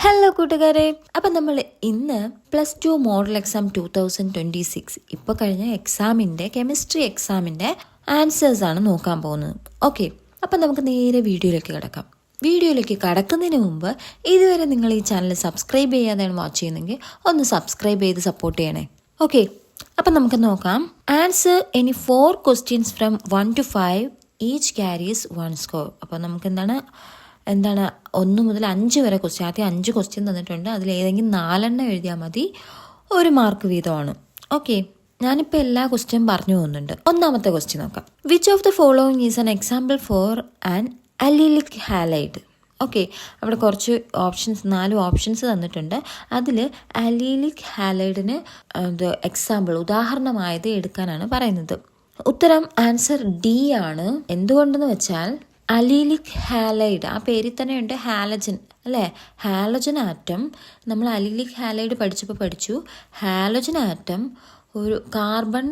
Hello കൂട്ടുകാരെ, അപ്പം നമ്മൾ ഇന്ന് +2 മോഡൽ എക്സാം 2026 ഇപ്പോൾ കഴിഞ്ഞ കെമിസ്ട്രി എക്സാമിൻ്റെ ആൻസേഴ്സാണ് നോക്കാൻ പോകുന്നത്. ഓക്കെ, അപ്പം നമുക്ക് നേരെ വീഡിയോയിലേക്ക് കിടക്കാം. വീഡിയോയിലേക്ക് കടക്കുന്നതിന് മുമ്പ് ഇതുവരെ നിങ്ങൾ ഈ ചാനൽ സബ്സ്ക്രൈബ് ചെയ്യാതെയാണ് വാച്ച് ചെയ്യുന്നതെങ്കിൽ ഒന്ന് സബ്സ്ക്രൈബ് ചെയ്ത് സപ്പോർട്ട് ചെയ്യണേ. ഓക്കെ, അപ്പം നമുക്ക് നോക്കാം. Answer any 4 questions from 1 to 5 each carries 1 score. അപ്പോൾ നമുക്ക് എന്താണ് 1 മുതൽ 5 വരെ ക്വസ്റ്റ്യൻ, ആദ്യം 5 ക്വസ്റ്റ്യൻ തന്നിട്ടുണ്ട്. അതിലേതെങ്കിലും 4 എഴുതിയാൽ മതി, 1 മാർക്ക് വീതമാണ്. ഓക്കെ, ഞാനിപ്പോൾ എല്ലാ ക്വസ്റ്റ്യൻ പറഞ്ഞു പോകുന്നുണ്ട്. ഒന്നാമത്തെ ക്വസ്റ്റ്യൻ നോക്കാം. Which of the following is an example for an allylic halide? Okay, അവിടെ കുറച്ച് 4 ഓപ്ഷൻസ് തന്നിട്ടുണ്ട്. അതിൽ അലീലിക് ഹാലൈഡിന് എക്സാമ്പിൾ ഉദാഹരണമായത് എടുക്കാനാണ് പറയുന്നത്. ഉത്തരം ആൻസർ ഡി ആണ്. എന്തുകൊണ്ടെന്ന് വെച്ചാൽ അലീലിക് ഹാലൈഡ്, ആ പേരിൽ തന്നെയുണ്ട് ഹാലജൻ അല്ലേ. ഹാലജൻ ആറ്റം നമ്മൾ അലീലിക് ഹാലൈഡ് പഠിച്ചു. ഹാലജൻ ആറ്റം ഒരു കാർബൺ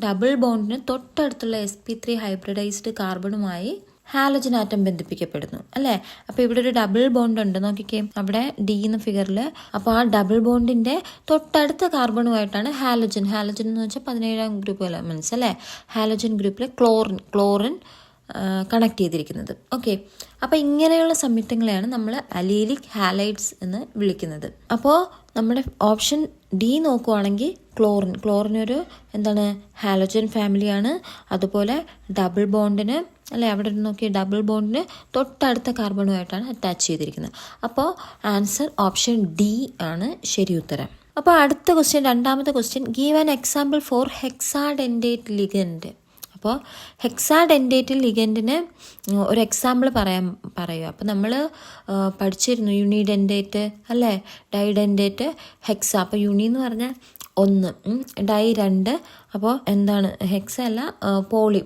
ഡബിൾ ബോണ്ടിന് തൊട്ടടുത്തുള്ള sp3 ഹൈബ്രിഡൈസ്ഡ് കാർബണുമായി ഹാലജൻ ആറ്റം ബന്ധിപ്പിക്കപ്പെടുന്നു അല്ലേ. അപ്പോൾ ഇവിടെ ഒരു ഡബിൾ ബോണ്ട് ഉണ്ട്, നോക്കിക്കേ അവിടെ ഡി എന്ന ഫിഗറിൽ. അപ്പോൾ ആ ഡബിൾ ബോണ്ടിന്റെ തൊട്ടടുത്ത കാർബണുമായിട്ടാണ് ഹാലജൻ എന്ന് വെച്ചാൽ 17ാം ഗ്രൂപ്പ് എലമെന്റ്സ് അല്ലേ. ഹാലജൻ ഗ്രൂപ്പിലെ ക്ലോറിൻ കണക്ട് ചെയ്തിരിക്കുന്നത്. ഓക്കെ, അപ്പോൾ ഇങ്ങനെയുള്ള സംയുക്തങ്ങളെയാണ് നമ്മൾ അലീലിക് ഹാലൈഡ്സ് എന്ന് വിളിക്കുന്നത്. അപ്പോൾ നമ്മുടെ ഓപ്ഷൻ ഡി നോക്കുവാണെങ്കിൽ ക്ലോറിനൊരു ഹാലജൻ ഫാമിലിയാണ്. അതുപോലെ ഡബിൾ ബോണ്ടിന് അല്ലെ, അവിടെ നോക്കിയ ഡബിൾ ബോണ്ടിന് തൊട്ടടുത്ത കാർബണുമായിട്ടാണ് അറ്റാച്ച് ചെയ്തിരിക്കുന്നത്. അപ്പോൾ ആൻസർ ഓപ്ഷൻ ഡി ആണ് ശരി ഉത്തരം. അപ്പോൾ അടുത്ത ക്വസ്റ്റ്യൻ, രണ്ടാമത്തെ question, give an example for hexadentate ligand. അപ്പോൾ ഹെക്സാഡെൻഡേറ്റ് ലിഗൻഡിന് ഒരു എക്സാമ്പിൾ പറയുക. അപ്പോൾ നമ്മൾ പഠിച്ചിരുന്നു യൂണിഡെൻഡേറ്റ് അല്ലേ, ഡൈഡെൻഡേറ്റ്, ഹെക്സ. അപ്പോൾ യൂണി എന്ന് പറഞ്ഞാൽ 1, ഡൈ 2. അപ്പോൾ ഹെക്സ അല്ല,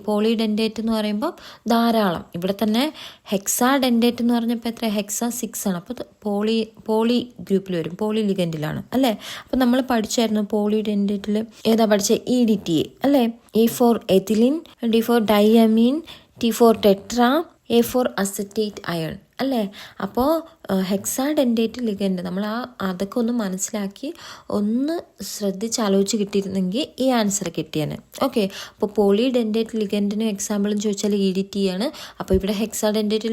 പോളിഡെൻഡേറ്റ് എന്ന് പറയുമ്പോൾ ധാരാളം. ഇവിടെ തന്നെ ഹെക്സാഡെൻഡേറ്റ് എന്ന് പറഞ്ഞപ്പോൾ എത്ര, ഹെക്സ 6 ആണ്. അപ്പോൾ പോളി ഗ്രൂപ്പിൽ വരും, പോളി ലിഗൻഡിലാണ് അല്ലേ. അപ്പോൾ നമ്മൾ പഠിച്ചായിരുന്നു പോളിഡെൻഡേറ്റിൽ ഏതാ പഠിച്ചത്, EDTA അല്ലേ. E for ethylene, D for diamine, T for tetra, A for acetate ion അല്ലേ. അപ്പോൾ ഹെക്സാഡെൻഡേറ്റ് ലിഗൻഡ് നമ്മൾ അതൊക്കെ ഒന്ന് മനസ്സിലാക്കി ഒന്ന് ശ്രദ്ധിച്ചാലോചിച്ച് കിട്ടിയിരുന്നെങ്കിൽ ഈ ആൻസർ കിട്ടിയാണ്. ഓക്കെ, അപ്പോൾ പോളിഡെൻഡേറ്റ് ലിഗൻഡിന് എക്സാമ്പിളും ചോദിച്ചാൽ EDTA ആണ്. അപ്പോൾ ഇവിടെ ഹെക്സാഡെൻഡേറ്റ്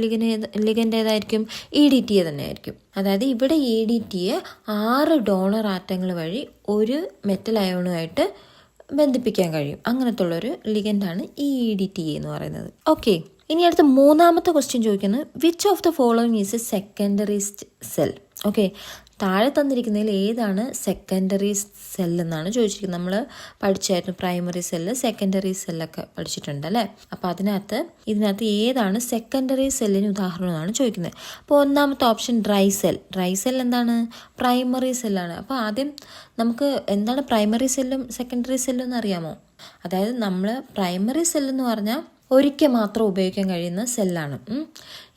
ലിഗൻഡ് ഏതായിരിക്കും, EDTA തന്നെ ആയിരിക്കും. അതായത് ഇവിടെ EDTA 6 ഡോണർ ആറ്റങ്ങൾ വഴി ഒരു മെറ്റൽ അയോണുമായിട്ട് ബന്ധിപ്പിക്കാൻ കഴിയും. അങ്ങനത്തെ ഉള്ളൊരു ലിഗൻഡാണ് ഈ EDTA എന്ന് പറയുന്നത്. ഓക്കെ, ഇനി അടുത്ത മൂന്നാമത്തെ ക്വസ്റ്റ്യൻ ചോദിക്കുന്നത്, which of the following is A secondary cell? Okay, താഴെ തന്നിരിക്കുന്നതിൽ ഏതാണ് സെക്കൻഡറി സെൽ എന്നാണ് ചോദിച്ചിരിക്കുന്നത്. നമ്മൾ പഠിച്ചായിരുന്നു പ്രൈമറി സെല്ല്, സെക്കൻഡറി സെല്ലൊക്കെ പഠിച്ചിട്ടുണ്ട് അല്ലേ. അപ്പോൾ ഇതിനകത്ത് ഏതാണ് സെക്കൻഡറി സെല്ലിന് ഉദാഹരണമാണ് ചോദിക്കുന്നത്. അപ്പോൾ ഒന്നാമത്തെ ഓപ്ഷൻ ഡ്രൈ സെൽ എന്താണ്, പ്രൈമറി സെല്ലാണ്. അപ്പോൾ ആദ്യം നമുക്ക് എന്താണ് പ്രൈമറി സെല്ലും സെക്കൻഡറി സെല്ലും എന്ന് അറിയാമോ? അതായത് നമ്മൾ പ്രൈമറി സെല്ലെന്ന് പറഞ്ഞാൽ ഒരിക്കൽ മാത്രം ഉപയോഗിക്കാൻ കഴിയുന്ന സെല്ലാണ്.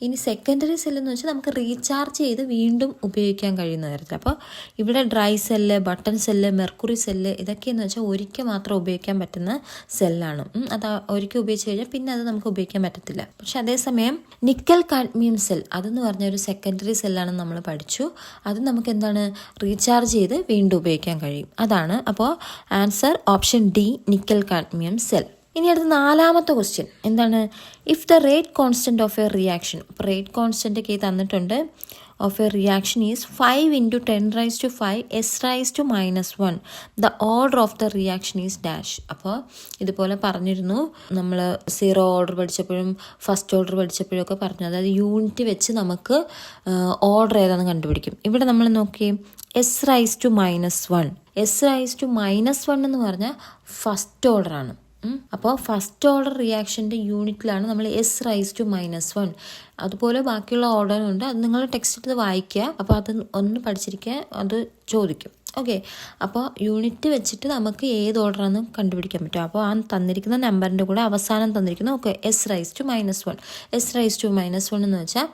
ഇനി സെക്കൻഡറി സെല്ലെന്ന് വെച്ചാൽ നമുക്ക് റീചാർജ് ചെയ്ത് വീണ്ടും ഉപയോഗിക്കാൻ കഴിയുന്ന തരത്തിൽ. അപ്പോൾ ഇവിടെ dry cell, button cell, mercury cell ഇതൊക്കെയെന്ന് വെച്ചാൽ ഒരിക്കൽ മാത്രം ഉപയോഗിക്കാൻ പറ്റുന്ന സെല്ലാണ്. അത് ഒരിക്കൽ ഉപയോഗിച്ച് കഴിഞ്ഞാൽ പിന്നെ അത് നമുക്ക് ഉപയോഗിക്കാൻ പറ്റത്തില്ല. പക്ഷെ അതേസമയം നിക്കൽ കാഡ്മിയം സെൽ അതെന്ന് പറഞ്ഞ ഒരു സെക്കൻഡറി സെല്ലാണെന്ന് നമ്മൾ പഠിച്ചു. അത് നമുക്ക് റീചാർജ് ചെയ്ത് വീണ്ടും ഉപയോഗിക്കാൻ കഴിയും, അതാണ്. അപ്പോൾ answer option D, nickel cadmium cell. ഇനി അടുത്ത നാലാമത്തെ question if the rate constant of A reaction. അപ്പോൾ റേറ്റ് കോൺസ്റ്റന്റ് ഒക്കെ തന്നിട്ടുണ്ട്. Of A reaction is 5 × 10⁵ S⁻⁻1. The order of the reaction is dash. അപ്പോൾ ഇതുപോലെ പറഞ്ഞിരുന്നു നമ്മൾ 0 ഓർഡർ പഠിച്ചപ്പോഴും ഫസ്റ്റ് ഓർഡർ പഠിച്ചപ്പോഴും ഒക്കെ പറഞ്ഞു. അതായത് യൂണിറ്റ് വെച്ച് നമുക്ക് ഓർഡർ ഏതാണെന്ന് കണ്ടുപിടിക്കും. ഇവിടെ നമ്മൾ നോക്കിയേ S⁻⁻1. S⁻⁻1 എന്ന് പറഞ്ഞാൽ ഫസ്റ്റ് ഓർഡറാണ്. അപ്പോൾ ഫസ്റ്റ് ഓർഡർ റിയാക്ഷൻ്റെ യൂണിറ്റിലാണ് നമ്മൾ S⁻⁻1. അതുപോലെ ബാക്കിയുള്ള ഓർഡറുണ്ട്, അത് നിങ്ങൾ ടെക്സ്റ്റ് എടുത്ത് വായിക്കുക. അപ്പോൾ അത് ഒന്ന് പഠിച്ചിരിക്കുക, അത് ചോദിക്കും. ഓക്കെ, അപ്പോൾ യൂണിറ്റ് വെച്ചിട്ട് നമുക്ക് ഏത് ഓർഡറാണെന്ന് കണ്ടുപിടിക്കാൻ പറ്റും. അപ്പോൾ ആ തന്നിരിക്കുന്ന നമ്പറിൻ്റെ കൂടെ അവസാനം തന്നിരിക്കുന്ന S⁻⁻1. S⁻⁻1 എന്ന് വെച്ചാൽ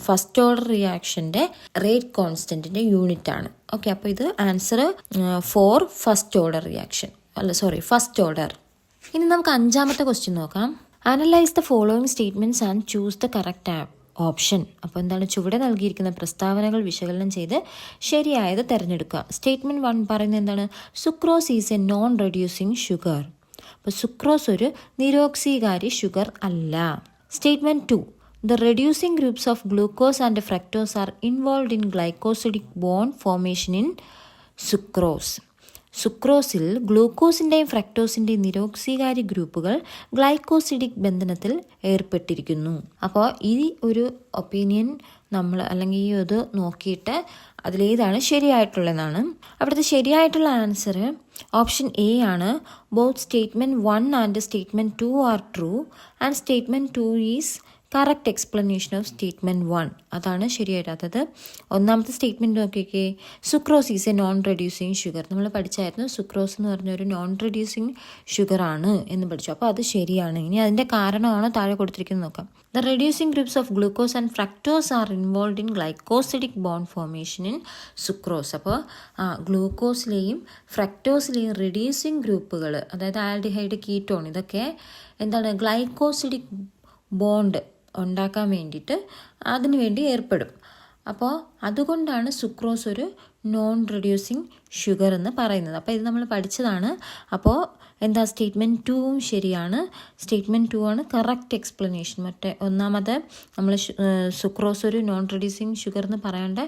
ഫസ്റ്റ് ഓർഡർ റിയാക്ഷൻ്റെ റേറ്റ് കോൺസ്റ്റൻറ്റിൻ്റെ യൂണിറ്റ് ആണ്. ഓക്കെ, അപ്പോൾ ഇത് ആൻസർ ഫോർ ഫസ്റ്റ് ഓർഡർ. ഇനി നമുക്ക് അഞ്ചാമത്തെ ക്വസ്റ്റ്യൻ നോക്കാം. Analyse the following statements and choose the correct option. അപ്പോൾ എന്താണ്, ചുവടെ നൽകിയിരിക്കുന്ന പ്രസ്താവനകൾ വിശകലനം ചെയ്ത് ശരിയായത് തിരഞ്ഞെടുക്കുക. സ്റ്റേറ്റ്മെൻറ്റ് 1 പറയുന്നത് എന്താണ്, sucrose is A non reducing sugar. അപ്പോൾ സുക്രോസ് ഒരു നിരോക്സീകാരി ഷുഗർ അല്ല. Statement 2, the reducing groups of glucose and fructose are involved in glycosidic bond formation in sucrose. സുക്രോസിൽ ഗ്ലൂക്കോസിൻ്റെയും ഫ്രക്ടോസിൻ്റെയും നിരോക്സീകാരി ഗ്രൂപ്പുകൾ ഗ്ലൈക്കോസിഡിക് ബന്ധനത്തിൽ ഏർപ്പെട്ടിരിക്കുന്നു. അപ്പോൾ ഈ ഒരു ഒപ്പീനിയൻ നമ്മൾ അല്ലെങ്കിൽ ഈ ഇത് നോക്കിയിട്ട് അതിലേതാണ് ശരിയായിട്ടുള്ളതെന്നാണ്. അവിടുത്തെ ശരിയായിട്ടുള്ള ആൻസർ ഓപ്ഷൻ എ ആണ്. Both statement 1 and statement 2 are true and statement 2 is correct explanation of statement 1. അതാണ് ശരിയായിട്ടത്. ഒന്നാമത്തെ സ്റ്റേറ്റ്മെൻറ്റ് നോക്കിക്കേ, sucrose is A non reducing sugar. നമ്മൾ പഠിച്ചായിരുന്നു സുക്രോസ് എന്ന് പറഞ്ഞ ഒരു നോൺ റെഡ്യൂസിങ് ഷുഗർ ആണ് എന്ന് പഠിച്ചു. അപ്പോൾ അത് ശരിയാണ്. ഇനി അതിൻ്റെ കാരണമാണ് താഴെ കൊടുത്തിരിക്കുന്നത് നോക്കാം. The reducing groups of glucose and fructose are involve in glycosidic bond formation in sucrose. അപ്പോൾ ഗ്ലൂക്കോസിലെയും ഫ്രക്ടോസിലെയും റെഡ്യൂസിങ് ഗ്രൂപ്പുകൾ, അതായത് ആൽഡിഹൈഡ്, കീറ്റോൺ, ഇതൊക്കെ എന്താണ്, ഗ്ലൈക്കോസിഡിക് ബോണ്ട് ഉണ്ടാക്കാൻ വേണ്ടിയിട്ട് അതിനു വേണ്ടി ഏർപ്പെടും. അപ്പോൾ അതുകൊണ്ടാണ് സുക്രോസ് ഒരു നോൺ റെഡ്യൂസിങ് ഷുഗർ എന്ന് പറയുന്നത്. അപ്പോൾ ഇത് നമ്മൾ പഠിച്ചതാണ്. അപ്പോൾ എന്താ, സ്റ്റേറ്റ്മെൻറ്റ് 2 ശരിയാണ്. സ്റ്റേറ്റ്മെൻറ്റ് 2 ആണ് കറക്റ്റ് എക്സ്പ്ലനേഷൻ. മറ്റേ ഒന്നാമത് നമ്മൾ സുക്രോസ് ഒരു നോൺ റെഡ്യൂസിങ് ഷുഗർ എന്ന് പറയേണ്ട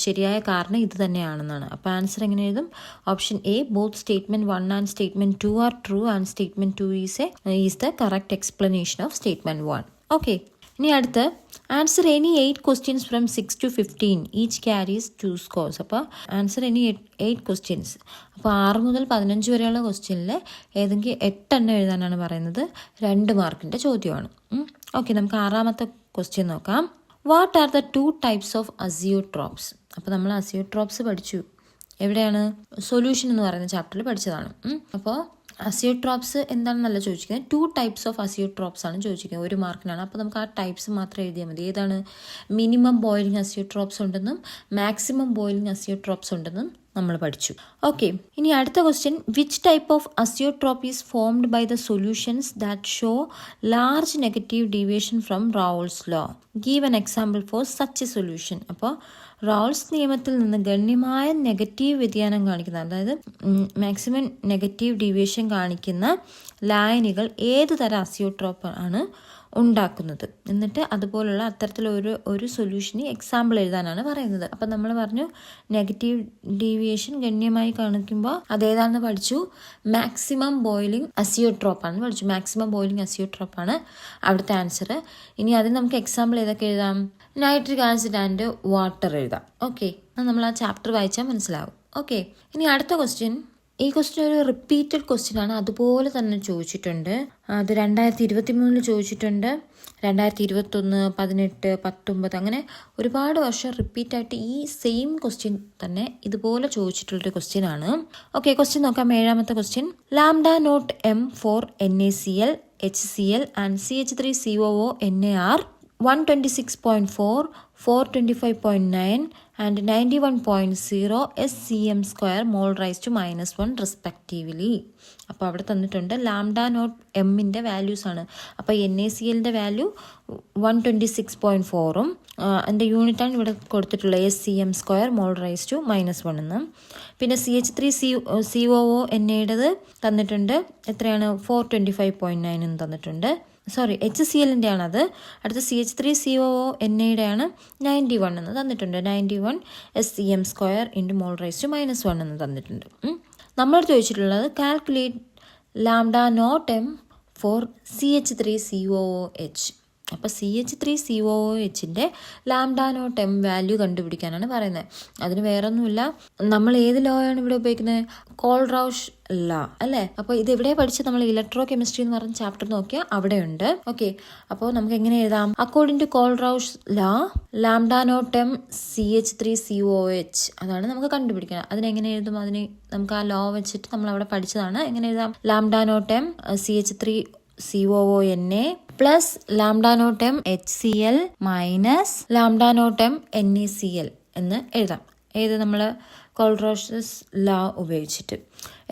ശരിയായ കാരണം ഇത് തന്നെയാണെന്നാണ്. അപ്പോൾ ആൻസർ എങ്ങനെ എഴുതും? Option A, both statement 1 and statement 2 are true and statement 2 is the correct explanation of statement 1. Okay, ഇനി അടുത്ത് answer any 8 questions from 6 to 15 each carries 2 scores. അപ്പോൾ ആൻസർ എനി 8 ക്വസ്റ്റ്യൻസ്. അപ്പോൾ 6 മുതൽ 15 വരെയുള്ള ക്വസ്റ്റ്യനിൽ ഏതെങ്കിലും 8 എണ്ണം എഴുതാനാണ് പറയുന്നത്. 2 മാർക്കിൻ്റെ ചോദ്യമാണ്. ഓക്കെ, നമുക്ക് 6ാമത്തെ ക്വസ്റ്റ്യൻ നോക്കാം. What are the 2 types of azeotropes? അപ്പോൾ നമ്മൾ അസിയോട്രോപ്സ് പഠിച്ചു. എവിടെയാണ്? സൊല്യൂഷൻ എന്ന് പറയുന്ന ചാപ്റ്ററിൽ പഠിച്ചതാണ്. അപ്പോൾ അസിയോട്രോപ്സ് എന്താണെന്നല്ല ചോദിച്ചിരിക്കുന്നത്, 2 types ഓഫ് അസിയോട്രോപ്സ് ആണ് ചോദിച്ചിരിക്കുന്നത്. 1 മാർക്കിനാണ്. അപ്പോൾ നമുക്ക് ആ ടൈപ്സ് മാത്രം എഴുതിയാൽ മതി. ഏതാണ്? മിനിമം ബോയിലിംഗ് അസിയോട്രോപ്സ് ഉണ്ടെന്നും മാക്സിമം ബോയിലിംഗ് അസിയോട്രോപ്സ് ഉണ്ടെന്നും നമ്മൾ പഠിച്ചു. ഓക്കെ, ഇനി അടുത്ത question, which type of azeotrope is formed by the solutions that show large negative deviation from Raoult's law? Give an example for such a solution. അപ്പോൾ Raoult's നിയമത്തിൽ നിന്ന് ഗണ്യമായ നെഗറ്റീവ് വ്യതിയാനം കാണിക്കുന്ന, അതായത് മാക്സിമം നെഗറ്റീവ് ഡീവിയേഷൻ കാണിക്കുന്ന ലായനികൾ ഏത് തരം അസിയോട്രോപ്പ് ആണ് ഉണ്ടാക്കുന്നത്? എന്നിട്ട് അതുപോലുള്ള അത്തരത്തിലൊരു സൊല്യൂഷന് എക്സാമ്പിൾ എഴുതാനാണ് പറയുന്നത്. അപ്പം നമ്മൾ പറഞ്ഞു നെഗറ്റീവ് ഡീവിയേഷൻ ഗണ്യമായി കാണിക്കുമ്പോൾ അതേതാണെന്ന് പഠിച്ചു. മാക്സിമം ബോയിലിംഗ് അസിയോട്രോപ്പാണെന്ന് പഠിച്ചു. മാക്സിമം ബോയിലിംഗ് അസിയോട്രോപ്പാണ് അവിടുത്തെ ആൻസർ. ഇനി അതിന് നമുക്ക് എക്സാമ്പിൾ ഏതൊക്കെ എഴുതാം? നൈട്രിക് ആസിഡ് ആൻഡ് വാട്ടർ എഴുതാം. ഓക്കെ, നമ്മൾ ആ ചാപ്റ്റർ വായിച്ചാൽ മനസ്സിലാവും. ഓക്കെ, ഇനി അടുത്ത ക്വസ്റ്റ്യൻ. ഈ ക്വസ്റ്റ്യൻ ഒരു റിപ്പീറ്റഡ് ക്വസ്റ്റ്യൻ ആണ്. അതുപോലെ തന്നെ ചോദിച്ചിട്ടുണ്ട്. അത് 2023 ചോദിച്ചിട്ടുണ്ട്, 2021, 18, 19 അങ്ങനെ ഒരുപാട് വർഷം റിപ്പീറ്റായിട്ട് ഈ സെയിം ക്വസ്റ്റ്യൻ തന്നെ ഇതുപോലെ ചോദിച്ചിട്ടുള്ളൊരു ക്വസ്റ്റ്യൻ ആണ്. ഓക്കെ, ക്വസ്റ്റ്യൻ നോക്കാം. 7ാമത്തെ question. Lambda naught m for NaCl, HCl and CH3COO NaR 126.4, 425.9 and 91.0 SCM² mole raised to -1 respectively. അപ്പോൾ അവിടെ തന്നിട്ടുണ്ട് ലാംഡ നോട്ട് എമ്മിൻ്റെ വാല്യൂസ് ആണ്. അപ്പോൾ NaClൻ്റെ വാല്യൂ 126.4ഉം അതിൻ്റെ യൂണിറ്റാണ് ഇവിടെ കൊടുത്തിട്ടുള്ളത് SCM² mole raised to -1 എന്ന്. പിന്നെ CH3COO NAയുടേത് തന്നിട്ടുണ്ട് എത്രയാണ്? 425.9 എന്ന് തന്നിട്ടുണ്ട്. സോറി, HClൻ്റെ ആണത്. അടുത്ത CH3COO NAയുടെ ആണ് 91 എന്ന് തന്നിട്ടുണ്ട്. 91 SCM² into mall raise to -1 എന്ന് തന്നിട്ടുണ്ട്. നമ്മളോട് ചോദിച്ചിട്ടുള്ളത് calculate lambda naught m for CH3COOH. അപ്പോൾ CH3COOHൻ്റെ ലാംഡ നോട്ട് എം വാല്യൂ കണ്ടുപിടിക്കാനാണ് പറയുന്നത്. അതിന് വേറൊന്നുമില്ല, നമ്മൾ ഏത് ലോ ആണ് ഇവിടെ ഉപയോഗിക്കുന്നത്? കോൾറൗഷ് ലോ അല്ലേ? അപ്പോൾ ഇത് എവിടെ പഠിച്ച് നമ്മൾ ഇലക്ട്രോ കെമിസ്ട്രി എന്ന് പറഞ്ഞ ചാപ്റ്റർ നോക്കിയാൽ അവിടെയുണ്ട്. ഓക്കെ, അപ്പോൾ നമുക്ക് എങ്ങനെ എഴുതാം? According to Kohlrausch law lambda naught m CH3COOH അതാണ് നമുക്ക് കണ്ടുപിടിക്കണം. അതിനെങ്ങനെ എഴുതും? അതിന് നമുക്ക് ആ ലോ വെച്ചിട്ട് നമ്മൾ അവിടെ പഠിച്ചതാണ്. എങ്ങനെ എഴുതാം? Lambda naught M CH3COO NA plus lambda naught M HCl minus lambda naught M NaCl എന്ന് എഴുതാം. ഏത് നമ്മൾ കോൾറൗഷസ് ലോ ഉപയോഗിച്ചിട്ട്.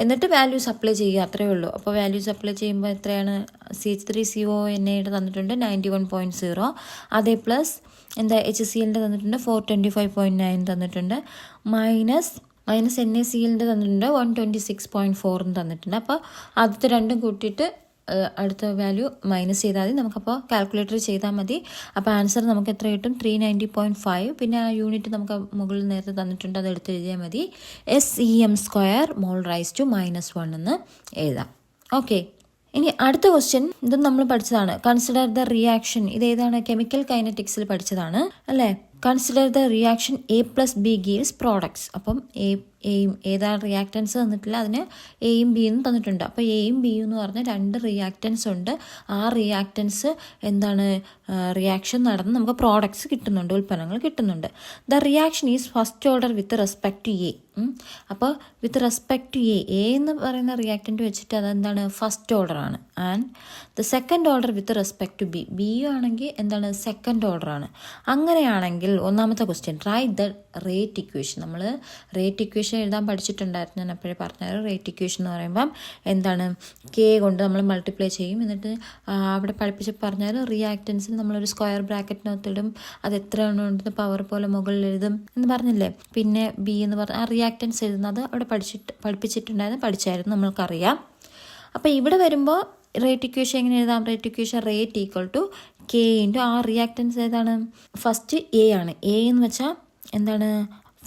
എന്നിട്ട് വാല്യൂസ് അപ്ലൈ ചെയ്യുക, അത്രയേ ഉള്ളൂ. അപ്പോൾ വാല്യൂസ് അപ്ലൈ ചെയ്യുമ്പോൾ എത്രയാണ്? CH3COO NAയുടെ തന്നിട്ടുണ്ട് 91.0, അതേ പ്ലസ് എന്താ HClൻ്റെ തന്നിട്ടുണ്ട് 425.9 തന്നിട്ടുണ്ട്, മൈനസ് NaClൻ്റെ തന്നിട്ടുണ്ട് 126.4 തന്നിട്ടുണ്ട്. അപ്പോൾ ആദ്യത്തെ രണ്ടും കൂട്ടിയിട്ട് അടുത്ത വാല്യൂ മൈനസ് ചെയ്താൽ മതി. നമുക്കപ്പോൾ കാൽക്കുലേറ്റർ ചെയ്താൽ മതി. അപ്പോൾ ആൻസർ നമുക്ക് എത്ര കിട്ടും? 390.5. പിന്നെ ആ യൂണിറ്റ് നമുക്ക് മുകളിൽ നേരത്തെ തന്നിട്ടുണ്ട്, അത് എടുത്ത് എഴുതിയാൽ മതി. SEm² മോൾ റൈസ് ടു -1 എന്ന് എഴുതാം. ഓക്കെ, ഇനി അടുത്ത ക്വസ്റ്റ്യൻ, ഇതും നമ്മൾ പഠിച്ചതാണ്. Consider the reaction. ഇത് ഏതാണ്? കെമിക്കൽ കൈനറ്റിക്സിൽ പഠിച്ചതാണ് അല്ലേ? Consider the reaction A+B gives products. അപ്പം എയും ഏതാണ് റിയാക്റ്റൻസ് തന്നിട്ടില്ല, അതിന് എയും ബിയും തന്നിട്ടുണ്ട്. അപ്പോൾ എയും ബിയും എന്ന് പറഞ്ഞാൽ രണ്ട് റിയാക്റ്റൻസ് ഉണ്ട്. ആ റിയാക്റ്റൻസ് എന്താണ്? റിയാക്ഷൻ നടന്ന് നമുക്ക് പ്രോഡക്ട്സ് കിട്ടുന്നുണ്ട്, ഉൽപ്പന്നങ്ങൾ കിട്ടുന്നുണ്ട്. The reaction is first order with respect to A. അപ്പോൾ വിത്ത് റെസ്പെക്ട് ടു എ എന്ന് പറയുന്ന റിയാക്റ്റൻറ്റ് വെച്ചിട്ട് അതെന്താണ്? ഫസ്റ്റ് ഓർഡർ ആണ്. And the second order with respect to B ആണെങ്കിൽ എന്താണ്? സെക്കൻഡ് ഓർഡർ ആണ്. അങ്ങനെയാണെങ്കിൽ ഒന്നാമത്തെ question, right the rate equation. നമ്മൾ റേറ്റ് ഇക്വേഷൻ എഴുതാൻ പഠിച്ചിട്ടുണ്ടായിരുന്നു, ഞാൻ അപ്പോഴേ പറഞ്ഞത്. റേറ്റ് ഇക്വേഷൻ എന്ന് പറയുമ്പം എന്താണ്? കെ കൊണ്ട് നമ്മൾ മൾട്ടിപ്ലൈ ചെയ്യും. എന്നിട്ട് അവിടെ പഠിപ്പിച്ച് പറഞ്ഞാൽ റിയാക്റ്റൻസിൽ നമ്മളൊരു സ്ക്വയർ ബ്രാക്കറ്റിനകത്തിടും, അത് എത്ര ഉണ്ടെന്ന് പവർ പോലെ മുകളിൽ എഴുതും എന്ന് പറഞ്ഞില്ലേ. പിന്നെ ബി എന്ന് പറഞ്ഞാൽ ആ റിയാക്റ്റൻസ് എഴുതുന്നത് അവിടെ പഠിച്ചായിരുന്നു, നമ്മൾക്കറിയാം. അപ്പോൾ ഇവിടെ വരുമ്പോൾ റേറ്റ് ഇക്വേഷൻ എങ്ങനെ എഴുതാം? Rate equation rate equal to k into ആ റിയാക്റ്റൻസ് ഏതാണ്? ഫസ്റ്റ് എ ആണ്. എ എന്ന് വെച്ചാൽ എന്താണ്?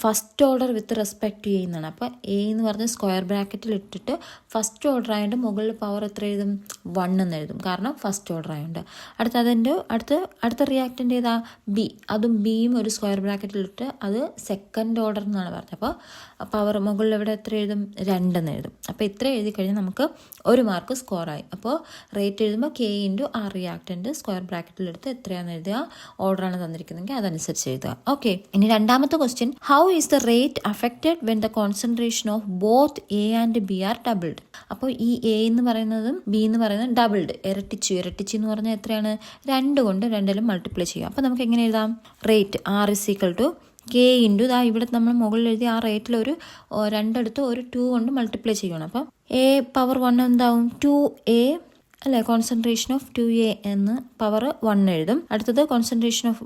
First order with respect to A എന്നാണ്. അപ്പോൾ എ എന്ന് പറഞ്ഞ് സ്ക്വയർ ബ്രാക്കറ്റിൽ ഇട്ടിട്ട് ഫസ്റ്റ് ഓർഡർ ആയതുകൊണ്ട് മുകളിൽ പവർ എത്ര എഴുതും? 1 എന്ന് എഴുതും, കാരണം ഫസ്റ്റ് ഓർഡർ ആയതുകൊണ്ട്. അടുത്ത റിയാക്റ്റൻ്റ് ഏതാ? ബി. അതും ബിയും ഒരു സ്ക്വയർ ബ്രാക്കറ്റിലിട്ട് അത് സെക്കൻഡ് ഓർഡർ എന്നാണ് പറഞ്ഞത്. അപ്പോൾ പവർ മുകളിൽ എവിടെ എത്ര എഴുതും? 2 എന്ന് എഴുതും. അപ്പോൾ ഇത്ര എഴുതി കഴിഞ്ഞാൽ നമുക്ക് 1 മാർക്ക് സ്കോറായി. അപ്പോൾ റേറ്റ് എഴുതുമ്പോൾ കെ ഇൻറ്റു ആ റിയാക്റ്റൻ്റ് സ്ക്വയർ ബ്രാക്കറ്റിലെടുത്ത് എത്രയാണെന്ന് എഴുതുക, ഓർഡറാണ് തന്നിരിക്കുന്നതെങ്കിൽ അതനുസരിച്ച് എഴുതുക. ഓക്കെ, ഇനി രണ്ടാമത്തെ question, how is the rate affected when the concentration of both A and B are doubled. അപ്പോൾ ഈ എ എന്ന് പറയുന്നതും ബി എന്ന് പറയുന്നതും ഡബിൾഡ്, ഇരട്ടിച്ചു എന്ന് പറഞ്ഞാൽ എത്രയാണ്? 2 കൊണ്ട് രണ്ടിലും മൾട്ടിപ്ലൈ ചെയ്യുക. അപ്പോൾ നമുക്ക് എങ്ങനെ എഴുതാം? Rate r is equal to k into ഇവിടെ നമ്മൾ മുകളിൽ എഴുതി ആ റേറ്റിൽ ഒരു രണ്ടിടത്ത് ഒരു 2 കൊണ്ട് മൾട്ടിപ്ലൈ ചെയ്യണം. അപ്പം എ പവർ 1 എന്താവും? 2a അല്ലേ? കോൺസെൻട്രേഷൻ ഓഫ് 2a എന്ന് പവർ 1 എഴുതും. അടുത്തത് കോൺസെൻട്രേഷൻ ഓഫ്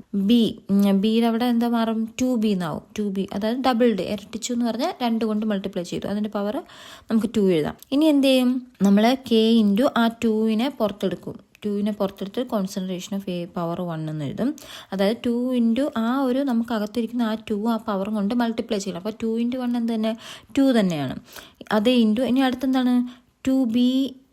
ബിയുടെ അവിടെ എന്താ മാറും? 2b എന്നാവും. 2b അതായത് ഡബിൾഡ്, ഇരട്ടിച്ചു എന്ന് പറഞ്ഞാൽ 2 കൊണ്ട് മൾട്ടിപ്ലൈ ചെയ്തു, അതിൻ്റെ പവർ നമുക്ക് 2 എഴുതാം. ഇനി എന്ത് ചെയ്യും? നമ്മൾ കെ ഇൻറ്റു ആ 2നെ പുറത്തെടുക്കും. 2നെ പുറത്തെടുത്ത് കോൺസെൻട്രേഷൻ ഓഫ് എ പവർ 1 എന്ന് എഴുതും. അതായത് 2 ഇൻറ്റു ആ ഒരു നമുക്ക് അകത്തിരിക്കുന്ന ആ 2 ആ പവർ കൊണ്ട് മൾട്ടിപ്ലൈ ചെയ്യണം. അപ്പോൾ 2 ഇൻറ്റു 1 എന്ത് തന്നെ? 2 തന്നെയാണ്. അത് ഇൻറ്റു ഇനി അടുത്തെന്താണ്? 2b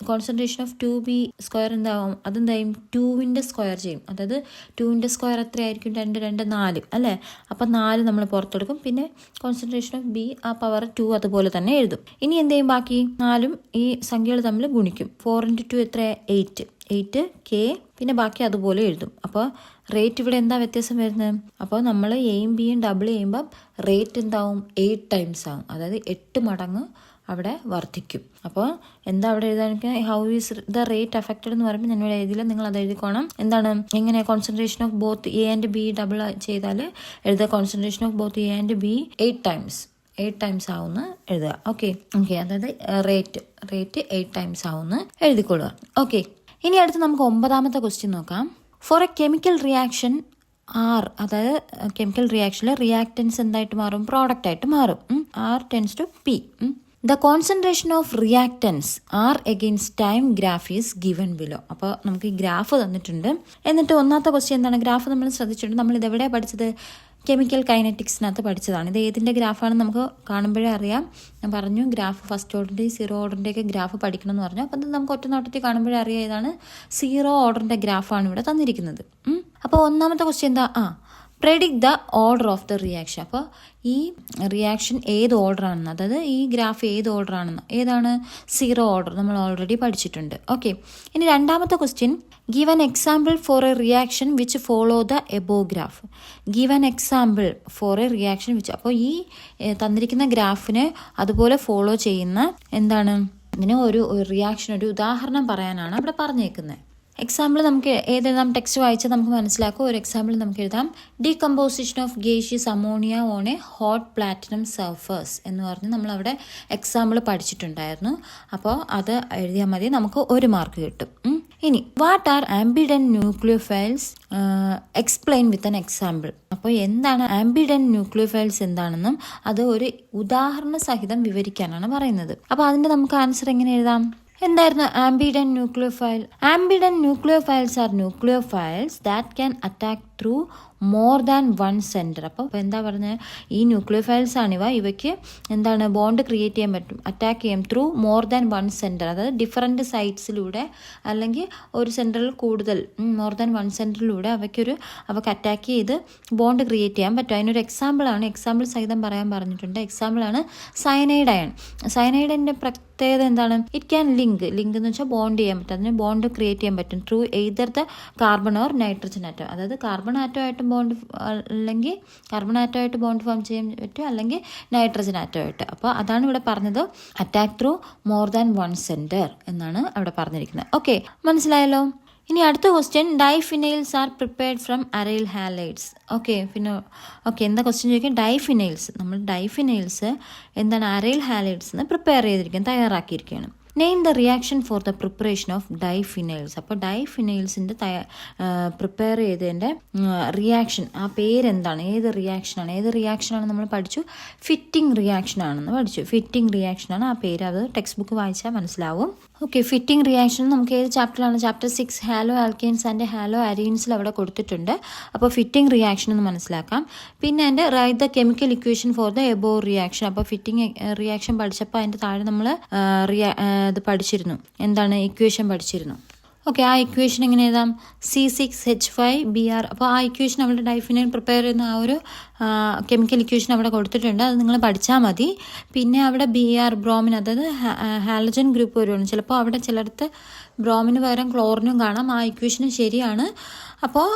concentration of 2b square എന്താവും? അതെന്തായും? 2ൻ്റെ സ്ക്വയർ ചെയ്യും. അതായത് 2ൻ്റെ സ്ക്വയർ എത്രയായിരിക്കും? 2 2 4 അല്ലേ? അപ്പം 4 നമ്മൾ പുറത്തെടുക്കും. പിന്നെ കോൺസെൻട്രേഷൻ ഓഫ് ബി ആ പവർ 2 അതുപോലെ തന്നെ എഴുതും. ഇനി എന്ത് ചെയ്യും? ബാക്കി 4ഉം ഈ സംഖ്യകൾ തമ്മിൽ ഗുണിക്കും. 4 ഇൻറ്റു 2 എത്ര? 8 കെ, പിന്നെ ബാക്കി അതുപോലെ എഴുതും. അപ്പോൾ റേറ്റ് ഇവിടെ എന്താ വ്യത്യാസം വരുന്നത്? അപ്പോൾ നമ്മൾ എയും ബിയും ഡബിൾ ചെയ്യുമ്പം റേറ്റ് എന്താവും? 8 ടൈംസ് ആവും. അതായത് 8 മടങ്ങ് അവിടെ വർദ്ധിക്കും. അപ്പോൾ എന്താ അവിടെ എഴുതാൻ? How is the rate affected എന്ന് പറയുമ്പോൾ ഞാൻ ഇവിടെ എഴുതിയില്ല, നിങ്ങൾ അത് എഴുതിക്കോണം. എന്താണ്? എങ്ങനെ? Concentration of both A and B double ചെയ്താൽ എഴുതുക. Concentration of both A and B 8 times ആവുമെന്ന് എഴുതുക. ഓക്കെ, അതായത് റേറ്റ് 8 ടൈംസ് ആവുമെന്ന് എഴുതിക്കൊള്ളുക. ഓക്കെ, ഇനി അടുത്ത് നമുക്ക് 9ാമത്തെ ക്വസ്റ്റ്യൻ നോക്കാം. For a chemical reaction R, അതായത് കെമിക്കൽ റിയാക്ഷനിൽ റിയാക്റ്റൻസ് എന്തായിട്ട് മാറും? പ്രോഡക്റ്റ് ആയിട്ട് മാറും. R tends to P. The concentration of reactants R against time graph is given below. അപ്പോൾ നമുക്ക് ഈ ഗ്രാഫ് തന്നിട്ടുണ്ട്. എന്നിട്ട് ഒന്നാമത്തെ ക്വസ്റ്റ്യൻ എന്താണ്? ഗ്രാഫ് നമ്മൾ ശ്രദ്ധിച്ചിട്ടുണ്ട്. നമ്മൾ ഇതെവിടെയാണ് പഠിച്ചത്? കെമിക്കൽ കൈനറ്റിക്സിനകത്ത് പഠിച്ചതാണ്. ഇത് ഏതിൻ്റെ ഗ്രാഫാണെന്ന് നമുക്ക് കാണുമ്പോഴേ അറിയാം. ഞാൻ പറഞ്ഞു ഗ്രാഫ് ഫസ്റ്റ് ഓർഡറിൻ്റെയും 0 ഓർഡറിൻ്റെയൊക്കെ ഗ്രാഫ് പഠിക്കണം എന്ന് പറഞ്ഞു. അപ്പം ഇത് നമുക്ക് ഒറ്റ നോട്ടത്തിൽ കാണുമ്പോഴേ അറിയാം ഇതാണ് 0 ഓർഡറിൻ്റെ ഗ്രാഫാണ് ഇവിടെ തന്നിരിക്കുന്നത്. അപ്പോൾ ഒന്നാമത്തെ ക്വസ്റ്റ്യൻ എന്താ? Predict the order of the reaction. അപ്പോൾ ഈ റിയാക്ഷൻ ഏത് ഓർഡറാണെന്ന്, അതായത് ഈ ഗ്രാഫ് ഏത് ഓർഡറാണെന്ന്, ഏതാണ്? 0 ഓർഡർ നമ്മൾ ഓൾറെഡി പഠിച്ചിട്ടുണ്ട്. ഓക്കെ, ഇനി രണ്ടാമത്തെ question, give an example four A reaction which follow the above graph. Give an example four A reaction which, അപ്പോൾ ഈ തന്നിരിക്കുന്ന ഗ്രാഫിനെ അതുപോലെ ഫോളോ ചെയ്യുന്ന എന്താണ്? ഇതിന് ഒരു റിയാക്ഷൻ, ഒരു ഉദാഹരണം പറയാനാണ് അവിടെ പറഞ്ഞേക്കുന്നത്. എക്സാമ്പിൾ നമുക്ക് ഏതെഴുതാം? ടെക്സ്റ്റ് വായിച്ചാൽ നമുക്ക് മനസ്സിലാക്കും. ഒരു എക്സാമ്പിൾ നമുക്ക് എഴുതാം. Decomposition of gaseous ammonia on A hot platinum surface എന്ന് പറഞ്ഞ് നമ്മളവിടെ എക്സാമ്പിൾ പഠിച്ചിട്ടുണ്ടായിരുന്നു. അപ്പോൾ അത് എഴുതിയാൽ മതി, നമുക്ക് 1 മാർക്ക് കിട്ടും. ഇനി what are ambident nucleophiles explain with an example. അപ്പോൾ എന്താണ് ആംബിഡൻ ന്യൂക്ലിയോഫൈൽസ് എന്താണെന്നും അത് ഒരു ഉദാഹരണ സഹിതം വിവരിക്കാനാണ് പറയുന്നത്. അപ്പോൾ അതിൻ്റെ നമുക്ക് ആൻസർ എങ്ങനെ എഴുതാം? എന്തായിരുന്നു ambident nucleophile? Ambident nucleophiles are nucleophiles that can attack through more than one centre. അപ്പോൾ എന്താ പറഞ്ഞത്, ഈ ന്യൂക്ലിയോഫൈൽസ് ആണിവ, ഇവയ്ക്ക് എന്താണ് ബോണ്ട് ക്രിയേറ്റ് ചെയ്യാൻ പറ്റും, അറ്റാക്ക് ചെയ്യാം through more than one centre, അതായത് ഡിഫറൻറ്റ് സൈറ്റ്സിലൂടെ അല്ലെങ്കിൽ ഒരു സെൻറ്ററിൽ കൂടുതൽ മോർ ദാൻ വൺ സെൻറ്ററിലൂടെ അവയ്ക്ക് അറ്റാക്ക് ചെയ്ത് ബോണ്ട് ക്രിയേറ്റ് ചെയ്യാൻ പറ്റും. അതിനൊരു എക്സാമ്പിൾ സഹിതം പറയാൻ പറഞ്ഞിട്ടുണ്ട്. എക്സാമ്പിളാണ് സയനൈഡ് അയൺ. സയനൈഡിൻ്റെ പ്രത്യേകത എന്താണ്? ഇറ്റ് ക്യാൻ ലിങ്ക് എന്ന് വെച്ചാൽ ബോണ്ട് ചെയ്യാൻ പറ്റും, അതിന് ബോണ്ട് ക്രിയേറ്റ് ചെയ്യാൻ പറ്റും through either the carbon or nitrogen atom. അതായത് കാർബൺ ആറ്റമായിട്ട് ബോണ്ട് അല്ലെങ്കിൽ കാർബൺ ആറ്റമായിട്ട് ബോണ്ട് ഫോം ചെയ്യാൻ പറ്റും, അല്ലെങ്കിൽ നൈട്രജൻ ആറ്റമായിട്ട്. അപ്പോൾ അതാണ് ഇവിടെ പറഞ്ഞത്, attack through more than one centre എന്നാണ് അവിടെ പറഞ്ഞിരിക്കുന്നത്. ഓക്കെ, മനസ്സിലായല്ലോ. ഇനി അടുത്ത question, diphenyls are prepared from aryl halides. Okay എന്താ ക്വസ്റ്റ്യൻ ചോദിക്കുക? ഡൈഫിനൈൽസ് എന്താണ് അറൈൽ ഹാലൈഡ്സ് എന്ന് പ്രിപ്പയർ ചെയ്തിരിക്കുകയാണ്, തയ്യാറാക്കിയിരിക്കുകയാണ്. Name the reaction for the preparation of diphenyls. അപ്പോൾ ഡൈഫിനൈൽസിൻ്റെ പ്രിപ്പയർ ചെയ്തതിൻ്റെ റിയാക്ഷൻ, ആ പേരെന്താണ്, ഏത് റിയാക്ഷനാണ് നമ്മൾ പഠിച്ചു? ഫിറ്റിംഗ് റിയാക്ഷനാണെന്ന് പഠിച്ചു. ഫിറ്റിംഗ് റിയാക്ഷനാണ് ആ പേര്, അത് ടെക്സ്റ്റ് ബുക്ക് വായിച്ചാൽ മനസ്സിലാവും. ഓക്കെ, ഫിറ്റിംഗ് റിയാക്ഷൻ നമുക്ക് ഏത് ചാപ്റ്ററിലാണ്? ചാപ്റ്റർ 6 ഹാലോ ആൽക്കെയിൻസ് ആൻഡ് ഹാലോ അരീൻസിൽ അവിടെ കൊടുത്തിട്ടുണ്ട്. അപ്പോൾ ഫിറ്റിംഗ് റിയാക്ഷൻ എന്ന് മനസ്സിലാക്കാം. പിന്നെ അതിൻ്റെ write the chemical equation for the above reaction. അപ്പോൾ ഫിറ്റിംഗ് റിയാക്ഷൻ പഠിച്ചപ്പോൾ അതിൻ്റെ താഴെ നമ്മൾ ഇത് പഠിച്ചിരുന്നു, എന്താണ് ഇക്വേഷൻ പഠിച്ചിരുന്നു. ഓക്കെ, ആ ഇക്വേഷൻ എങ്ങനെ എഴുതാം? C6H5Br. അപ്പോൾ ആ ഇക്വേഷൻ അവിടെ ഡൈഫിനൈൽ പ്രിപ്പയർ ചെയ്യുന്ന ആ ഒരു കെമിക്കൽ ഇക്വേഷൻ അവിടെ കൊടുത്തിട്ടുണ്ട്, അത് നിങ്ങൾ പഠിച്ചാൽ മതി. പിന്നെ അവിടെ Br ബ്രോമിൻ, അതായത് ഹാലജൻ ഗ്രൂപ്പ് വരുവാണ്. ചിലപ്പോൾ അവിടെ ചിലടത്ത് ബ്രോമിന് പകരം ക്ലോറിനും കാണാം. ആ ഇക്വേഷനും ശരിയാണ്. അപ്പോൾ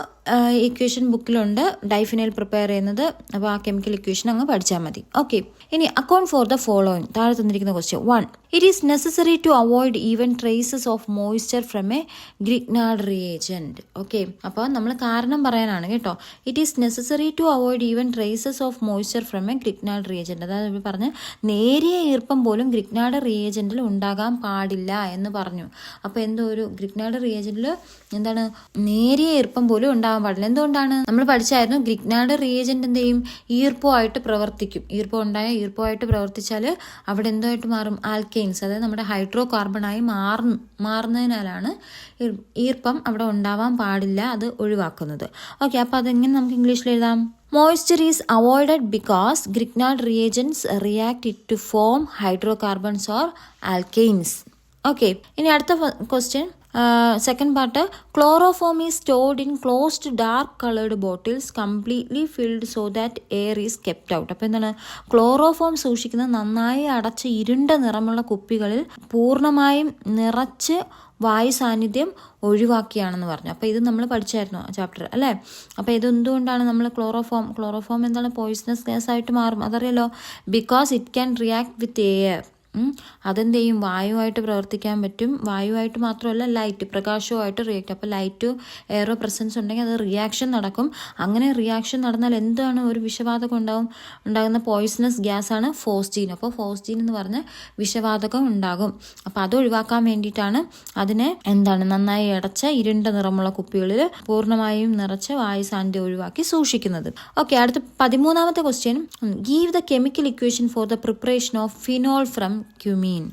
ഇക്വേഷൻ ബുക്കിലുണ്ട് ഡൈഫിനൈൽ പ്രിപ്പയർ ചെയ്യുന്നത്. അപ്പോൾ ആ കെമിക്കൽ ഇക്വേഷൻ അങ്ങ് പഠിച്ചാൽ മതി. ഓക്കെ, ഇനി അക്കൗണ്ട് ഫോർ ദ ഫോളോയിങ്. താഴെ തന്നിരിക്കുന്ന question 1. It is necessary to avoid even traces of moisture from a Grignard reagent. Okay, അപ്പോൾ നമ്മൾ കാരണം പറയാനാണ് കേട്ടോ. It is necessary to avoid even traces of moisture from a Grignard reagent. അതായത് ഇവിടെ പറഞ്ഞ് നേരിയ ഈർപ്പം പോലും ഗ്രിഗ്നാർഡ് റിയേജൻറ്റിൽ ഉണ്ടാകാൻ പാടില്ല എന്ന് പറഞ്ഞു. അപ്പോൾ എന്തോ ഒരു ഗ്രിഗ്നാർഡ് റിയേജൻറ്റിൽ എന്താണ് നേരിയ ഈർപ്പം പോലും ഉണ്ടാകാൻ പാടില്ല. എന്തുകൊണ്ടാണ്? നമ്മൾ പഠിച്ചായിരുന്നു ഗ്രിഗ്നാർഡ് റിയേജൻറ്റ് എന്ത് ചെയ്യും? ഈർപ്പമായിട്ട് പ്രവർത്തിക്കും. ഈർപ്പമായിട്ട് പ്രവർത്തിച്ചാൽ അവിടെ എന്തായിട്ട് മാറും? ആൽക്കെയിൻസ്, അതായത് നമ്മുടെ ഹൈഡ്രോ കാർബണായി മാറുന്നതിനാലാണ് ഈർപ്പം അവിടെ ഉണ്ടാവാൻ പാടില്ല, അത് ഒഴിവാക്കുന്നത്. ഓക്കെ, അപ്പോൾ അതെങ്ങനെ നമുക്ക് ഇംഗ്ലീഷിൽ എഴുതാം? Moisture is avoided because Grignard reagents react it to form hydrocarbons or alkanes. Okay, ഇനി അടുത്ത question, second part. Chloroform is stored in closed dark coloured bottles completely filled so that air is kept out. അപ്പോൾ എന്താണ്? Chloroform സൂക്ഷിക്കുന്ന നന്നായി അടച്ച് ഇരുണ്ട നിറമുള്ള കുപ്പികളിൽ പൂർണ്ണമായും നിറച്ച് വായു സാന്നിധ്യം ഒഴിവാക്കിയാണെന്ന് പറഞ്ഞു. അപ്പോൾ ഇത് നമ്മൾ പഠിച്ചായിരുന്നു ചാപ്റ്റർ അല്ലേ? അപ്പോൾ ഇത് എന്തുകൊണ്ടാണ് നമ്മൾ ക്ലോറോഫോം എന്താണ്? പോയിസണസ് ഗ്യാസ് ആയിട്ട് മാറും, അതറിയാലോ. Because it can react with air. അതെന്ത് ചെയ്യും? വായുവായിട്ട് പ്രവർത്തിക്കാൻ പറ്റും. വായുവായിട്ട് മാത്രമല്ല, ലൈറ്റ്, പ്രകാശവുമായിട്ട് റിയാക്ട്. അപ്പോൾ ലൈറ്റ് എയറോ പ്രസൻസ് ഉണ്ടെങ്കിൽ അത് റിയാക്ഷൻ നടക്കും. അങ്ങനെ റിയാക്ഷൻ നടന്നാൽ എന്താണ്? ഒരു വിഷവാതകം ഉണ്ടാകുന്ന പോയിസണസ് ഗ്യാസാണ് ഫോസ്ജീൻ. അപ്പോൾ ഫോസ്ജീൻ എന്ന് പറഞ്ഞ വിഷവാതകം ഉണ്ടാകും. അപ്പോൾ അത് ഒഴിവാക്കാൻ വേണ്ടിയിട്ടാണ് അതിനെ എന്താണ് നന്നായി അടച്ച ഇരുണ്ട നിറമുള്ള കുപ്പികളിൽ പൂർണ്ണമായും നിറച്ച് വായു സാന്നിധ്യം ഒഴിവാക്കി സൂക്ഷിക്കുന്നത്. ഓക്കെ, അടുത്ത 13ാമത്തെ question. Give the chemical equation for the preparation of phenol from cumene.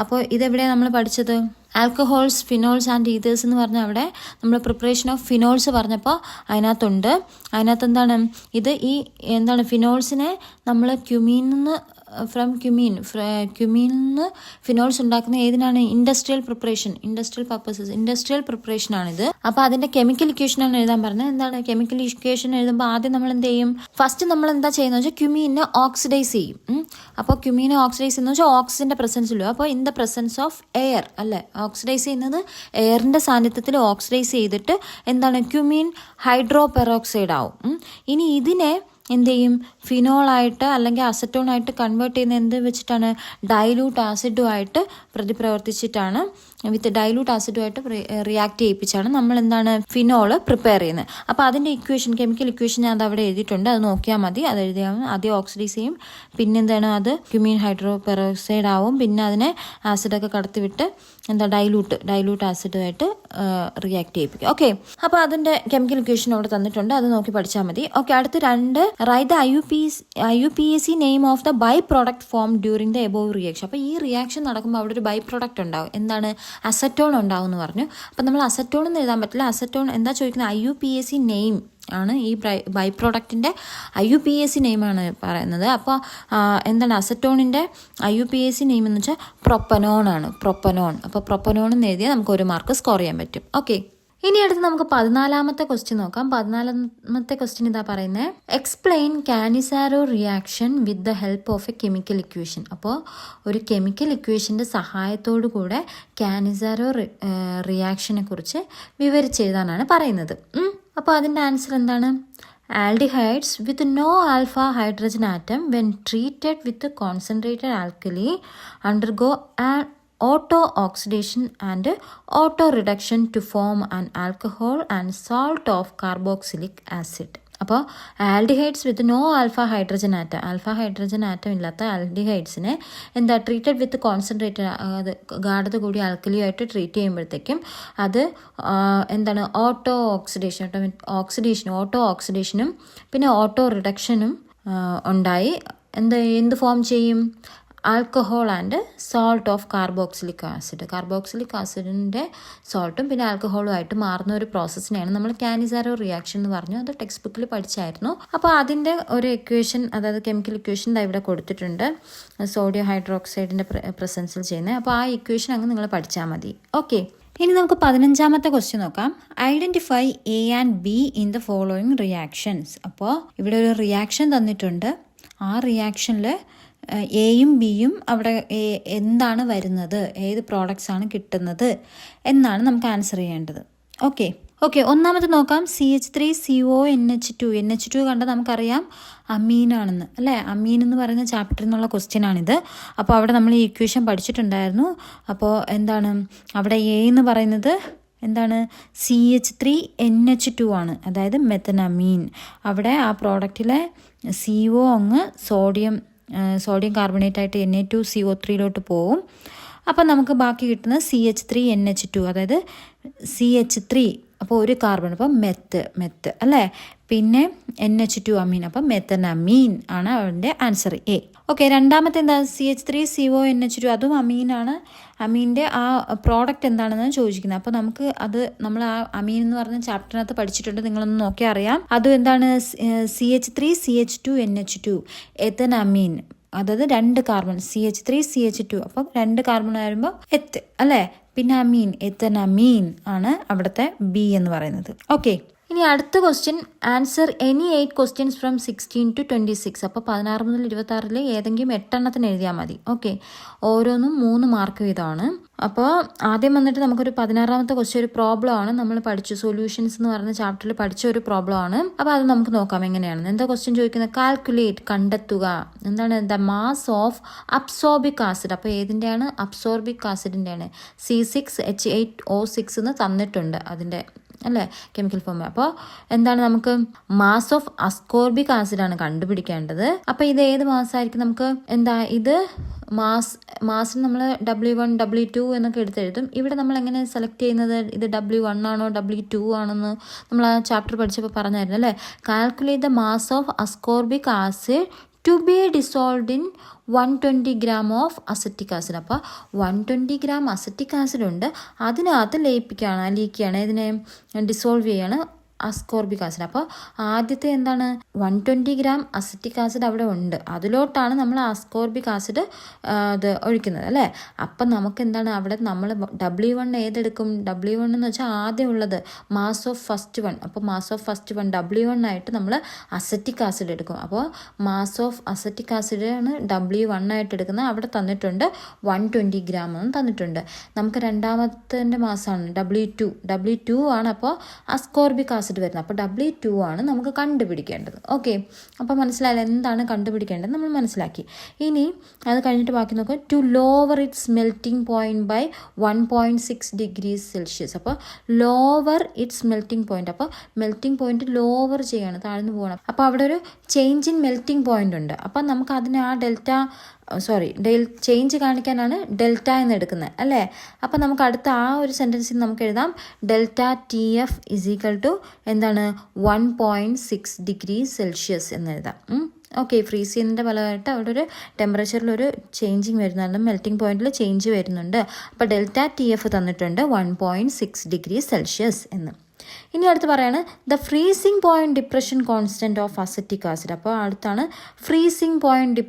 അപ്പോൾ ഇതെവിടെയാണ് നമ്മൾ പഠിച്ചത്? ആൽക്കഹോൾസ്, ഫിനോൾസ് ആൻഡ് ഈതേഴ്സ് എന്ന് പറഞ്ഞാൽ അവിടെ നമ്മൾ പ്രിപ്പറേഷൻ ഓഫ് ഫിനോൾസ് പറഞ്ഞപ്പോൾ അതിനകത്ത് എന്താണ് ഇത്? ഈ എന്താണ് ഫിനോൾസിനെ നമ്മൾ ക്യുമീനിൽ നിന്ന് ഫിനോൾസ് ഉണ്ടാക്കുന്ന ഏതിനാണ്? ഇൻഡസ്ട്രിയൽ പർപ്പസസ്, ഇൻഡസ്ട്രിയൽ പ്രിപ്പറേഷൻ ആണിത്. അപ്പോൾ അതിന്റെ കെമിക്കൽ ഇക്വേഷനാണ് എഴുതാൻ പറഞ്ഞത്. എന്താണ് കെമിക്കൽ ഇക്വേഷൻ എഴുതുമ്പോൾ ആദ്യം നമ്മൾ എന്ത് ചെയ്യും? ഫസ്റ്റ് നമ്മൾ എന്താ ചെയ്യുന്നത് വെച്ചാൽ ക്യുമീനെ ഓക്സിഡൈസ് ചെയ്യും. അപ്പോൾ ക്യുമീനെ ഓക്സിഡൈസ് ചെയ്യുന്നത് വെച്ചാൽ ഓക്സിജന്റെ പ്രസൻസിലോ, അപ്പോൾ in the presence of air അല്ലേ ഓക്സിഡൈസ് ചെയ്യുന്നത്? എയറിന്റെ സാന്നിധ്യത്തിൽ ഓക്സിഡൈസ് ചെയ്തിട്ട് എന്താണ്? ക്യുമീൻ ഹൈഡ്രോ പെറോക്സൈഡ് ആവും. ഇനി ഇതിനെ എന്ത് ചെയ്യും? ഫിനോളായിട്ട് അല്ലെങ്കിൽ അസറ്റോണായിട്ട് കൺവേർട്ട് ചെയ്യുന്ന എന്ത് വെച്ചിട്ടാണ്? ഡൈലൂട്ട് ആസിഡുമായിട്ട് പ്രതിപ്രവർത്തിച്ചിട്ടാണ് വിത്ത് ഡൈലൂട്ട് ആസിഡുമായിട്ട് റിയാക്ട് ചെയ്യിപ്പിച്ചാണ് നമ്മൾ എന്താണ് ഫിനോൾ പ്രിപ്പയർ ചെയ്യുന്നത്. അപ്പോൾ അതിൻ്റെ ഇക്വേഷൻ, കെമിക്കൽ ഇക്വേഷൻ ഞാൻ അവിടെ എഴുതിയിട്ടുണ്ട്, അത് നോക്കിയാൽ മതി. അത് എഴുതിയാൽ ആദ്യം ഓക്സിഡൈസ് ചെയ്യും, പിന്നെന്താണ് അത് ക്യുമീൻ ഹൈഡ്രോപെറോക്സൈഡ് ആവും, പിന്നെ അതിനെ ആസിഡൊക്കെ കടത്തിവിട്ട് എന്താ ഡൈലൂട്ട് ആസിഡുമായിട്ട് റിയാക്ട് ചെയ്യിപ്പിക്കും. ഓക്കെ, അപ്പോൾ അതിൻ്റെ കെമിക്കൽ ഇക്വേഷൻ അവിടെ തന്നിട്ടുണ്ട്, അത് നോക്കി പഠിച്ചാൽ മതി. ഓക്കെ, അടുത്ത് 2 write the IUPAC name of the by product form during the above reaction. അപ്പോൾ ഈ റിയാക്ഷൻ നടക്കുമ്പോൾ അവിടെ ഒരു ബൈ പ്രോഡക്റ്റ് ഉണ്ടാവും, എന്താണ് അസറ്റോൺ ഉണ്ടാവും എന്ന് പറഞ്ഞു. അപ്പോൾ നമ്മൾ അസറ്റോൺ എന്ന് എഴുതാൻ പറ്റില്ല. അസറ്റോൺ എന്താ ചോദിക്കുന്നത്, IUPAC നെയിം ആണ് ഈ ബൈ പ്രോഡക്റ്റിൻ്റെ IUPAC നെയിമാണ് പറയുന്നത്. അപ്പോൾ എന്താണ് അസറ്റോണിൻ്റെ IUPAC നെയിം എന്ന് വെച്ചാൽ പ്രൊപ്പനോൺ ആണ്, പ്രൊപ്പനോൺ. അപ്പോൾ പ്രൊപ്പനോൺ എന്ന് എഴുതിയാൽ നമുക്ക് 1 മാർക്ക് സ്കോർ ചെയ്യാൻ പറ്റും. ഓക്കെ, ഇനി അടുത്ത് നമുക്ക് 14ാമത്തെ ക്വസ്റ്റ്യൻ നോക്കാം. 14ാമത്തെ ക്വസ്റ്റ്യൻ ഇതാ പറയുന്നത്, explain Cannizzaro reaction with the help of A chemical equation. അപ്പോൾ ഒരു കെമിക്കൽ ഇക്വേഷൻ്റെ സഹായത്തോടു കൂടെ കാനിസാരോ റിയാക്ഷനെ കുറിച്ച് വിവരിച്ചെഴുതാനാണ് പറയുന്നത്. അപ്പോൾ അതിൻ്റെ ആൻസർ എന്താണ്, aldehydes with no alpha hydrogen atom when treated with concentrated alkali undergo auto oxidation and auto reduction to form an alcohol and salt of carboxylic acid. അപ്പോൾ aldehydes with no alpha hydrogen atom ഇല്ലാത്ത ആൽഡിഹൈഡ്സിനെ എന്താ treated with concentrated, അത് ഗാഢത കൂടി ആൽക്കലിയുമായിട്ട് treat ചെയ്യുമ്പോഴത്തേക്കും അത് എന്താണ് ഓട്ടോ ഓക്സിഡേഷനും പിന്നെ ഓട്ടോ റിഡക്ഷനും ഉണ്ടായി എന്ത് ഫോം ചെയ്യും, alcohol and salt of carboxylic ആസിഡിൻ്റെ സോൾട്ടും പിന്നെ ആൽക്കഹോളും ആയിട്ട് മാറുന്ന ഒരു പ്രോസസ്സിനെയാണ് നമ്മൾ കാനിസാരോ റിയാക്ഷൻ എന്ന് പറഞ്ഞു. അത് ടെക്സ്റ്റ് ബുക്കിൽ പഠിച്ചായിരുന്നു. അപ്പോൾ അതിൻ്റെ ഒരു ഇക്വേഷൻ, അതായത് കെമിക്കൽ ഇക്വേഷൻ ഇവിടെ കൊടുത്തിട്ടുണ്ട്, സോഡിയം ഹൈഡ്രോക്സൈഡിൻ്റെ പ്രസൻസിൽ ചെയ്യുന്നത്. അപ്പോൾ ആ ഇക്വേഷൻ അങ്ങ് നിങ്ങൾ പഠിച്ചാൽ മതി. ഓക്കെ, ഇനി നമുക്ക് 15ാമത്തെ ക്വസ്റ്റ്യൻ നോക്കാം. Identify A and B in the following reactions. അപ്പോൾ ഇവിടെ ഒരു റിയാക്ഷൻ തന്നിട്ടുണ്ട്, ആ റിയാക്ഷനിൽ എയും ബിയും അവിടെ എന്താണ് വരുന്നത്, ഏത് പ്രോഡക്റ്റ്സ് ആണ് കിട്ടുന്നത് എന്നാണ് നമുക്ക് ആൻസർ ചെയ്യേണ്ടത്. ഓക്കെ, ഒന്നാമത് നോക്കാം. CH3CONH2 കണ്ടാൽ നമുക്കറിയാം അമീനാണെന്ന്, അല്ലേ? അമീൻ എന്ന് പറയുന്ന ചാപ്റ്ററിൽ നിന്നുള്ള ക്വസ്റ്റ്യൻ ആണിത്. അപ്പോൾ അവിടെ നമ്മൾ ഈ ഇക്വേഷൻ പഠിച്ചിട്ടുണ്ടായിരുന്നു. അപ്പോൾ എന്താണ് അവിടെ എ എന്ന് പറയുന്നത് എന്താണ്, CH3NH2 ആണ്, അതായത് മെത്തനമീൻ. അവിടെ ആ പ്രോഡക്റ്റിലെ CO അങ്ങ് സോഡിയം കാർബണേറ്റ് ആയിട്ട് Na2CO3 പോവും. അപ്പം നമുക്ക് ബാക്കി കിട്ടുന്നത് CH3NH2, അതായത് CH3, അപ്പോൾ ഒരു കാർബൺ, അപ്പോൾ മെത്ത് അല്ലേ, പിന്നെ NH2 അമീൻ, അപ്പം മെത്തനമീൻ ആണ് അവൻ്റെ ആൻസർ എ. ഓക്കെ, രണ്ടാമത്തെ എന്താ, CH3CONH2, അതും അമീനാണ്. അമീൻ്റെ ആ പ്രോഡക്റ്റ് എന്താണെന്ന് ചോദിക്കുന്നത്. അപ്പോൾ നമുക്ക് അത് നമ്മൾ ആ അമീൻ എന്ന് പറഞ്ഞ ചാപ്റ്ററിനകത്ത് പഠിച്ചിട്ടുണ്ട്, നിങ്ങളൊന്ന് നോക്കിയാൽ അറിയാം. അതും എന്താണ്, CH3CH2NH2 എത്തനമീൻ, അതായത് 2 കാർബൺ, CH3CH2, അപ്പം 2 കാർബൺ വരുമ്പോൾ എത്ത് അല്ലേ, പിന്നെ അമീൻ, എത്തനമീൻ ആണ് അവിടുത്തെ ബി എന്ന് പറയുന്നത്. ഓക്കെ, ഇനി അടുത്ത question, answer any 8 questions from 16 to 26. അപ്പോൾ 16 മുതൽ 26 ഏതെങ്കിലും 8 എണ്ണത്തിന് എഴുതിയാൽ മതി. ഓക്കെ, ഓരോന്നും 3 മാർക്ക് വീതമാണ്. അപ്പോൾ ആദ്യം വന്നിട്ട് നമുക്കൊരു 16ാമത്തെ ക്വസ്റ്റ്യൻ ഒരു പ്രോബ്ലം ആണ്, നമ്മൾ പഠിച്ചു, സൊല്യൂഷൻസ് എന്ന് പറയുന്ന ചാപ്റ്ററിൽ പഠിച്ച ഒരു പ്രോബ്ലം ആണ്. അപ്പോൾ അത് നമുക്ക് നോക്കാം എങ്ങനെയാണെന്ന്. എന്താ ക്വസ്റ്റ്യൻ ചോദിക്കുന്നത്, കാൽക്കുലേറ്റ്, കണ്ടെത്തുക, എന്താണ് ദ മാസ് ഓഫ് അബ്സോർബിക് ആസിഡ്. അപ്പോൾ ഏതിൻ്റെയാണ്, അബ്സോർബിക് ആസിഡിൻ്റെയാണ്. C6H8O6 എന്ന് തന്നിട്ടുണ്ട് അതിൻ്റെ, അല്ലേ, കെമിക്കൽ ഫോം. അപ്പോൾ എന്താണ്, നമുക്ക് മാസ് ഓഫ് അസ്കോർബിക് ആസിഡാണ് കണ്ടുപിടിക്കേണ്ടത്. അപ്പോൾ ഇത് ഏത് മാസമായിരിക്കും, നമുക്ക് എന്താ ഇത് മാസിന് നമ്മൾ W1 W2 എന്നൊക്കെ എടുത്തെഴുതും. ഇവിടെ നമ്മൾ എങ്ങനെ സെലക്ട് ചെയ്യുന്നത്, ഇത് W1 ആണോ W2 ആണെന്ന് നമ്മൾ ആ ചാപ്റ്റർ പഠിച്ചപ്പോൾ പറഞ്ഞായിരുന്നു, അല്ലേ. Calculate the mass of ascorbic acid to be dissolved in 120 gram of acetic acid. അപ്പോൾ 120 gram അസറ്റിക് ആസിഡ് ഉണ്ട്, അതിനകത്ത് ലയിക്കുകയാണ്, ഇതിനെ ഡിസോൾവ് ചെയ്യാണ് അസ്കോർബിക് ആസിഡ്. അപ്പോൾ ആദ്യത്തെ എന്താണ്, 120 gram അസറ്റിക് ആസിഡ് അവിടെ ഉണ്ട്, അതിലോട്ടാണ് നമ്മൾ അസ്കോർബിക് ആസിഡ് അത് ഒഴിക്കുന്നത്, അല്ലേ. അപ്പം നമുക്ക് എന്താണ് അവിടെ നമ്മൾ W1 ഏതെടുക്കും, W1 എന്ന് വെച്ചാൽ ആദ്യം ഉള്ളത് മാസ് ഓഫ് ഫസ്റ്റ് വൺ. അപ്പോൾ mass of first one W1 ആയിട്ട് നമ്മൾ അസറ്റിക് ആസിഡ് എടുക്കും. അപ്പോൾ മാസ് ഓഫ് അസറ്റിക് ആസിഡ് ആണ് W1 ആയിട്ട് എടുക്കുന്നത്. അവിടെ തന്നിട്ടുണ്ട് 120 gram എന്ന് തന്നിട്ടുണ്ട്. നമുക്ക് രണ്ടാമത്തെ മാസമാണ് W2 ആണ്. അപ്പോൾ അസ്കോർബിക് ആസിഡ് ആസിഡ് വരുന്നത്. അപ്പോൾ W2 ആണ് നമുക്ക് കണ്ടുപിടിക്കേണ്ടത്. ഓക്കെ, അപ്പോൾ മനസ്സിലായാലും എന്താണ് കണ്ടുപിടിക്കേണ്ടത് നമ്മൾ മനസ്സിലാക്കി. ഇനി അത് കഴിഞ്ഞിട്ട് ബാക്കി നോക്കുക. To lower its melting point by 1.6 degrees Celsius. അപ്പോൾ ലോവർ ഇറ്റ്സ് മെൽറ്റിംഗ് പോയിൻറ്റ്, അപ്പോൾ മെൽറ്റിംഗ് പോയിൻറ്റ് ലോവർ ചെയ്യണം, താഴ്ന്നു പോകണം. അപ്പോൾ അവിടെ ഒരു ചേഞ്ച് ഇൻ മെൽറ്റിംഗ് പോയിൻ്റ് ഉണ്ട്. അപ്പം നമുക്ക് അതിനെ ആ ചേഞ്ച് കാണിക്കാനാണ് ഡെൽറ്റ എന്ന് എടുക്കുന്നത് അല്ലേ. അപ്പം നമുക്ക് അടുത്ത ആ ഒരു സെൻറ്റൻസിൽ നമുക്ക് എഴുതാം ΔTF = എന്താണ് 1.6 degrees Celsius എന്ന് എഴുതാം. ഓക്കെ, ഫ്രീസ് ചെയ്യുന്നതിൻ്റെ ഫലമായിട്ട് അവിടെ ഒരു ടെമ്പറേച്ചറിലൊരു ചേഞ്ചിങ് വരുന്നുണ്ട്, മെൽറ്റിംഗ് പോയിന്റിൽ ചേഞ്ച് വരുന്നുണ്ട്. അപ്പോൾ ΔTF തന്നിട്ടുണ്ട് 1.6 degrees Celsius എന്ന്. ഇനി അടുത്ത് പറയാണ് the freezing point depression constant of acetic acid. അപ്പോൾ അടുത്താണ് freezing point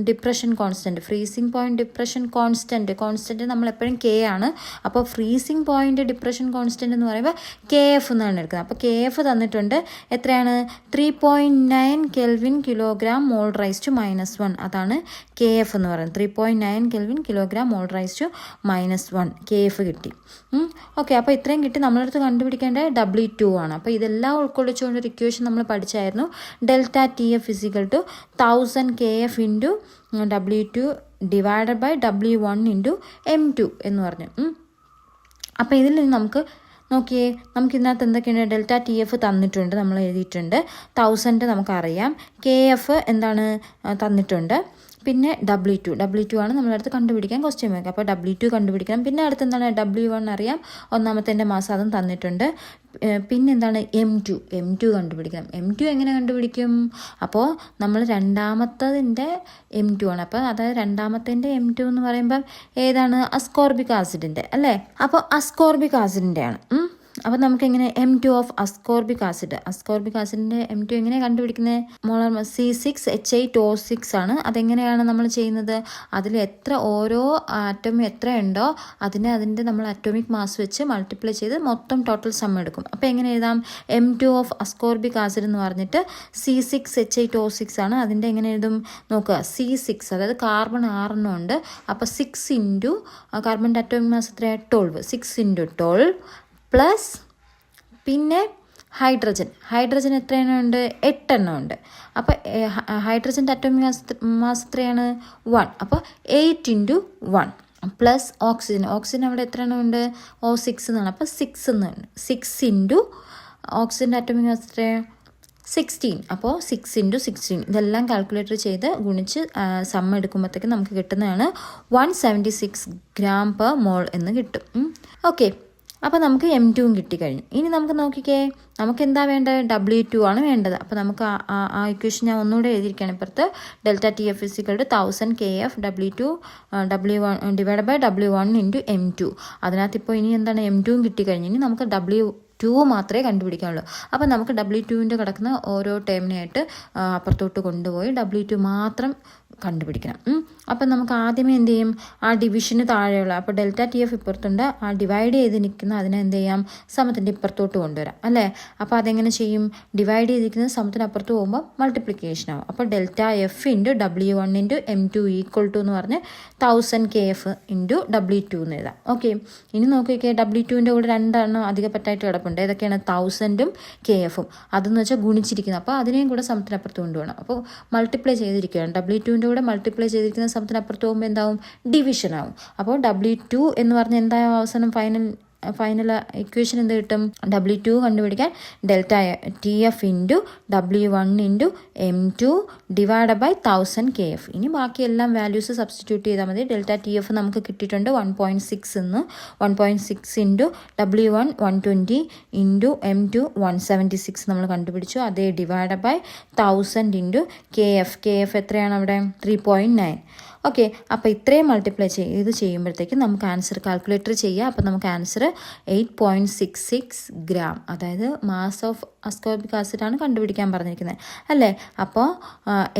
depression constant. Freezing point depression constant നമ്മൾ എപ്പോഴും K ആണ്. അപ്പോൾ ഫ്രീസിങ് പോയിന്റ് ഡിപ്രഷൻ കോൺസ്റ്റൻറ്റ് എന്ന് പറയുമ്പോൾ KF എന്നാണ് എടുക്കുന്നത്. അപ്പോൾ KF തന്നിട്ടുണ്ട് എത്രയാണ് 3.9 Kelvin kilogram mole raise to -1. അതാണ് KF എന്ന് പറയുന്നത്. 3.9 Kelvin kilogram mole raise to -1 KF കിട്ടി. ഓക്കെ, അപ്പോൾ ഇത്രയും കിട്ടി. നമ്മളടുത്ത് കണ്ടുപിടിക്കേണ്ട W2 ആണ്. അപ്പോൾ ഇതെല്ലാം ഉൾക്കൊള്ളിച്ചുകൊണ്ടൊരു ഇക്വേഷൻ നമ്മൾ പഠിച്ചായിരുന്നു. ΔTF = 1000 KF into W2 divided by W1 into M2 എന്ന് പറഞ്ഞു. അപ്പോൾ ഇതിൽ നിന്ന് നമുക്ക് നോക്കിയേ, നമുക്കിതിനകത്ത് എന്തൊക്കെയുണ്ട്? ΔTF തന്നിട്ടുണ്ട്, നമ്മൾ എഴുതിയിട്ടുണ്ട്. 1000 നമുക്കറിയാം. KF എന്താണ് തന്നിട്ടുണ്ട്. പിന്നെ W2 ആണ് നമ്മളടുത്ത് കണ്ടുപിടിക്കാൻ ക്വസ്റ്റ്യൻ വയ്ക്കുക. അപ്പോൾ W2 കണ്ടുപിടിക്കണം. പിന്നെ അടുത്ത് എന്താണ് W1 അറിയാം, ഒന്നാമത്തെ മാസം അതും തന്നിട്ടുണ്ട്. പിന്നെ എന്താണ് M2 കണ്ടുപിടിക്കണം. M2 എങ്ങനെ കണ്ടുപിടിക്കും? അപ്പോൾ നമ്മൾ രണ്ടാമത്തതിൻ്റെ M2 ആണ്. അപ്പോൾ അതായത് രണ്ടാമത്തേൻ്റെ M2 എന്ന് പറയുമ്പം ഏതാണ്? അസ്കോർബിക് ആസിഡിൻ്റെ അല്ലേ. അപ്പോൾ അസ്കോർബിക് ആസിഡിൻ്റെ ആണ്. അപ്പോൾ നമുക്കെങ്ങനെ M2 ഓഫ് അസ്കോർബിക് ആസിഡിൻ്റെ M2 എങ്ങനെ കണ്ടുപിടിക്കുന്നത്? മോളാർ C6H8O6 ആണ്. അതെങ്ങനെയാണ് നമ്മൾ ചെയ്യുന്നത്? അതിൽ ഓരോ ആറ്റം എത്ര ഉണ്ടോ അതിൻ്റെ നമ്മൾ അറ്റോമിക് മാസ് വെച്ച് മൾട്ടിപ്ലൈ ചെയ്ത് മൊത്തം ടോട്ടൽ സം എടുക്കും. അപ്പോൾ എങ്ങനെ എഴുതാം? M2 ഓഫ് അസ്കോർബിക് ആസിഡ് എന്ന് പറഞ്ഞിട്ട് C6H8O6 ആണ്. അതിൻ്റെ എങ്ങനെ എഴുതും നോക്കുക. C6 അതായത് കാർബൺ 6 ഉണ്ട്. അപ്പോൾ 6 ഇൻറ്റു കാർബണിൻ്റെ അറ്റോമിക് മാസ് എത്രയാണ്? 12. 6 ഇൻറ്റു 12 പ്ലസ് പിന്നെ ഹൈഡ്രജൻ എത്രയെണ്ണം ഉണ്ട്? 8 എണ്ണം ഉണ്ട്. അപ്പോൾ ഹൈഡ്രജൻ്റെ അറ്റോമിക് മാസ് എത്രയാണ്? 1. അപ്പോൾ 8 ഇൻറ്റു 1 പ്ലസ് ഓക്സിജൻ അവിടെ എത്ര എണ്ണം ഉണ്ട്? O6 എന്നാണ്. അപ്പോൾ 6 എന്നാണ്. 6 ഇൻറ്റു ഓക്സിജൻ്റെ അറ്റോമിക് മാസ് എത്രയാണ്? 16. അപ്പോൾ 6 ഇൻറ്റു 16 ഇതെല്ലാം കാൽക്കുലേറ്റർ ചെയ്ത് ഗുണിച്ച് സം എടുക്കുമ്പോഴത്തേക്ക് നമുക്ക് കിട്ടുന്നതാണ് 176 gram per mole എന്ന് കിട്ടും. ഓക്കെ, അപ്പോൾ നമുക്ക് M2 കിട്ടിക്കഴിഞ്ഞു. ഇനി നമുക്ക് നോക്കിക്കേ, നമുക്ക് എന്താ വേണ്ടത്? W2 ആണ് വേണ്ടത്. അപ്പോൾ നമുക്ക് ആ ഇക്വേഷൻ ഞാൻ ഒന്നുകൂടെ എഴുതിയിരിക്കുകയാണ് ഇപ്പുറത്ത്. ΔTF = 1000 KF W2 W1 divide by W1 into M2. അതിനകത്ത് ഇപ്പോൾ ഇനി എന്താണ്? M2 കിട്ടിക്കഴിഞ്ഞു. ഇനി നമുക്ക് W2 മാത്രമേ കണ്ടുപിടിക്കാനുള്ളൂ. അപ്പോൾ നമുക്ക് W2ൻ്റെ കിടക്കുന്ന ഓരോ ടേമിനായിട്ട് അപ്പുറത്തോട്ട് കൊണ്ടുപോയി W2 മാത്രം കണ്ടുപിടിക്കണം. അപ്പം നമുക്ക് ആദ്യമേ എന്ത് ചെയ്യും? ആ ഡിവിഷന് താഴെയുള്ള, അപ്പോൾ ΔTF ഇപ്പുറത്തുണ്ട്, ആ ഡിവൈഡ് ചെയ്ത് നിൽക്കുന്ന അതിനെ എന്ത് ചെയ്യാം? സമത്തിൻ്റെ ഇപ്പുറത്തോട്ട് കൊണ്ടുവരാം അല്ലേ. അപ്പോൾ അതെങ്ങനെ ചെയ്യും? ഡിവൈഡ് ചെയ്തിരിക്കുന്നത് സമത്തിന് അപ്പുറത്ത് പോകുമ്പോൾ മൾട്ടിപ്ലിക്കേഷൻ ആവും. അപ്പോൾ ΔF into W1 into M2 = എന്ന് പറഞ്ഞ് 1000 KF ഇൻറ്റു W2 എന്ന് എഴുതാം. ഓക്കെ, ഇനി നോക്കിക്കേ, W2ൻ്റെ കൂടെ 2 എണ്ണം അധികപ്പറ്റായിട്ട് കിടപ്പുണ്ട്. ഏതൊക്കെയാണ്? 1000ഉം KFഉം. അതെന്ന് വെച്ചാൽ ഗുണിച്ചിരിക്കുന്നത്. അപ്പോൾ അതിനെയും കൂടെ സമത്തിനപ്പുറത്ത് കൊണ്ടുപോകണം. അപ്പോൾ മൾട്ടിപ്ലൈ ചെയ്തിരിക്കുകയാണ്. W2ൻ്റെ കൂടെ മൾട്ടിപ്ലൈ ചെയ്തിരിക്കുന്ന സമത്തിനപ്പുറത്ത് പോകുമ്പോൾ എന്താവും? ഡിവിഷൻ ആവും. അപ്പോൾ W2 എന്ന് പറഞ്ഞാൽ എന്തായാലും അവസാനം ഫൈനൽ ഇക്വേഷൻ എന്ത് കിട്ടും? W2 കണ്ടുപിടിക്കാൻ ΔTF into W1 into M2 divide by 1000 KF. ഇനി ബാക്കി എല്ലാം വാല്യൂസ് സബ്സ്റ്റിറ്റ്യൂട്ട് ചെയ്താൽ മതി. ΔTF നമുക്ക് കിട്ടിയിട്ടുണ്ട് 1.6 എന്ന്. 1.6 ഇൻറ്റു W1 120 ഇൻറ്റു M2 176 നമ്മൾ കണ്ടുപിടിച്ചു. അതേ ഡിവൈഡ് ബൈ 1000 ഇൻറ്റു KF എത്രയാണ് അവിടെ? 3.9. ഓക്കെ, അപ്പോൾ ഇത്രയും മൾട്ടിപ്ലൈ ചെയ്യുമ്പോഴത്തേക്കും നമുക്ക് ആൻസർ കാൽക്കുലേറ്റർ ചെയ്യുക. അപ്പോൾ നമുക്ക് ആൻസർ 8.66 gram, അതായത് മാസ് ഓഫ് അസ്കോർബിക് ആസിഡാണ് കണ്ടുപിടിക്കാൻ പറഞ്ഞിരിക്കുന്നത് അല്ലേ. അപ്പോൾ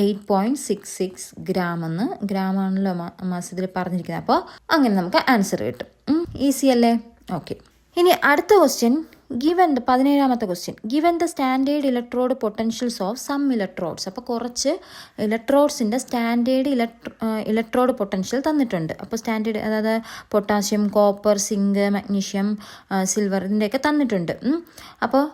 8.66 gram എന്ന്, ഗ്രാമാണല്ലോ മാസ് ഇതിൽ പറഞ്ഞിരിക്കുന്നത്. അപ്പോൾ അങ്ങനെ നമുക്ക് ആൻസർ കിട്ടും. ഈസി അല്ലേ? ഓക്കെ, ഇനി അടുത്ത ക്വസ്റ്റ്യൻ. ഗിവൻ 17ാമത്തെ question. Given the standard electrode potentials of some electrodes. അപ്പോൾ കുറച്ച് ഇലക്ട്രോഡ്സിൻ്റെ സ്റ്റാൻഡേർഡ് ഇലക്ട്രോഡ് പൊട്ടൻഷ്യൽ തന്നിട്ടുണ്ട്. അപ്പോൾ സ്റ്റാൻഡേർഡ് അതായത് potassium, copper, zinc, magnesium, silver ഇതിൻ്റെയൊക്കെ തന്നിട്ടുണ്ട്. അപ്പോൾ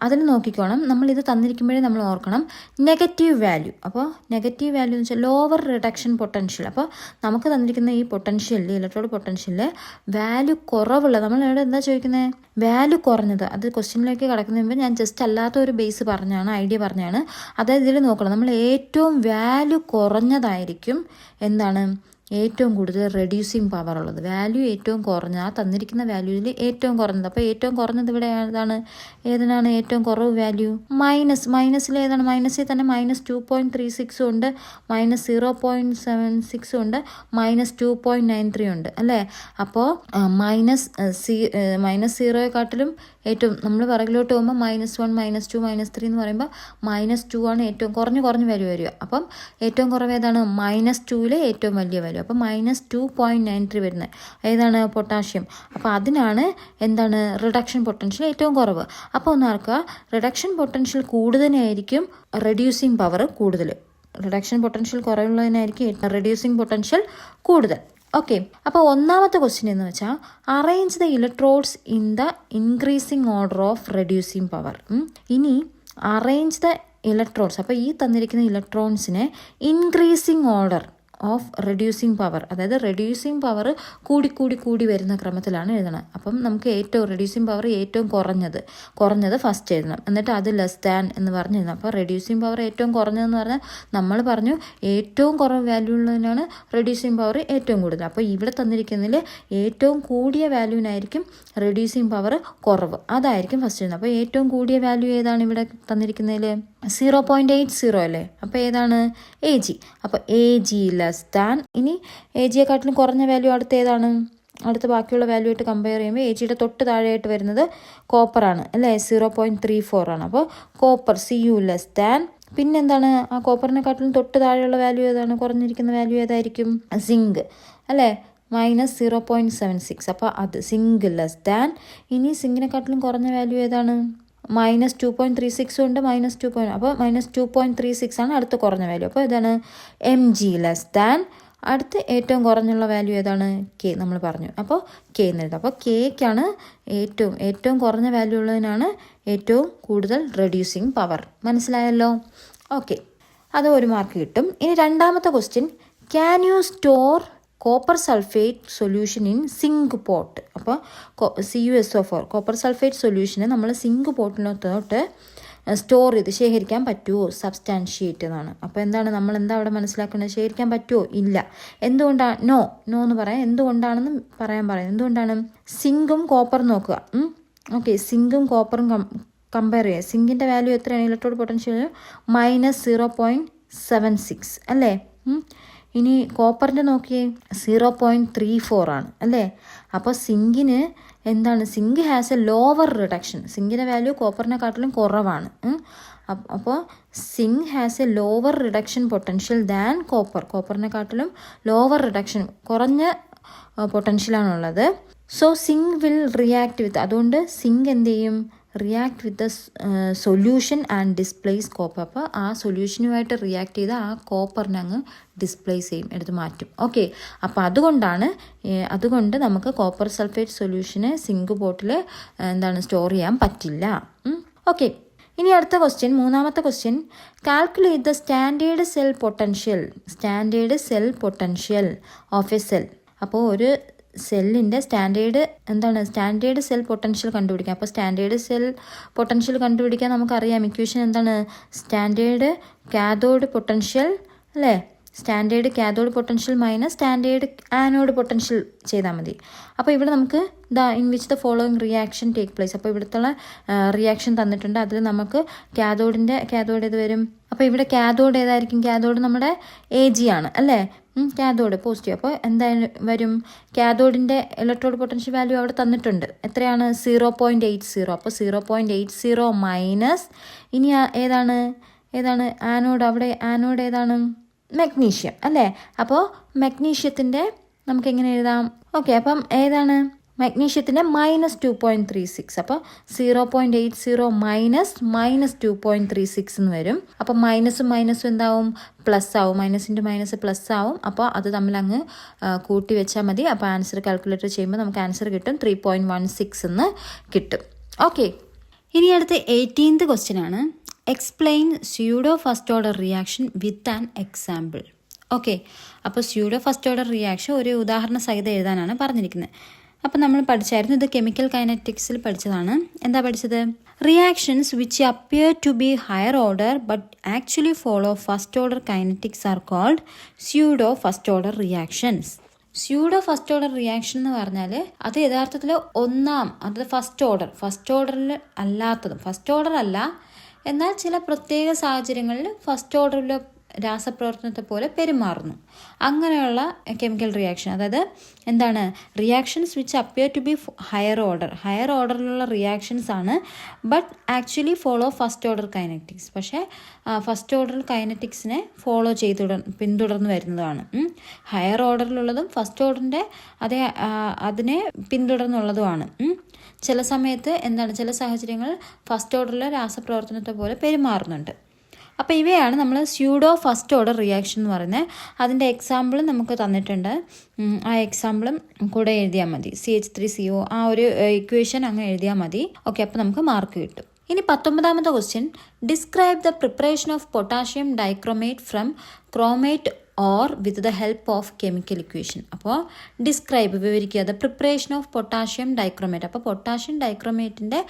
അതിന് നോക്കിക്കോണം. നമ്മളിത് തന്നിരിക്കുമ്പോഴേ നമ്മൾ ഓർക്കണം നെഗറ്റീവ് വാല്യൂ. അപ്പോൾ നെഗറ്റീവ് വാല്യൂ എന്ന് വെച്ചാൽ ലോവർ റിഡക്ഷൻ പൊട്ടൻഷ്യൽ. അപ്പോൾ നമുക്ക് തന്നിരിക്കുന്ന ഈ പൊട്ടൻഷ്യലിൽ ഇലക്ട്രോഡ് പൊട്ടൻഷ്യലിൽ വാല്യൂ കുറവുള്ള, നമ്മൾ ഇവിടെ എന്താ ചോദിക്കുന്നത്, വാല്യൂ കുറഞ്ഞത്. അത് ക്വസ്റ്റ്യനിലേക്ക് കിടക്കുന്നതിന് മുമ്പ് ഞാൻ ജസ്റ്റ് അല്ലാത്ത ഒരു ബേസ് പറഞ്ഞാണ്, ഐഡിയ പറഞ്ഞാണ്. അതായത് ഇതിൽ നോക്കണം, നമ്മൾ ഏറ്റവും വാല്യൂ കുറഞ്ഞതായിരിക്കും എന്താണ് ഏറ്റവും കൂടുതൽ റെഡ്യൂസിങ് പവർ ഉള്ളത്. വാല്യൂ ഏറ്റവും കുറഞ്ഞ, ആ തന്നിരിക്കുന്ന വാല്യൂവിൽ ഏറ്റവും കുറഞ്ഞത്. അപ്പോൾ ഏറ്റവും കുറഞ്ഞത് ഇവിടെ ഏതിനാണ് ഏറ്റവും കുറവ് വാല്യൂ? മൈനസിൽ ഏതാണ്? മൈനസിൽ തന്നെ -2.36 ഉണ്ട്, -0.76 ഉണ്ട്, -2.93 ഉണ്ട് അല്ലേ. അപ്പോൾ -0യെക്കാട്ടിലും ഏറ്റവും നമ്മൾ പിറകിലോട്ട് പോകുമ്പോൾ -1, -2, -3 എന്ന് പറയുമ്പോൾ -2 ആണ് ഏറ്റവും കുറഞ്ഞ വാല്യൂ വരിക. അപ്പം ഏറ്റവും കുറവ് ഏതാണ്? -2ലെ ഏറ്റവും വലിയ വാല്യൂ. അപ്പം -2.93 വരുന്നത് ഏതാണ്? പൊട്ടാഷ്യം. അപ്പോൾ അതിനാണ് എന്താണ് റിഡക്ഷൻ പൊട്ടൻഷ്യൽ ഏറ്റവും കുറവ്. അപ്പോൾ ഒന്ന് ഓർക്കുക, റിഡക്ഷൻ പൊട്ടൻഷ്യൽ കൂടുതലായിരിക്കും റെഡ്യൂസിങ് പവർ കൂടുതൽ. റിഡക്ഷൻ പൊട്ടൻഷ്യൽ കുറവുള്ളതിനായിരിക്കും റെഡ്യൂസിങ് പൊട്ടൻഷ്യൽ കൂടുതൽ. ഓക്കെ, അപ്പോൾ ഒന്നാമത്തെ ക്വസ്റ്റ്യൻ എന്ന് വെച്ചാൽ arrange the electrodes in the increasing order of reducing power. ഇനി അറേഞ്ച് ദ ഇലക്ട്രോൺസ്, അപ്പോൾ ഈ തന്നിരിക്കുന്ന ഇലക്ട്രോൺസിനെ increasing order of reducing power, അതായത് റെഡ്യൂസിങ് പവർ കൂടി വരുന്ന ക്രമത്തിലാണ് എഴുതണം. അപ്പം നമുക്ക് ഏറ്റവും റെഡ്യൂസിങ് പവർ ഏറ്റവും കുറഞ്ഞത് ഫസ്റ്റ് എഴുതണം, എന്നിട്ട് അത് ലെസ് ദാൻ എന്ന് പറഞ്ഞ് എഴുതണം. അപ്പോൾ റെഡ്യൂസിങ് പവർ ഏറ്റവും കുറഞ്ഞതെന്ന് പറഞ്ഞാൽ നമ്മൾ പറഞ്ഞു ഏറ്റവും കുറവ് വാല്യൂ ഉള്ളതിനാണ് റെഡ്യൂസിങ് പവർ ഏറ്റവും കൂടുതൽ. അപ്പോൾ ഇവിടെ തന്നിരിക്കുന്നതിൽ ഏറ്റവും കൂടിയ വാല്യൂവിനായിരിക്കും റെഡ്യൂസിങ് പവർ കുറവ്, അതായിരിക്കും ഫസ്റ്റ് എഴുതുന്നത്. അപ്പോൾ ഏറ്റവും കൂടിയ വാല്യൂ ഏതാണ് ഇവിടെ തന്നിരിക്കുന്നതിൽ? 0.80 അല്ലേ. അപ്പോൾ ഏതാണ്? AG. അപ്പോൾ AG ലെസ് ദാൻ. ഇനി AGയെക്കാട്ടിലും കുറഞ്ഞ വാല്യൂ അടുത്ത് ഏതാണ്? അടുത്ത ബാക്കിയുള്ള വാല്യൂ ആയിട്ട് കമ്പയർ ചെയ്യുമ്പോൾ AGയുടെ തൊട്ട് താഴെയായിട്ട് വരുന്നത് കോപ്പറാണ് അല്ലേ, 0.34 ആണ്. അപ്പോൾ കോപ്പർ CU ലെസ് ദാൻ. പിന്നെന്താണ്? ആ കോപ്പറിനെക്കാട്ടിലും തൊട്ട് താഴെയുള്ള വാല്യൂ ഏതാണ്? കുറഞ്ഞിരിക്കുന്ന വാല്യൂ ഏതായിരിക്കും? സിങ്ക് അല്ലേ, -0.76. അപ്പോൾ അത് സിങ്ക് ലെസ് ദാൻ. ഇനി സിങ്കിനെക്കാട്ടിലും കുറഞ്ഞ വാല്യൂ ഏതാണ്? -2.36 ഉണ്ട്, -2. അപ്പോൾ -2.36 ആണ് അടുത്ത കുറഞ്ഞ വാല്യൂ. അപ്പോൾ ഇതാണ് MG ലെസ് ദാൻ. അടുത്ത് ഏറ്റവും കുറഞ്ഞുള്ള വാല്യൂ ഏതാണ്? K നമ്മൾ പറഞ്ഞു. അപ്പോൾ K എന്ന് എഴുതാം. അപ്പോൾ Kക്കാണ് ഏറ്റവും കുറഞ്ഞ വാല്യൂ ഉള്ളതിനാണ് ഏറ്റവും കൂടുതൽ റെഡ്യൂസിങ് പവർ. മനസ്സിലായല്ലോ? ഓക്കെ, അത് 1 മാർക്ക് കിട്ടും. ഇനി രണ്ടാമത്തെ question, can you store copper sulphate solution in zinc pot. അപ്പോൾ CuSO4 കോപ്പർ സൾഫേറ്റ് സൊല്യൂഷനെ നമ്മൾ സിങ്ക് പോട്ടിനകത്തോട്ട് സ്റ്റോർ ചെയ്ത് ശേഖരിക്കാൻ പറ്റുമോ? സബ്സ്റ്റാൻഷിയേറ്റ് എന്നാണ്. അപ്പോൾ എന്താണ് നമ്മൾ അവിടെ മനസ്സിലാക്കുന്നത്? ശേഖരിക്കാൻ പറ്റുമോ? ഇല്ല. എന്തുകൊണ്ടാണ്? നോ എന്ന് പറയാം. എന്തുകൊണ്ടാണെന്ന് പറയാം. എന്തുകൊണ്ടാണ്? സിങ്കും കോപ്പറും നോക്കുക. ഓക്കെ, സിങ്കും കോപ്പറും കമ്പയർ ചെയ്യുക. സിങ്കിൻ്റെ വാല്യൂ എത്രയാണ്? ഇലക്ട്രോഡ് പൊട്ടൻഷ്യൽ -0.76 അല്ലേ. ഇനി കോപ്പറിൻ്റെ നോക്കിയേ, 0.34 ആണ് അല്ലേ. അപ്പോൾ സിങ്കിന് എന്താണ്? Zinc has a lower reduction. സിങ്കിൻ്റെ വാല്യൂ കോപ്പറിനെക്കാട്ടിലും കുറവാണ്. അപ്പോൾ zinc has a lower reduction potential than copper. കോപ്പറിനെക്കാട്ടിലും ലോവർ റിഡക്ഷൻ, കുറഞ്ഞ പൊട്ടൻഷ്യലാണുള്ളത്. So zinc will react with, അതുകൊണ്ട് സിങ്ക് എന്ത് ചെയ്യും? React with the solution and displace copper. അപ്പോൾ ആ സൊല്യൂഷനുമായിട്ട് റിയാക്ട് ചെയ്ത് ആ കോപ്പറിനെ അങ്ങ് ഡിസ്പ്ലേസ് ചെയ്യും, എടുത്ത് മാറ്റും. ഓക്കെ, അപ്പോൾ അതുകൊണ്ട് നമുക്ക് കോപ്പർ സൾഫേറ്റ് സൊല്യൂഷന് സിങ്ക് പോട്ടിൽ സ്റ്റോർ ചെയ്യാൻ പറ്റില്ല. ഓക്കെ, ഇനി അടുത്ത ക്വസ്റ്റ്യൻ, മൂന്നാമത്തെ question, calculate the standard cell potential of A cell. അപ്പോൾ ഒരു സെല്ലിൻ്റെ സ്റ്റാൻഡേർഡ് സെൽ പൊട്ടൻഷ്യൽ കണ്ടുപിടിക്കാം. അപ്പോൾ സ്റ്റാൻഡേർഡ് സെൽ പൊട്ടൻഷ്യൽ കണ്ടുപിടിക്കാൻ നമുക്കറിയാം ഇക്വേഷൻ എന്താണ്? സ്റ്റാൻഡേർഡ് കാഥോഡ് പൊട്ടൻഷ്യൽ അല്ലേ. Standard cathode potential minus standard anode potential ചെയ്താൽ മതി. അപ്പോൾ ഇവിടെ നമുക്ക് in which the following reaction take place. അപ്പോൾ ഇവിടുത്തെ റിയാക്ഷൻ തന്നിട്ടുണ്ട്. അതിൽ നമുക്ക് കാഥോഡ് ഏത് വരും? അപ്പോൾ ഇവിടെ കാഥോഡ് ഏതായിരിക്കും? കാഥോഡ് നമ്മുടെ AG ആണ് അല്ലേ. Cathode positive. അപ്പോൾ എന്തായാലും വരും? കാഥോഡിൻ്റെ ഇലക്ട്രോഡ് പൊട്ടൻഷ്യൽ വാല്യൂ അവിടെ തന്നിട്ടുണ്ട്. എത്രയാണ്? 0.80. അപ്പോൾ 0.80 മൈനസ്, ഇനി ഏതാണ് ആനോഡ്? അവിടെ ആനോഡ് ഏതാണ്? മഗ്നീഷ്യം അല്ലേ. അപ്പോൾ മഗ്നീഷ്യത്തിൻ്റെ നമുക്ക് എങ്ങനെ എഴുതാം? ഓക്കെ, അപ്പം ഏതാണ്? മഗ്നീഷ്യത്തിൻ്റെ -2.36. അപ്പോൾ 0.80 മൈനസ് -2.36 എന്ന് വരും. അപ്പോൾ മൈനസും എന്താവും? പ്ലസ് ആവും. മൈനസിൻ്റെ മൈനസ് പ്ലസ് ആവും. അപ്പോൾ അത് തമ്മിൽ അങ്ങ് കൂട്ടി വെച്ചാൽ മതി. അപ്പോൾ ആൻസർ കാൽക്കുലേറ്റ് ചെയ്യുമ്പോൾ നമുക്ക് ആൻസർ കിട്ടും 3.16 എന്ന് കിട്ടും. ഓക്കെ, ഇനി അടുത്ത 18th ക്വസ്റ്റ്യൻ ആണ്. Explain pseudo first order reaction with an example. Okay, അപ്പോൾ സ്യൂഡോ ഫസ്റ്റ് ഓർഡർ റിയാക്ഷൻ ഒരു ഉദാഹരണ സഹിതം എഴുതാനാണ് പറഞ്ഞിരിക്കുന്നത്. അപ്പോൾ നമ്മൾ പഠിച്ചായിരുന്നു, ഇത് കെമിക്കൽ കൈനറ്റിക്സിൽ പഠിച്ചതാണ്. എന്താ പഠിച്ചത്? Reactions which appear to be higher order but actually follow first order kinetics are called pseudo first order reactions. Pseudo first order reaction എന്ന് പറഞ്ഞാൽ അത് യഥാർത്ഥത്തിൽ അത് ഫസ്റ്റ് ഓർഡറിൽ അല്ലാത്തതും, ഫസ്റ്റ് ഓർഡർ അല്ല എന്നാൽ ചില പ്രത്യേക സാഹചര്യങ്ങളിൽ ഫസ്റ്റ് ഓർഡറിലെ രാസപ്രവർത്തനത്തെ പോലെ പെരുമാറുന്നു. അങ്ങനെയുള്ള കെമിക്കൽ റിയാക്ഷൻ, അതായത് എന്താണ്, reactions which appear to be higher ഓർഡറിലുള്ള റിയാക്ഷൻസ് ആണ്, but actually follow first order kinetics. പക്ഷേ ഫസ്റ്റ് ഓർഡർ കൈനറ്റിക്സിനെ ഫോളോ പിന്തുടർന്ന് വരുന്നതാണ്. ഹയർ ഓർഡറിലുള്ളതും ഫസ്റ്റ് ഓർഡറിൻ്റെ അതിനെ പിന്തുടർന്നുള്ളതുമാണ്. ചില സമയത്ത് ചില സാഹചര്യങ്ങളിൽ ഫസ്റ്റ് ഓർഡറിലെ രാസപ്രവർത്തനത്തെ പോലെ പെരുമാറുന്നുണ്ട്. അപ്പോൾ ഇവയാണ് നമ്മൾ സ്യൂഡോ ഫസ്റ്റ് ഓർഡർ റിയാക്ഷൻ എന്ന് പറയുന്നത്. അതിൻ്റെ എക്സാമ്പിൾ നമുക്ക് തന്നിട്ടുണ്ട്. ആ എക്സാമ്പിളും കൂടെ എഴുതിയാൽ മതി. CH3CO ആ ഒരു ഇക്വേഷൻ അങ്ങ് എഴുതിയാൽ മതി. ഓക്കെ, അപ്പോൾ നമുക്ക് മാർക്ക് കിട്ടും. ഇനി 19ാമത്തെ question, describe the preparation of potassium dichromate from chromate ore with the help of chemical equation. അപ്പോൾ വിവരിക്കുക the preparation of potassium dichromate. അപ്പോൾ പൊട്ടാഷ്യം ഡൈക്രോമേറ്റിൻ്റെ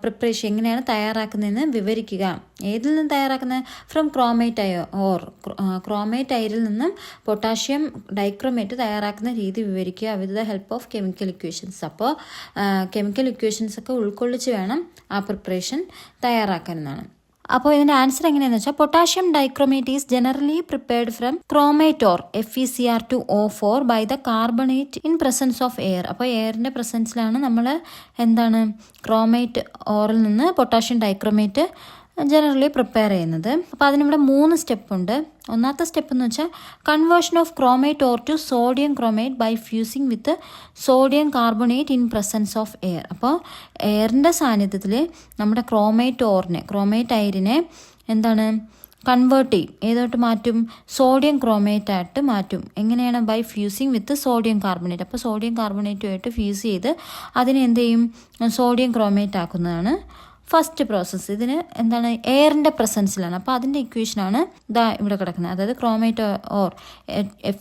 പ്രിപ്പറേഷൻ എങ്ങനെയാണ് തയ്യാറാക്കുന്നതെന്ന് വിവരിക്കുക. ഏതിൽ നിന്ന് തയ്യാറാക്കുന്നത്? ഫ്രം ക്രോമേറ്റ് അയിരിൽ നിന്നും പൊട്ടാഷ്യം ഡൈക്രോമേറ്റ് തയ്യാറാക്കുന്ന രീതി വിവരിക്കുക വിത്ത് the help of chemical equations. അപ്പോൾ കെമിക്കൽ ഇക്വേഷൻസ് ഒക്കെ ഉൾക്കൊള്ളിച്ച് വേണം ആ പ്രിപ്പറേഷൻ തയ്യാറാക്കാനെന്നാണ്. അപ്പോൾ ഇതിൻ്റെ ആൻസർ എങ്ങനെയാണെന്ന് വെച്ചാൽ, potassium dichromate is generally prepared from chromate ore FeCr2O4 by the carbonate in presence of air. അപ്പോൾ എയറിൻ്റെ പ്രസൻസിലാണ് നമ്മൾ ക്രോമേറ്റ് ഓറിൽ നിന്ന് പൊട്ടാഷ്യം ഡൈക്രോമേറ്റ് ജനറലി പ്രിപ്പയർ ചെയ്യുന്നത്. അപ്പോൾ അതിനിവിടെ 3 സ്റ്റെപ്പ് ഉണ്ട്. ഒന്നാമത്തെ സ്റ്റെപ്പ് എന്ന് വെച്ചാൽ conversion of chromate ore to sodium chromate by fusing with sodium carbonate in presence of air. അപ്പോൾ എയറിൻ്റെ സാന്നിധ്യത്തിൽ നമ്മുടെ ക്രോമേറ്റ് അയിരിനെ കൺവേർട്ട് ചെയ്യും. ഏതോട്ട് മാറ്റും? സോഡിയം ക്രോമേറ്റ് ആയിട്ട് മാറ്റും. എങ്ങനെയാണ്? By fusing with sodium carbonate. അപ്പോൾ സോഡിയം കാർബണേറ്റുമായിട്ട് ഫ്യൂസ് ചെയ്ത് അതിനെ എന്ത് ചെയ്യും? സോഡിയം ക്രോമേറ്റ് ആക്കുന്നതാണ് ഫസ്റ്റ് പ്രോസസ്സ്. ഇതിന് എയറിൻ്റെ പ്രസൻസിലാണ്. അപ്പോൾ അതിൻ്റെ ഇക്വേഷനാണ് ഇവിടെ കിടക്കുന്നത്. അതായത് ക്രോമേറ്റ് ഓർ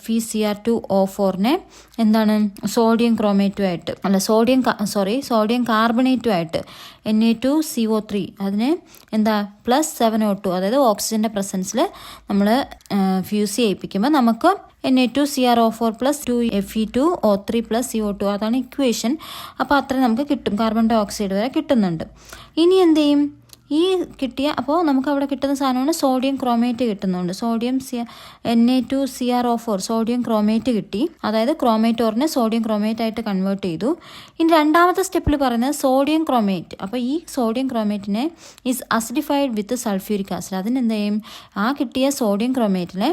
FeCr2O4നെ സോഡിയം ക്രോമേറ്റുമായിട്ട് സോഡിയം കാർബണേറ്റുമായിട്ട് Na2CO3 അതിനെ +7O2 അതായത് ഓക്സിജൻ്റെ പ്രസൻസിൽ നമ്മൾ ഫ്യൂസ് ചെയ്യിപ്പിക്കുമ്പോൾ നമുക്ക് Na2CrO4 + 2Fe2O3 + CO2 അതാണ് ഇക്വേഷൻ. അപ്പോൾ അത്രയും നമുക്ക് കിട്ടും. കാർബൺ ഡൈ ഓക്സൈഡ് വരെ കിട്ടുന്നുണ്ട്. ഇനി എന്ത് ചെയ്യും? അപ്പോൾ നമുക്ക് അവിടെ കിട്ടുന്ന സാധനമാണ് സോഡിയം ക്രോമേറ്റ് കിട്ടുന്നുണ്ട്. Na2CrO4 സോഡിയം ക്രോമേറ്റ് കിട്ടി. അതായത് ക്രോമേറ്റ് ഓറിനെ സോഡിയം ക്രോമേറ്റ് ആയിട്ട് കൺവേർട്ട് ചെയ്തു. ഇനി രണ്ടാമത്തെ സ്റ്റെപ്പിൽ പറയുന്നത് സോഡിയം ക്രോമേറ്റ്. അപ്പോൾ ഈ സോഡിയം ക്രോമേറ്റിനെ is acidified with sulphuric acid. അതിനെന്ത് ചെയ്യും? ആ കിട്ടിയ സോഡിയം ക്രോമേറ്റിനെ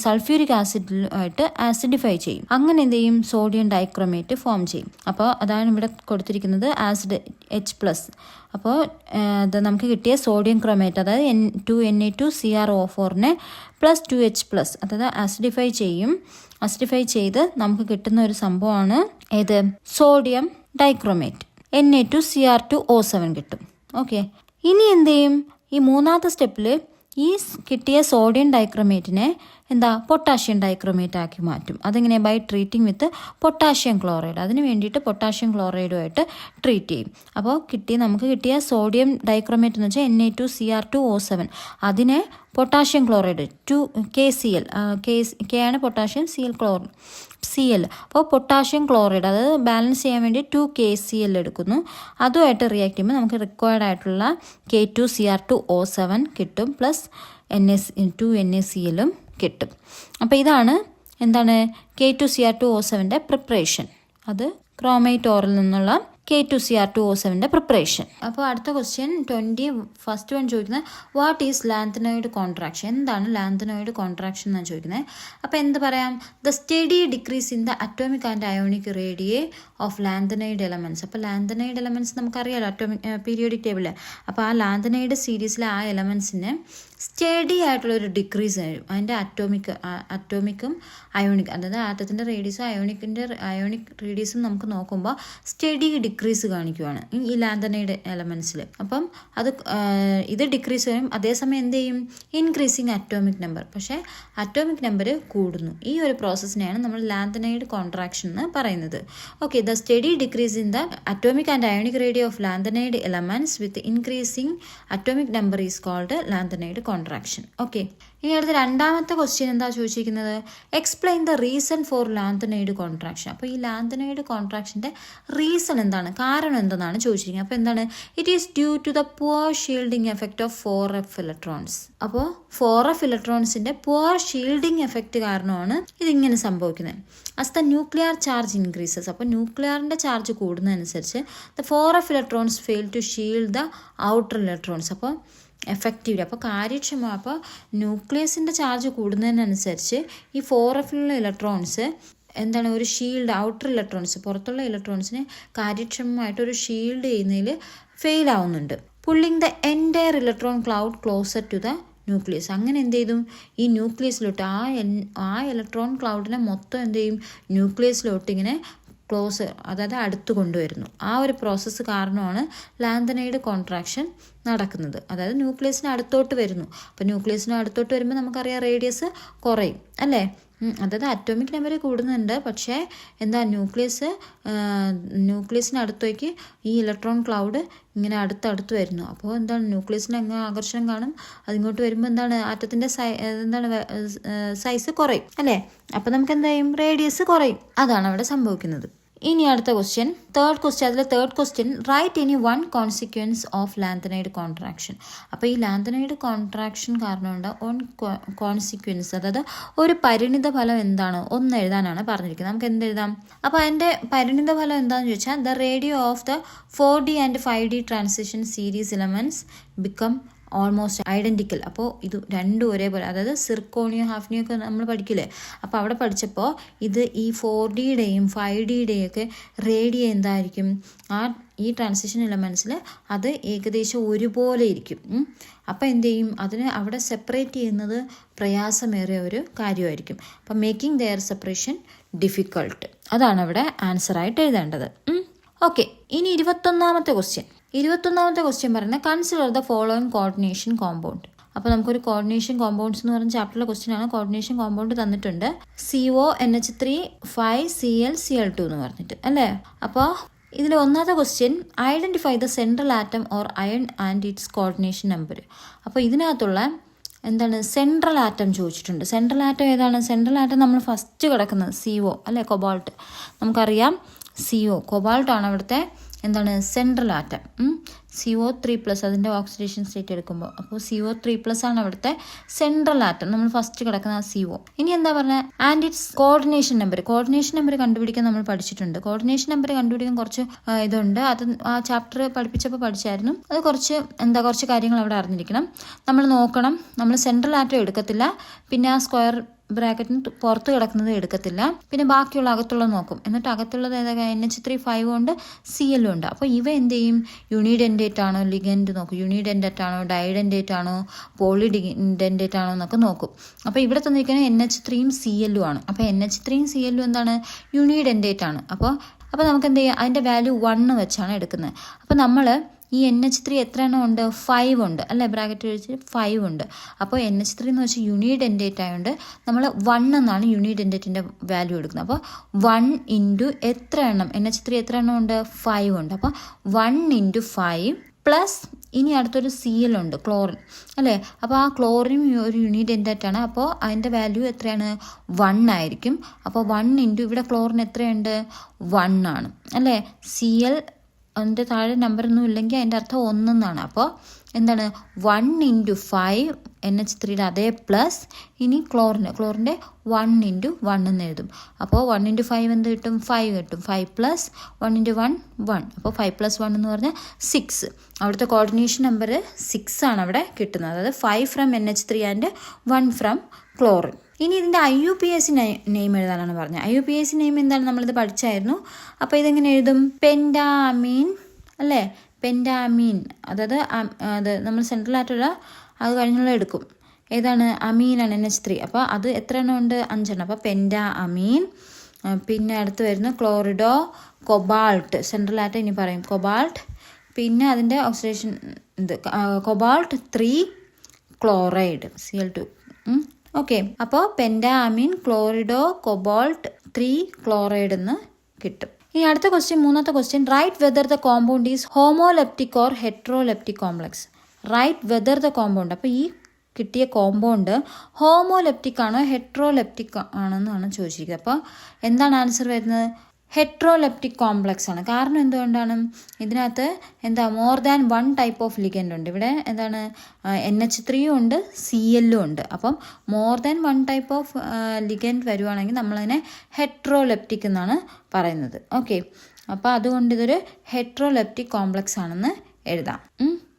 സൾഫ്യൂരിക് ആസിഡുമായിട്ട് ആസിഡിഫൈ ചെയ്യും. അങ്ങനെ എന്ത് ചെയ്യും? സോഡിയം ഡൈക്രോമേറ്റ് ഫോം ചെയ്യും. അപ്പോൾ അതാണ് ഇവിടെ കൊടുത്തിരിക്കുന്നത് ആസിഡ് H+. അപ്പോൾ ഇത് നമുക്ക് കിട്ടിയ സോഡിയം ക്രോമേറ്റ് അതായത് Na2CrO4നെ +2H+, അതായത് ആസിഡിഫൈ ചെയ്ത് നമുക്ക് കിട്ടുന്ന ഒരു സംഭവമാണ് ഏത്? Sodium dichromate. Na2Cr2O7 കിട്ടും. ഓക്കെ, ഇനി എന്ത് ചെയ്യും? ഈ മൂന്നാമത്തെ സ്റ്റെപ്പിൽ ഈ കിട്ടിയ സോഡിയം ഡൈക്രോമേറ്റിനെ പൊട്ടാഷ്യം ഡൈക്രോമേറ്റ് ആക്കി മാറ്റും. അതെങ്ങനെ? By treating with potassium chloride. അതിന് വേണ്ടിയിട്ട് പൊട്ടാഷ്യം ക്ലോറൈഡുമായിട്ട് ട്രീറ്റ് ചെയ്യും. അപ്പോൾ നമുക്ക് കിട്ടിയ സോഡിയം ഡൈക്രോമേറ്റ് എന്ന് വെച്ചാൽ Na2Cr2O7 അതിനെ പൊട്ടാഷ്യം ക്ലോറൈഡ് KCl K ആണ് പൊട്ടാഷ്യം, Cl. അപ്പോൾ പൊട്ടാഷ്യം ക്ലോറൈഡ് അതായത് ബാലൻസ് ചെയ്യാൻ വേണ്ടി 2KCl എടുക്കുന്നു. അതുമായിട്ട് റിയാക്ട് ചെയ്യുമ്പോൾ നമുക്ക് റിക്വയർഡ് ആയിട്ടുള്ള K2Cr2O7 കിട്ടും, +2NaCl കിട്ടും. അപ്പോൾ ഇതാണ് K2Cr2O7ൻ്റെ പ്രിപ്പറേഷൻ. അത് ക്രോമേറ്റ് ഓറിൽ നിന്നുള്ള K2Cr2O7ൻ്റെ പ്രിപ്പറേഷൻ. അപ്പോൾ അടുത്ത ക്വസ്റ്റ്യൻ 21 ചോദിക്കുന്നത് വാട്ട് ഈസ് ലാന്തനോയിഡ് കോൺട്രാക്ഷൻ. എന്താണ് ലാന്തനോയിഡ് കോൺട്രാക്ഷൻ എന്നാണ് ചോദിക്കുന്നത്. അപ്പോൾ എന്ത് പറയാം? The steady decrease in the atomic and ionic റേഡിയേ of lanthanide elements. അപ്പോൾ ലാന്തനൈഡ് എലമെൻറ്റ്സ് നമുക്കറിയാലോ പീരിയോഡിക് ടേബിളിൽ. അപ്പോൾ ആ ലാന്തനൈഡ് സീരീസിലെ ആ എലമെൻറ്റ്സിന് സ്റ്റഡി ആയിട്ടുള്ളൊരു ഡിക്രീസ് വരും അതിൻ്റെ അറ്റോമിക്കും അയോണിക്, അതായത് ആറ്റത്തിൻ്റെ റേഡിയസും അയോണിക് റേഡിയസും നമുക്ക് നോക്കുമ്പോൾ സ്റ്റഡി ഡിക്രീസ് കാണിക്കുവാണ് ഈ ലാന്തനൈഡ് എലമെൻറ്റ്സിൽ. അപ്പം ഇത് ഡിക്രീസ് വരും. അതേസമയം എന്ത് ചെയ്യും? ഇൻക്രീസിങ് അറ്റോമിക് നമ്പർ, പക്ഷേ അറ്റോമിക് നമ്പർ കൂടുന്നു. ഈ ഒരു പ്രോസസ്സിനെയാണ് നമ്മൾ ലാന്തനൈഡ് കോൺട്രാക്ഷൻ എന്ന് പറയുന്നത്. Okay, the steady decrease in the atomic and ionic radii of lanthanide elements with increasing atomic number is called lanthanide contraction. Okay, ഇനി അടുത്ത രണ്ടാമത്തെ ക്വസ്റ്റ്യൻ എന്താ ചോദിച്ചിരിക്കുന്നത്? Explain the reason for lanthanide contraction. അപ്പോൾ ഈ lanthanide കോൺട്രാക്ഷൻ്റെ reason എന്താണ്, കാരണം എന്തെന്നാണ് ചോദിച്ചിരിക്കുന്നത്. അപ്പോൾ എന്താണ്? It is due to the poor shielding effect of 4f electrons. അപ്പോൾ 4f ഇലക്ട്രോൺസിൻ്റെ പുവർ ഷീൽഡിംഗ് എഫക്റ്റ് കാരണമാണ് ഇതിങ്ങനെ സംഭവിക്കുന്നത്. As the nuclear charge increases, അപ്പോൾ ന്യൂക്ലിയറിൻ്റെ ചാർജ് കൂടുന്നതനുസരിച്ച് the 4f electrons fail to shield the outer electrons. അപ്പോൾ എഫക്റ്റീവ്, അപ്പോൾ കാര്യക്ഷമ, അപ്പോൾ ന്യൂക്ലിയസിൻ്റെ ചാർജ് കൂടുന്നതിനനുസരിച്ച് ഈ 4fലുള്ള ഇലക്ട്രോൺസ് എന്താണ്, ഒരു ഷീൽഡ്, ഔട്ടർ ഇലക്ട്രോൺസ്, പുറത്തുള്ള ഇലക്ട്രോൺസിനെ കാര്യക്ഷമമായിട്ടൊരു ഷീൽഡ് ചെയ്യുന്നതിൽ ഫെയിൽ ആവുന്നുണ്ട്. Pulling the entire electron cloud closer to the nucleus. അങ്ങനെ എന്ത് ചെയ്തു? ഈ ന്യൂക്ലിയസിലോട്ട് ആ ഇലക്ട്രോൺ ക്ലൗഡിനെ മൊത്തം എന്ത് ചെയ്യും? ന്യൂക്ലിയസിലോട്ട് ഇങ്ങനെ ക്ലോസ്, അതായത് അടുത്ത് കൊണ്ടുവരുന്നു. ആ ഒരു പ്രോസസ്സ് കാരണമാണ് ലാന്തനൈഡ് കോൺട്രാക്ഷൻ നടക്കുന്നത്. അതായത് ന്യൂക്ലിയസിന് അടുത്തോട്ട് വരുന്നു. അപ്പോൾ ന്യൂക്ലിയസിന് അടുത്തോട്ട് വരുമ്പോൾ നമുക്കറിയാം റേഡിയസ് കുറയും അല്ലേ? അതായത് അറ്റോമിക് നമ്പർ കൂടുന്നുണ്ട്, പക്ഷേ എന്താ, ന്യൂക്ലിയസിന് അടുത്തേക്ക് ഈ ഇലക്ട്രോൺ ക്ലൗഡ് ഇങ്ങനെ അടുത്തടുത്ത് വരുന്നു. അപ്പോൾ എന്താണ്, ന്യൂക്ലിയസിന് അങ്ങ് ആകർഷണം കാണും. അതിങ്ങോട്ട് വരുമ്പോൾ എന്താണ്, ആറ്റത്തിൻ്റെ സൈസ് കുറയും അല്ലേ? അപ്പോൾ നമുക്ക് എന്താ ചെയ്യും? റേഡിയസ് കുറയും. അതാണ് അവിടെ സംഭവിക്കുന്നത്. ഇനി അടുത്ത question, third question, write any one consequence of lanthanide contraction. അപ്പോൾ ഈ ലാന്തനൈഡ് കോൺട്രാക്ഷൻ കാരണമുണ്ട് ഓൺ കോൺസിക്വൻസ്, അതായത് ഒരു പരിണിത ഫലം എന്താണ് ഒന്ന് എഴുതാനാണ് പറഞ്ഞിരിക്കുന്നത്. നമുക്ക് എന്ത് എഴുതാം? അപ്പോൾ അതിൻ്റെ പരിണിത ഫലം എന്താണെന്ന് ചോദിച്ചാൽ, the radio of the 4D and 5D transition series elements become almost identical. അപ്പോൾ ഇത് രണ്ടും ഒരേപോലെ, അതായത് സിർക്കോണിയോ ഹാഫ്നിയോ ഒക്കെ നമ്മൾ പഠിക്കില്ലേ? അപ്പോൾ അവിടെ പഠിച്ചപ്പോൾ ഇത് ഈ 4Dയുടെയും 5Dയുടെയും ഒക്കെ റേഡിയോ എന്തായിരിക്കും? ഈ ട്രാൻസിഷൻ എലമെൻറ്റ്സിൽ അത് ഏകദേശം ഒരുപോലെ ഇരിക്കും. അപ്പോൾ എന്ത് ചെയ്യും? അതിനെ അവിടെ സെപ്പറേറ്റ് ചെയ്യുന്നത് പ്രയാസമേറിയ ഒരു കാര്യമായിരിക്കും. അപ്പം മേക്കിംഗ് ദെയർ സെപ്പറേഷൻ ഡിഫിക്കൾട്ട്, അതാണ് അവിടെ ആൻസറായിട്ട് എഴുതേണ്ടത്. ഓക്കെ, ഇനി 21ാമത്തെ ക്വസ്റ്റ്യൻ പറയുന്നത്, consider the following coordination compound. അപ്പോൾ നമുക്കൊരു കോർഡിനേഷൻ കോമ്പൗണ്ട്സ് എന്ന് പറഞ്ഞ ചാപ്റ്ററിലെ ക്വസ്റ്റ്യൻ ആണ്. കോർഡിനേഷൻ കോമ്പൗണ്ട് തന്നിട്ടുണ്ട്, CONH3 5Cl Cl2 എന്ന് പറഞ്ഞിട്ട് അല്ലേ? അപ്പോൾ ഇതിൽ ഒന്നാമത്തെ question, identify the central atom or iron and it's coordination number. അപ്പോൾ ഇതിനകത്തുള്ള എന്താണ്, സെൻട്രൽ ആറ്റം ചോദിച്ചിട്ടുണ്ട്. സെൻട്രൽ ആറ്റം ഏതാണ്? സെൻട്രൽ ആറ്റം നമ്മൾ ഫസ്റ്റ് കിടക്കുന്നത് CO അല്ലേ, കൊബാൾട്ട്. നമുക്കറിയാം CO, കൊബാൾട്ടാണ് അവിടുത്തെ എന്താണ് സെൻട്രൽ ആറ്റം. CO3+, അതിൻ്റെ ഓക്സിഡേഷൻ സ്റ്റേറ്റ് എടുക്കുമ്പോൾ അപ്പോൾ CO3+ ആണ് അവിടുത്തെ സെൻട്രൽ ആറ്റം. നമ്മൾ ഫസ്റ്റ് കിടക്കുന്ന ആ CO. ഇനി എന്താ പറഞ്ഞത്? ആൻഡ് ഇറ്റ്സ് കോർഡിനേഷൻ നമ്പർ കണ്ടുപിടിക്കാൻ നമ്മൾ പഠിച്ചിട്ടുണ്ട്. കോർഡിനേഷൻ നമ്പർ കണ്ടുപിടിക്കാൻ കുറച്ച് ഇതുണ്ട്. അത് ആ ചാപ്റ്റർ പഠിപ്പിച്ചപ്പോൾ പഠിച്ചായിരുന്നു. അത് കുറച്ച് കാര്യങ്ങൾ അവിടെ അറിഞ്ഞിരിക്കണം. നമ്മൾ നോക്കണം, നമ്മൾ സെൻട്രൽ ആറ്റം എടുക്കത്തില്ല, പിന്നെ ആ സ്ക്വയർ ബ്രാക്കറ്റിന് പുറത്ത് കിടക്കുന്നത് എടുക്കത്തില്ല, പിന്നെ ബാക്കിയുള്ള അകത്തുള്ളത് നോക്കും. എന്നിട്ട് അകത്തുള്ളത് ഏതൊക്കെ? NH3 5 ഉണ്ട്, Cl ഉണ്ട്. അപ്പോൾ ഇവ എന്ത് ചെയ്യും? യൂണിഡെൻഡേറ്റ് ആണോ, ലിഗൻഡ് നോക്കും. യൂണിഡെൻഡേറ്റ് ആണോ, ഡൈഡെൻഡേറ്റ് ആണോ, പോളിഡെൻഡേറ്റ് ആണോ എന്നൊക്കെ നോക്കും. അപ്പോൾ ഇവിടെ തന്നിരിക്കുന്നത് NH3യും Cl ആണ്. അപ്പോൾ NH3യും Cl എന്താണ്? യൂണിഡെൻഡേറ്റ് ആണ്. അപ്പോൾ നമുക്ക് എന്ത് ചെയ്യാം? അതിൻ്റെ വാല്യൂ 1 വെച്ചാണ് എടുക്കുന്നത്. അപ്പോൾ നമ്മൾ ഈ NH3 എത്ര എണ്ണം ഉണ്ട്? 5 ഉണ്ട് അല്ലേ? ബ്രാക്കറ്റ് വെച്ച് 5 ഉണ്ട്. അപ്പോൾ NH3 എന്ന് വെച്ചാൽ യൂണിഡെൻഡേറ്റ് ആയതുകൊണ്ട് നമ്മൾ 1 എന്നാണ് യൂണിഡെൻഡേറ്റിൻ്റെ വാല്യൂ എടുക്കുന്നത്. അപ്പോൾ 1 ഇൻറ്റു എത്ര എണ്ണം? NH3 എത്ര എണ്ണം ഉണ്ട്? 5 ഉണ്ട്. അപ്പോൾ 1 × 5 പ്ലസ് ഇനി അടുത്തൊരു Cl ഉണ്ട്, ക്ലോറിൻ അല്ലേ? അപ്പോൾ ആ ക്ലോറിൻ ഒരു യൂണിഡെൻഡേറ്റ് ആണ്. അപ്പോൾ അതിൻ്റെ വാല്യൂ എത്രയാണ്? 1 ആയിരിക്കും. അപ്പോൾ 1 ഇൻറ്റു ഇവിടെ ക്ലോറിൻ എത്രയുണ്ട്? 1 ആണ് അല്ലേ? Cl അതിൻ്റെ താഴെ നമ്പറൊന്നും ഇല്ലെങ്കിൽ അതിൻ്റെ അർത്ഥം 1 എന്നാണ്. അപ്പോൾ എന്താണ്? 1 × 5 NH3യുടെ അതേ പ്ലസ് ഇനി ക്ലോറിൻ്റെ 1 × 1 എന്ന് എഴുതും. അപ്പോൾ 1 × 5 എന്ത് കിട്ടും? 5 കിട്ടും. 5 + 1 × 1 1. അപ്പോൾ 5 + 1 എന്ന് പറഞ്ഞാൽ 6. അവിടുത്തെ കോർഡിനേഷൻ നമ്പർ 6 ആണ് അവിടെ കിട്ടുന്നത്. അതായത് 5 from NH3 and 1 from chlorine. ഇനി ഇതിൻ്റെ IUPAC നെയിം എഴുതാനാണ് പറഞ്ഞത്. IUPAC നെയിം എന്താണ്? നമ്മളിത് പഠിച്ചായിരുന്നു. അപ്പോൾ ഇതെങ്ങനെ എഴുതും? പെൻറ്റാമീൻ അല്ലേ? പെൻറ്റാമീൻ, അതായത് അത് നമ്മൾ സെൻട്രൽ ആയിട്ടുള്ള അത് കഴിഞ്ഞുള്ള എടുക്കും. ഏതാണ്? അമീനാണ് NH3. അപ്പോൾ അത് എത്ര എണ്ണം ഉണ്ട്? 5 എണ്ണം. അപ്പോൾ പെൻറ്റാ അമീൻ. പിന്നെ അടുത്ത് വരുന്ന ക്ലോറിഡോ കൊബാൾട്ട്, സെൻട്രൽ ആറ്റം ഇനി പറയും കൊബാൾട്ട്. പിന്നെ അതിൻ്റെ ഓക്സിഡേഷൻ ഇത് കൊബാൾട്ട് 3 ക്ലോറൈഡ് Cl2. ഓക്കെ, അപ്പോൾ penta amine chlorido cobalt 3 chloride എന്ന് കിട്ടും. ഇനി അടുത്ത ക്വസ്റ്റ്യൻ, മൂന്നാമത്തെ question, write whether the compound is homoleptic or heteroleptic complex. Write whether the compound. അപ്പോൾ ഈ കിട്ടിയ കോമ്പൗണ്ട് ഹോമോലെപ്റ്റിക് ആണോ ഹെട്രോലെപ്റ്റിക് ആണെന്നാണ് ചോദിച്ചിരിക്കുന്നത്. അപ്പോൾ എന്താണ് ആൻസർ വരുന്നത്? ഹെട്രോലെപ്റ്റിക് കോംപ്ലക്സ് ആണ്. കാരണം എന്തുകൊണ്ടാണ്? ഇതിനകത്ത് more than 1 type of ligand ഉണ്ട്. ഇവിടെ NH3 ഉണ്ട്, Cl ഉണ്ട്. അപ്പം more than 1 type of ligand വരുവാണെങ്കിൽ നമ്മളതിനെ ഹെട്രോലെപ്റ്റിക് എന്നാണ് പറയുന്നത്. ഓക്കെ, അപ്പോൾ അതുകൊണ്ട് ഇതൊരു ഹെട്രോലെപ്റ്റിക് കോംപ്ലക്സ് ആണെന്ന് എഴുതാം.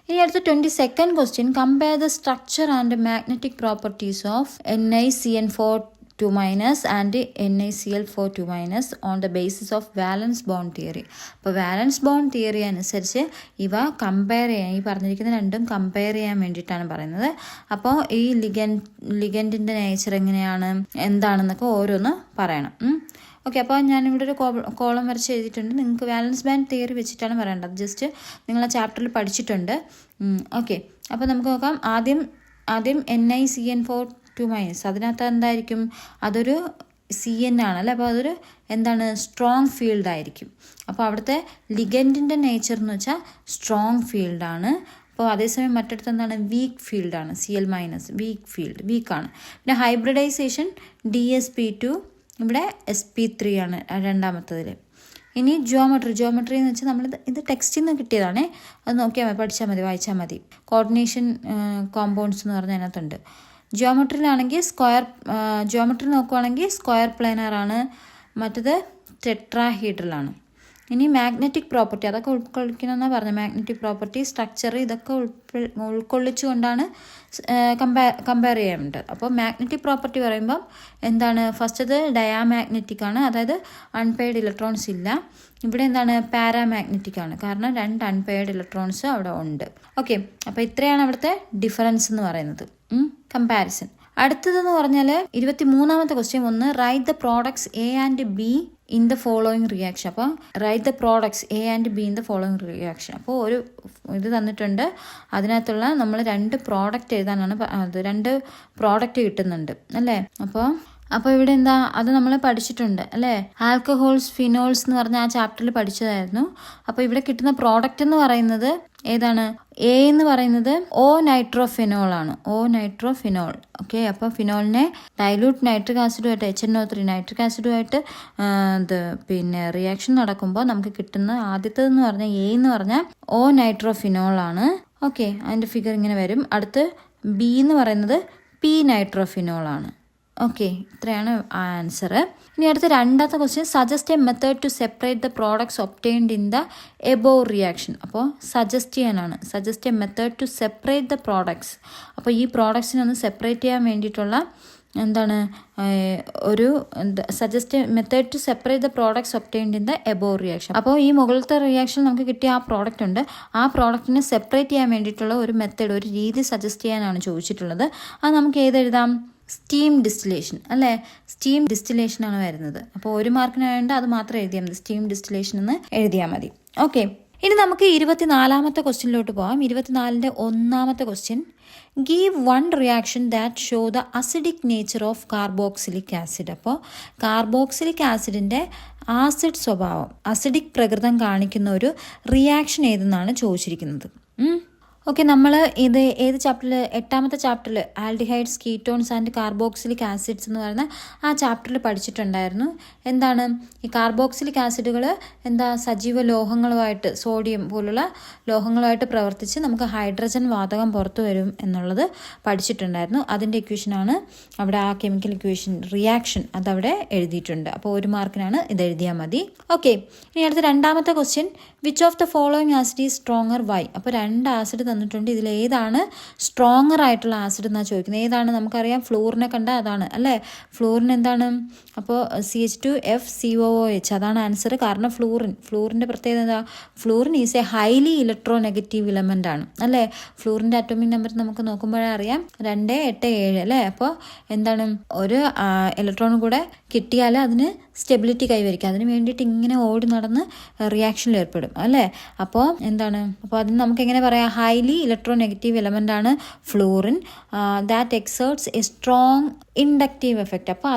ഇനി അടുത്ത 22nd question, compare the structure and magnetic properties of NiCN4 2- and NiCl4 2- on the basis of വാലൻസ് bond theory. അപ്പോൾ വാലൻസ് ബോണ്ട് തിയറി അനുസരിച്ച് ഇവ കമ്പയർ ചെയ്യാൻ, ഈ പറഞ്ഞിരിക്കുന്ന രണ്ടും കമ്പയർ ചെയ്യാൻ വേണ്ടിയിട്ടാണ് പറയുന്നത്. അപ്പോൾ ഈ ലിഗൻഡിൻ്റെ നേച്ചർ എങ്ങനെയാണ്, എന്താണെന്നൊക്കെ ഓരോന്ന് പറയണം. ഓക്കെ, അപ്പോൾ ഞാനിവിടെ ഒരു കോളം വരച്ച് എഴുതിയിട്ടുണ്ട്. നിങ്ങൾക്ക് വാലൻസ് ബാൻഡ് തിയറി വെച്ചിട്ടാണ് പറയേണ്ടത്. ജസ്റ്റ് നിങ്ങൾ ആ ചാപ്റ്ററിൽ പഠിച്ചിട്ടുണ്ട്. ഓക്കെ, അപ്പോൾ നമുക്ക് നോക്കാം. ആദ്യം NiCN4 അതിനകത്ത് എന്തായിരിക്കും? അതൊരു CN ആണല്ലേ. അപ്പോൾ അതൊരു സ്ട്രോങ് ഫീൽഡ് ആയിരിക്കും. അപ്പോൾ അവിടുത്തെ ലിഗൻഡിൻ്റെ നേച്ചർ എന്ന് വെച്ചാൽ സ്ട്രോങ് ഫീൽഡാണ്. അപ്പോൾ അതേസമയം മറ്റിടത്ത് വീക്ക് ഫീൽഡാണ്, Cl- വീക്ക് ഫീൽഡ്, വീക്കാണ്. പിന്നെ ഹൈബ്രിഡൈസേഷൻ DsP2, ഇവിടെ SP3 ആണ് രണ്ടാമത്തതിൽ. ഇനി ജിയോമെട്രി എന്ന് വെച്ചാൽ ഇത് ടെക്സ്റ്റിൽ നിന്ന് കിട്ടിയതാണേ. അത് നോക്കിയാൽ മതി, പഠിച്ചാൽ മതി, വായിച്ചാൽ മതി. കോർഡിനേഷൻ കോമ്പൗണ്ട്സ് എന്ന് പറഞ്ഞാൽ അതിനകത്തുണ്ട്. ജിയോമെട്രി നോക്കുവാണെങ്കിൽ സ്ക്വയർ പ്ലാനർ ആണ്, മറ്റത് ടെട്രാഹീഡ്രലാണ്. ഇനി മാഗ്നറ്റിക് പ്രോപ്പർട്ടി അതൊക്കെ ഉൾക്കൊള്ളിക്കണമെന്നാണ് പറഞ്ഞത്. മാഗ്നറ്റിക് പ്രോപ്പർട്ടി, സ്ട്രക്ചർ, ഇതൊക്കെ ഉൾക്കൊള്ളിച്ചുകൊണ്ടാണ് കമ്പയർ ചെയ്യേണ്ടത്. അപ്പോൾ മാഗ്നറ്റിക് പ്രോപ്പർട്ടി പറയുമ്പം ഫസ്റ്റ് ഡയാമാഗ്നറ്റിക് ആണ്, അതായത് അൺപെയർഡ് ഇലക്ട്രോൺസ് ഇല്ല. ഇവിടെ പാരാമാഗ്നറ്റിക് ആണ്, കാരണം 2 അൺപെയർഡ് ഇലക്ട്രോൺസ് അവിടെ ഉണ്ട്. ഓക്കെ, അപ്പോൾ ഇത്രയാണ് അവിടുത്തെ ഡിഫറൻസ് എന്ന് പറയുന്നത്, കമ്പാരിസൺ. അടുത്തതെന്ന് പറഞ്ഞാൽ 23ാമത്തെ question, right the products A and B in the following reaction. അപ്പോൾ write the products A and B in the following reaction. അപ്പോൾ ഒരു ഇത് തന്നിട്ടുണ്ട്, അതിനകത്തുള്ള നമ്മൾ 2 പ്രോഡക്റ്റ് എഴുതാനാണ്, 2 പ്രോഡക്റ്റ് കിട്ടുന്നുണ്ട് അല്ലേ. അപ്പോൾ ഇവിടെ അത് നമ്മൾ പഠിച്ചിട്ടുണ്ട് അല്ലേ. ആൽക്കഹോൾസ്, ഫിനോൾസ് എന്ന് പറഞ്ഞ ആ ചാപ്റ്ററിൽ പഠിച്ചതായിരുന്നു. അപ്പോൾ ഇവിടെ കിട്ടുന്ന പ്രോഡക്റ്റ് എന്ന് പറയുന്നത് ഏതാണ്? A എന്ന് പറയുന്നത് O-നൈട്രോഫിനോൾ ആണ്, O-നൈട്രോഫിനോൾ. ഓക്കെ, അപ്പോൾ ഫിനോളിനെ ഡൈലൂട്ട് നൈട്രിക് ആസിഡുമായിട്ട് HNO3 നൈട്രിക് ആസിഡുമായിട്ട് പിന്നെ റിയാക്ഷൻ നടക്കുമ്പോൾ നമുക്ക് കിട്ടുന്ന ആദ്യത്തേതെന്ന് പറഞ്ഞാൽ A എന്ന് പറഞ്ഞാൽ O-നൈട്രോഫിനോൾ ആണ്. ഓക്കെ, അതിൻ്റെ ഫിഗർ ഇങ്ങനെ വരും. അടുത്ത് B എന്ന് പറയുന്നത് P-നൈട്രോഫിനോൾ ആണ്. ഓക്കെ, ഇത്രയാണ് ആൻസർ. ഇനി അടുത്ത രണ്ടാമത്തെ question, suggest a method to separate the products obtained in the above reaction. അപ്പോൾ സജസ്റ്റ് ചെയ്യാനാണ്, suggest a method to separate the products. അപ്പോൾ ഈ പ്രോഡക്ട്സിനൊന്ന് സെപ്പറേറ്റ് ചെയ്യാൻ വേണ്ടിയിട്ടുള്ള ഒരു suggest method to separate the products obtained in the above reaction. അപ്പോൾ ഈ മുകളിലത്തെ റിയാക്ഷൻ നമുക്ക് കിട്ടിയ ആ പ്രോഡക്റ്റ് ഉണ്ട്, ആ പ്രോഡക്റ്റിനെ സെപ്പറേറ്റ് ചെയ്യാൻ വേണ്ടിയിട്ടുള്ള ഒരു മെത്തേഡ്, ഒരു രീതി സജസ്റ്റ് ചെയ്യാനാണ് ചോദിച്ചിട്ടുള്ളത്. അത് നമുക്ക് ഏതെഴുതാം? സ്റ്റീം ഡിസ്റ്റിലേഷൻ അല്ലേ. സ്റ്റീം ഡിസ്റ്റിലേഷൻ ആണ് വരുന്നത്. അപ്പോൾ 1 മാർക്കിന് വേണ്ട അത് മാത്രം എഴുതിയാൽ മതി, സ്റ്റീം ഡിസ്റ്റിലേഷൻ എന്ന് എഴുതിയാൽ മതി. ഓക്കെ, ഇനി നമുക്ക് 24ാമത്തെ ക്വസ്റ്റ്യനിലോട്ട് പോകാം. 24ന്റെ 1ാമത്തെ question, give 1 reaction that show the acidic nature of carboxylic acid. അപ്പോൾ കാർബോക്സിലിക് ആസിഡിൻ്റെ ആസിഡ് സ്വഭാവം, അസിഡിക് പ്രകൃതം കാണിക്കുന്ന ഒരു റിയാക്ഷൻ ഏതെന്നാണ് ചോദിച്ചിരിക്കുന്നത്. ഓക്കെ, നമ്മൾ ഇത് ഏത് ചാപ്റ്ററിൽ? 8ാമത്തെ ചാപ്റ്ററിൽ aldehydes, ketones and carboxylic acids എന്ന് പറയുന്ന ആ ചാപ്റ്ററിൽ പഠിച്ചിട്ടുണ്ടായിരുന്നു. ഈ കാർബോക്സിലിക് ആസിഡുകൾ സജീവ ലോഹങ്ങളുമായിട്ട്, സോഡിയം പോലുള്ള ലോഹങ്ങളുമായിട്ട് പ്രവർത്തിച്ച് നമുക്ക് ഹൈഡ്രജൻ വാതകം പുറത്തു വരും എന്നുള്ളത് പഠിച്ചിട്ടുണ്ടായിരുന്നു. അതിൻ്റെ ഇക്വേഷനാണ് അവിടെ, ആ കെമിക്കൽ ഇക്വേഷൻ റിയാക്ഷൻ അതവിടെ എഴുതിയിട്ടുണ്ട്. അപ്പോൾ 1 മാർക്കിനാണ് ഇത് എഴുതിയാൽ മതി. ഓക്കെ, ഇനി അടുത്ത 2ാമത്തെ question, which of the following acid is stronger why. അപ്പോൾ 2 ആസിഡ് തന്നിട്ടുണ്ട്. ഇതിൽ ഏതാണ് സ്ട്രോങ്ങർ ആയിട്ടുള്ള ആസിഡ് എന്നാണ് ചോദിക്കുന്നത്. ഏതാണ്? നമുക്കറിയാം ഫ്ലൂറിനെ കണ്ടാൽ അതാണ് അല്ലേ. ഫ്ലൂറിൻ എന്താണ്? അപ്പോൾ CH2FCOOH അതാണ് ആൻസർ. കാരണം ഫ്ലൂറിൻ്റെ പ്രത്യേകത എന്താ? Fluorine is A highly electro negative element ആണ് അല്ലേ. ഫ്ലൂറിൻ്റെ അറ്റോമിക് നമ്പർ നമുക്ക് നോക്കുമ്പോഴേ അറിയാം 287 അല്ലേ. അപ്പോൾ എന്താണ്? ഒരു ഇലക്ട്രോൺ കൂടെ കിട്ടിയാൽ അതിന് സ്റ്റെബിലിറ്റി കൈവരിക്കുക. അതിന് വേണ്ടിയിട്ട് ഇങ്ങനെ ഓടി നടന്ന് റിയാക്ഷനിൽ ഏർപ്പെടും അല്ലേ. അപ്പോൾ എന്താണ്? അപ്പോൾ അതിന് നമുക്ക് എങ്ങനെ പറയാം? ഹൈലി ഇലക്ട്രോ നെഗറ്റീവ് എലമെൻ്റ് ആണ് fluorine. That exerts A strong inductive effect. അപ്പോൾ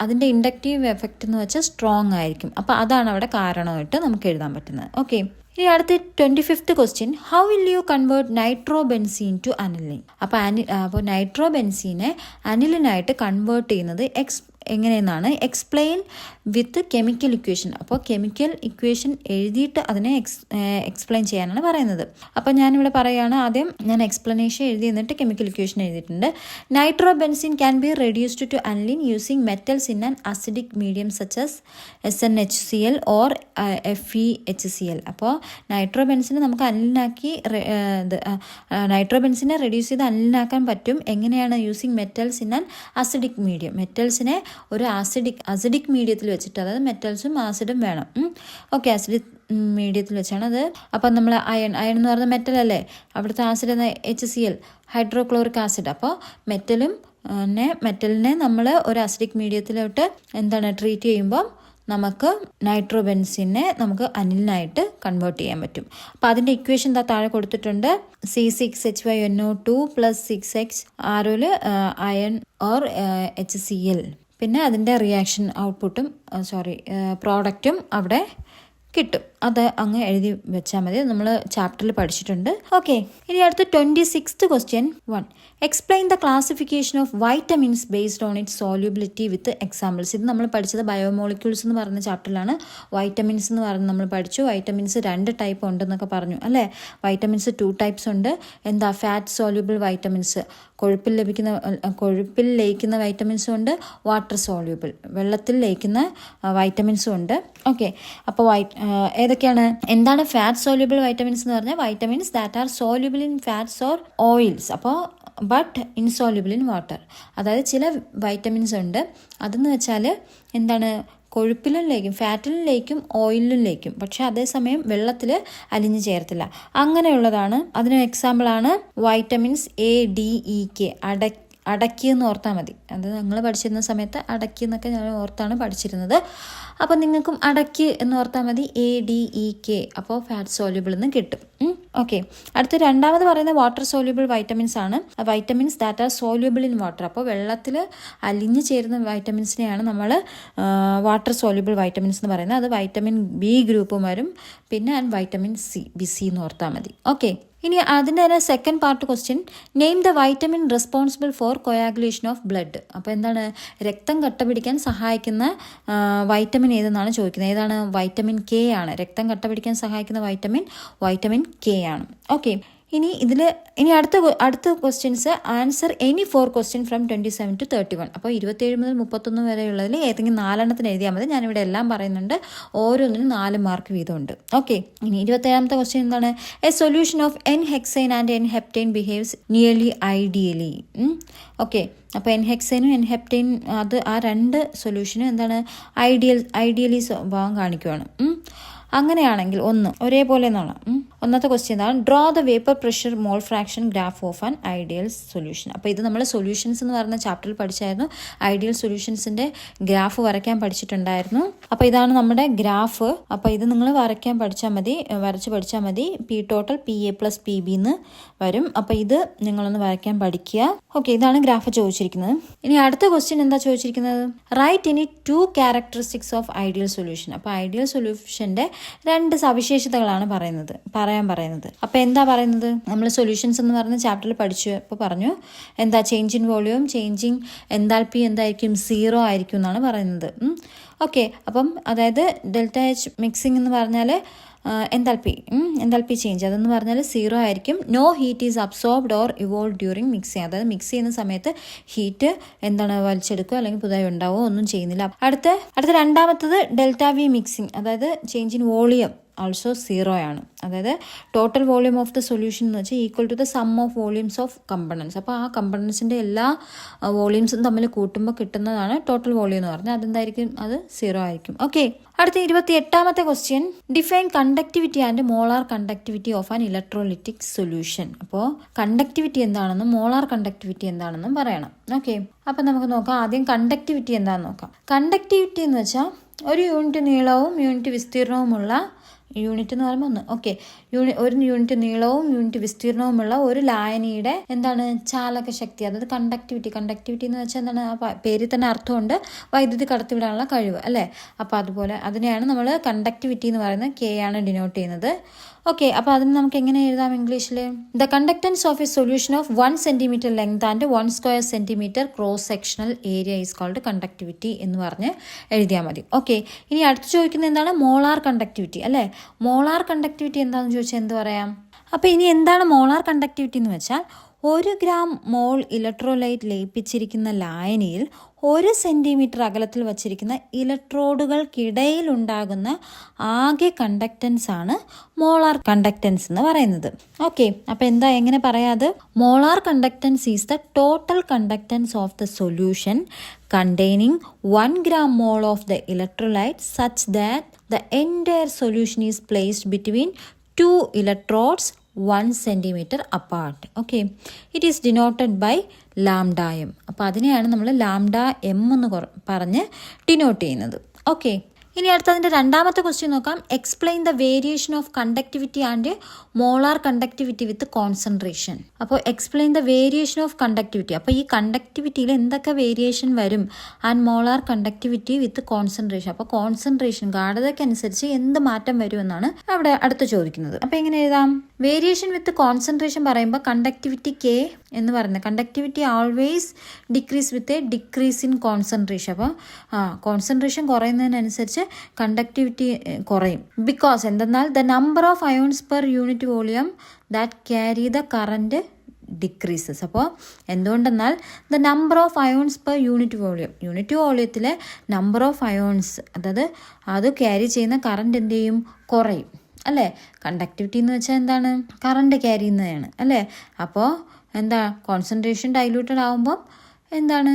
അതിൻ്റെ ഇൻഡക്റ്റീവ് എഫക്റ്റ് എന്ന് വെച്ചാൽ സ്ട്രോങ് ആയിരിക്കും. അപ്പോൾ അതാണ് അവിടെ കാരണമായിട്ട് നമുക്ക് എഴുതാൻ പറ്റുന്നത്. ഓക്കെ, ഇനി അടുത്ത 25th question, how will you convert nitrobenzene to aniline? അപ്പോൾ നൈട്രോബെൻസീനെ അനിലിനായിട്ട് കൺവേർട്ട് ചെയ്യുന്നത് എങ്ങനെയെന്നാണ് എക്സ്പ്ലെയിൻ വിത്ത് കെമിക്കൽ ഇക്വേഷൻ. അപ്പോൾ കെമിക്കൽ ഇക്വേഷൻ എഴുതിയിട്ട് അതിനെ എക്സ്പ്ലെയിൻ ചെയ്യാനാണ് പറയുന്നത്. അപ്പോൾ ഞാനിവിടെ പറയുകയാണ്, ആദ്യം ഞാൻ എക്സ്പ്ലനേഷൻ എഴുതി എന്നിട്ട് കെമിക്കൽ ഇക്വേഷൻ എഴുതിയിട്ടുണ്ട്. Nitrobenzene can be reduced to aniline using metals in an acidic medium such SnHCl or FeHCl. അപ്പോൾ നൈട്രോബെൻസിനെ നമുക്ക് അനിലിനാക്കി നൈട്രോബെൻസിനെ റെഡ്യൂസ് ചെയ്ത് അനിലിനാക്കാൻ പറ്റും. എങ്ങനെയാണ്? Using metals in an acidic medium. മെറ്റൽസിനെ ഒരു അസിഡിക് മീഡിയത്തിൽ വെച്ചിട്ട്, അതായത് മെറ്റൽസും ആസിഡും വേണം. ഓക്കെ, അസിഡിക് മീഡിയത്തിൽ വെച്ചാണ് അത്. അപ്പം നമ്മൾ അയൺ എന്ന് പറയുന്ന മെറ്റൽ അല്ലേ, അവിടുത്തെ ആസിഡ് എന്ന HCl ഹൈഡ്രോക്ലോറിക് ആസിഡ്. അപ്പോൾ മെറ്റലിനെ നമ്മൾ ഒരു അസിഡിക് മീഡിയത്തിലോട്ട് ട്രീറ്റ് ചെയ്യുമ്പോൾ നമുക്ക് നൈട്രോബെൻസിനെ നമുക്ക് അനിലിനായിട്ട് കൺവേർട്ട് ചെയ്യാൻ പറ്റും. അപ്പോൾ അതിൻ്റെ ഇക്വേഷൻ താഴെ കൊടുത്തിട്ടുണ്ട്. C6H5NO2 + 6X ആരോയിൽ iron or HCl. പിന്നെ അതിൻ്റെ റിയാക്ഷൻ ഔട്ട്പുട്ടും പ്രോഡക്റ്റും അവിടെ കിട്ടും. അത് അങ്ങ് എഴുതി വെച്ചാൽ മതി. നമ്മൾ ചാപ്റ്ററിൽ പഠിച്ചിട്ടുണ്ട്. ഓക്കെ, ഇനി അടുത്ത 26th question 1. Explain the classification of vitamins based on its solubility with examples. ഇത് നമ്മൾ പഠിച്ചത് ബയോമോളിക്യൂൾസ് എന്ന് പറയുന്ന ചാപ്റ്ററിലാണ്. വൈറ്റമിൻസ് എന്ന് പറഞ്ഞ് നമ്മൾ പഠിച്ചു. വൈറ്റമിൻസ് 2 ടൈപ്പ് ഉണ്ടെന്നൊക്കെ പറഞ്ഞു അല്ലേ. വൈറ്റമിൻസ് 2 ടൈപ്സ് ഉണ്ട്. എന്താ? ഫാറ്റ് സോല്യൂബിൾ വൈറ്റമിൻസ്, കൊഴുപ്പിൽ ലയിക്കുന്ന വൈറ്റമിൻസും ഉണ്ട്. വാട്ടർ സോല്യൂബിൾ, വെള്ളത്തിൽ ലയിക്കുന്ന വൈറ്റമിൻസും ഉണ്ട്. ഓക്കെ, അപ്പോൾ ഏതൊക്കെയാണ്? എന്താണ് ഫാറ്റ് സോല്യൂബിൾ വൈറ്റമിൻസ് എന്ന് പറഞ്ഞാൽ? Vitamins that are soluble in fats or oils, അപ്പോൾ ബട്ട് ഇൻസോല്യൂബിൾ ഇൻ വാട്ടർ. അതായത് ചില വൈറ്റമിൻസ് ഉണ്ട്, അതെന്ന് വെച്ചാൽ കൊഴുപ്പിലും ലയിക്കും, ഫാറ്റിലും ലയിക്കും, ഓയിലിലും ലയിക്കും, പക്ഷെ അതേസമയം വെള്ളത്തിൽ അലിഞ്ഞു ചേർത്തില്ല. അങ്ങനെയുള്ളതാണ്. അതിന് എക്സാമ്പിളാണ് വൈറ്റമിൻസ് ADEK. അടക്കി എന്ന് ഓർത്താൽ മതി. അത് ഞങ്ങൾ പഠിച്ചിരുന്ന സമയത്ത് അടക്കി എന്നൊക്കെ ഞാൻ ഓർത്താണ് പഠിച്ചിരുന്നത്. അപ്പോൾ നിങ്ങൾക്കും അടക്കി എന്ന് ഓർത്താൽ മതി, ADEK. അപ്പോൾ ഫാറ്റ് സോല്യൂബിൾ എന്ന് കിട്ടും. ഓക്കെ, അടുത്ത രണ്ടാമത് പറയുന്നത് വാട്ടർ സോല്യൂബിൾ വൈറ്റമിൻസ് ആണ്. Vitamins that are soluble in water. അപ്പോൾ വെള്ളത്തിൽ അലിഞ്ഞു ചേരുന്ന വൈറ്റമിൻസിനെയാണ് നമ്മൾ വാട്ടർ സോല്യൂബിൾ വൈറ്റമിൻസ് എന്ന് പറയുന്നത്. അത് വൈറ്റമിൻ B ഗ്രൂപ്പും വരും. പിന്നെ വൈറ്റമിൻ BC എന്ന് ഓർത്താൽ മതി. ഓക്കെ, ഇനി അതിൻ്റെ തന്നെ second part question, name the vitamin responsible for coagulation of blood. അപ്പോൾ എന്താണ്? രക്തം കട്ട പിടിക്കാൻ സഹായിക്കുന്ന വൈറ്റമിൻ ഏതെന്നാണ് ചോദിക്കുന്നത്. ഏതാണ്? വൈറ്റമിൻ K ആണ്. രക്തം കട്ട പിടിക്കാൻ സഹായിക്കുന്ന വൈറ്റമിൻ K ആണ്. ഓക്കെ, ഇനി അടുത്ത questions, answer any 4 question from 27 to 31. അപ്പോൾ 27 മുതൽ 31 വരെയുള്ളതിൽ ഏതെങ്കിലും 4 എഴുതിയാൽ മതി. ഞാനിവിടെ എല്ലാം പറയുന്നുണ്ട്. ഓരോന്നിനും 4 മാർക്ക് വീതമുണ്ട്. ഓക്കെ, ഇനി 27ാമത്തെ ക്വസ്റ്റ്യൻ എന്താണ്? A solution of N-hexane and N-heptane behaves nearly ideally. Okay, അപ്പോൾ N-hexane N-heptane അത് ആ 2 സൊല്യൂഷനും ഐഡിയലി സ്വഭാവം കാണിക്കുവാണ്. അങ്ങനെയാണെങ്കിൽ ഒരേപോലെ എന്നാണ്. ഒന്നാമത്തെ ക്വസ്റ്റ്യൻ എന്താണ്? Draw the vapour pressure mole fraction graph of an ideal solution. അപ്പോൾ ഇത് നമ്മൾ സൊല്യൂഷൻസ് എന്ന് പറയുന്ന ചാപ്റ്ററിൽ പഠിച്ചായിരുന്നു. ഐഡിയൽ സൊല്യൂഷൻസിൻ്റെ ഗ്രാഫ് വരയ്ക്കാൻ പഠിച്ചിട്ടുണ്ടായിരുന്നു. അപ്പോൾ ഇതാണ് നമ്മുടെ ഗ്രാഫ്. അപ്പോൾ ഇത് നിങ്ങൾ വരയ്ക്കാൻ വരച്ച് പഠിച്ചാൽ മതി. P ടോട്ടൽ PA + PB എന്ന് വരും. അപ്പോൾ ഇത് നിങ്ങളൊന്ന് വരയ്ക്കാൻ പഠിക്കുക. ഓക്കെ, ഇതാണ് ഗ്രാഫ് ചോദിച്ചിരിക്കുന്നത്. ഇനി അടുത്ത ക്വസ്റ്റ്യൻ എന്താ ചോദിച്ചിരിക്കുന്നത്? റൈറ്റ് ഇനി 2 ക്യാരക്ടറിസ്റ്റിക്സ് ഓഫ് ഐഡിയൽ സൊല്യൂഷൻ. അപ്പോൾ ഐഡിയൽ സൊല്യൂഷൻ്റെ 2 സവിശേഷതകളാണ് പറയാൻ പറയുന്നത്. അപ്പോൾ എന്താ പറയുന്നത്? നമ്മൾ സൊല്യൂഷൻസ് എന്ന് പറയുന്ന ചാപ്റ്ററിൽ പഠിച്ചപ്പോൾ പറഞ്ഞു എന്താ? Change in volume, changing enthalpy എന്തായിരിക്കും? 0 ആയിരിക്കും എന്നാണ് പറയുന്നത്. ഓക്കെ, അപ്പം അതായത് ΔH മിക്സിംഗ് എന്ന് പറഞ്ഞാൽ എൻതാൽപ്പി ചേഞ്ച് അതെന്ന് പറഞ്ഞാൽ 0 ആയിരിക്കും. No heat is absorbed or evolve during mixing. അതായത് മിക്സ് ചെയ്യുന്ന സമയത്ത് ഹീറ്റ് വലിച്ചെടുക്കുക അല്ലെങ്കിൽ പുതുതായി ഉണ്ടാവുകയോ ഒന്നും ചെയ്യുന്നില്ല. അടുത്ത രണ്ടാമത്തത് ΔV മിക്സിങ്, അതായത് ചേഞ്ച് ഇൻ വോളിയം ആൾസോ 0 ആണ്. അതായത് total volume of the solution എന്ന് വെച്ചാൽ equal to the sum of volumes of components. അപ്പോൾ ആ കമ്പണൻസിൻ്റെ എല്ലാ വോളിയൂംസും തമ്മിൽ കൂട്ടുമ്പോൾ കിട്ടുന്നതാണ് ടോട്ടൽ വോളിയം എന്ന് പറഞ്ഞാൽ അതെന്തായിരിക്കും, അത് 0 ആയിരിക്കും. ഓക്കെ, അടുത്ത 28ാമത്തെ question, define conductivity and molar conductivity of an electrolytic solution. അപ്പോൾ കണ്ടക്ടിവിറ്റി എന്താണെന്നും മോളാർ കണ്ടക്ടിവിറ്റി എന്താണെന്നും പറയണം. ഓക്കെ, അപ്പം നമുക്ക് നോക്കാം. ആദ്യം കണ്ടക്ടിവിറ്റി എന്താണെന്ന് നോക്കാം. കണ്ടക്ടിവിറ്റി എന്ന് വെച്ചാൽ ഒരു യൂണിറ്റ് നീളവും യൂണിറ്റ് വിസ്തീർണവുമുള്ള, യൂണിറ്റ് എന്ന് പറയുമ്പോൾ ഒന്ന്, ഓക്കെ, ഒരു യൂണിറ്റ് നീളവും യൂണിറ്റ് വിസ്തീർണവുമുള്ള ഒരു ലായനിയുടെ എന്താണ് ചാലക ശക്തി, അതായത് കണ്ടക്ടിവിറ്റി എന്ന് വെച്ചാൽ എന്താണ്, ആ പേരിൽ തന്നെ അർത്ഥമുണ്ട്, വൈദ്യുതി കടത്തിവിടാനുള്ള കഴിവ് അല്ലേ. അപ്പോൾ അതുപോലെ അതിനെയാണ് നമ്മൾ കണ്ടക്ടിവിറ്റി എന്ന് പറയുന്നത്, കെ ആണ് ഡിനോട്ട് ചെയ്യുന്നത്. ഓക്കെ, അപ്പോൾ അതിന് നമുക്ക് എങ്ങനെ എഴുതാം ഇംഗ്ലീഷിൽ? The conductance of a solution of 1 cm length and 1 square centimeter cross sectional area is called conductivity എന്ന് പറഞ്ഞ് എഴുതിയാൽ മതി. ഓക്കെ, ഇനി അടുത്ത് ചോദിക്കുന്നത് എന്താണ്, മോളാർ കണ്ടക്ടിവിറ്റി അല്ലേ. മോളാർ കണ്ടക്ടിവിറ്റി എന്താണെന്ന് ചോദിച്ചാൽ എന്ത് പറയാം? അപ്പോൾ ഇനി എന്താണ് മോളാർ കണ്ടക്ടിവിറ്റി എന്ന് വെച്ചാൽ 1 gram മോൾ ഇലക്ട്രോലൈറ്റ് ലയിപ്പിച്ചിരിക്കുന്ന ലായനിയിൽ 1 സെൻറ്റിമീറ്റർ അകലത്തിൽ വച്ചിരിക്കുന്ന ഇലക്ട്രോഡുകൾക്കിടയിൽ ഉണ്ടാകുന്ന ആകെ കണ്ടക്റ്റൻസ് ആണ് മോളാർ കണ്ടക്റ്റൻസ് എന്ന് പറയുന്നത്. ഓക്കെ, അപ്പോൾ എന്താ എങ്ങനെ പറയാത്? Molar conductance is the total conductance of the solution containing 1 gram mole of the electrolyte such that the entire solution is placed between 2 electrodes 1 centimeter apart. Okay, it is denoted by lambda M. അപ്പോൾ അതിനെയാണ് നമ്മൾ lambda M എന്ന് പറഞ്ഞ് denote ചെയ്യുന്നത്. Okay, ഇനി അടുത്തതിൻ്റെ 2ാമത്തെ question നോക്കാം. Explain the variation of conductivity and molar conductivity with concentration. അപ്പോൾ explain the variation of conductivity, അപ്പോൾ ഈ കണ്ടക്ടിവിറ്റിയിൽ എന്തൊക്കെ വേരിയേഷൻ വരും, and molar conductivity with concentration. അപ്പോൾ കോൺസെൻട്രേഷൻ ഗാഢതയ്ക്കനുസരിച്ച് എന്ത് മാറ്റം വരുമെന്നാണ് അവിടെ അടുത്ത് ചോദിക്കുന്നത്. അപ്പോൾ എങ്ങനെ എഴുതാം? വേരിയേഷൻ വിത്ത് കോൺസെൻട്രേഷൻ പറയുമ്പോൾ കണ്ടക്ടിവിറ്റി കെ എന്ന് പറയുന്നത്, conductivity always decrease with a decrease in concentration. അപ്പോൾ കോൺസെൻട്രേഷൻ കുറയുന്നതിനനുസരിച്ച് കണ്ടക്ടിവിറ്റി കുറയും. ബിക്കോസ് എന്തെന്നാൽ the number of ions per unit volume that carry the current decreases. അപ്പോൾ എന്തുകൊണ്ടെന്നാൽ the number of ions per unit വോളിയത്തിലെ number of ions, അതായത് അത് carry ചെയ്യുന്ന കറണ്ട് എന്ത് ചെയ്യും, കുറയും അല്ലേ. കണ്ടക്ടിവിറ്റി എന്ന് വെച്ചാൽ എന്താണ്, കറണ്ട് ക്യാരി ചെയ്യുന്നതാണ് അല്ലേ. അപ്പോൾ എന്താ, കോൺസെൻട്രേഷൻ ഡൈല്യൂട്ടഡ് ആകുമ്പം എന്താണ്,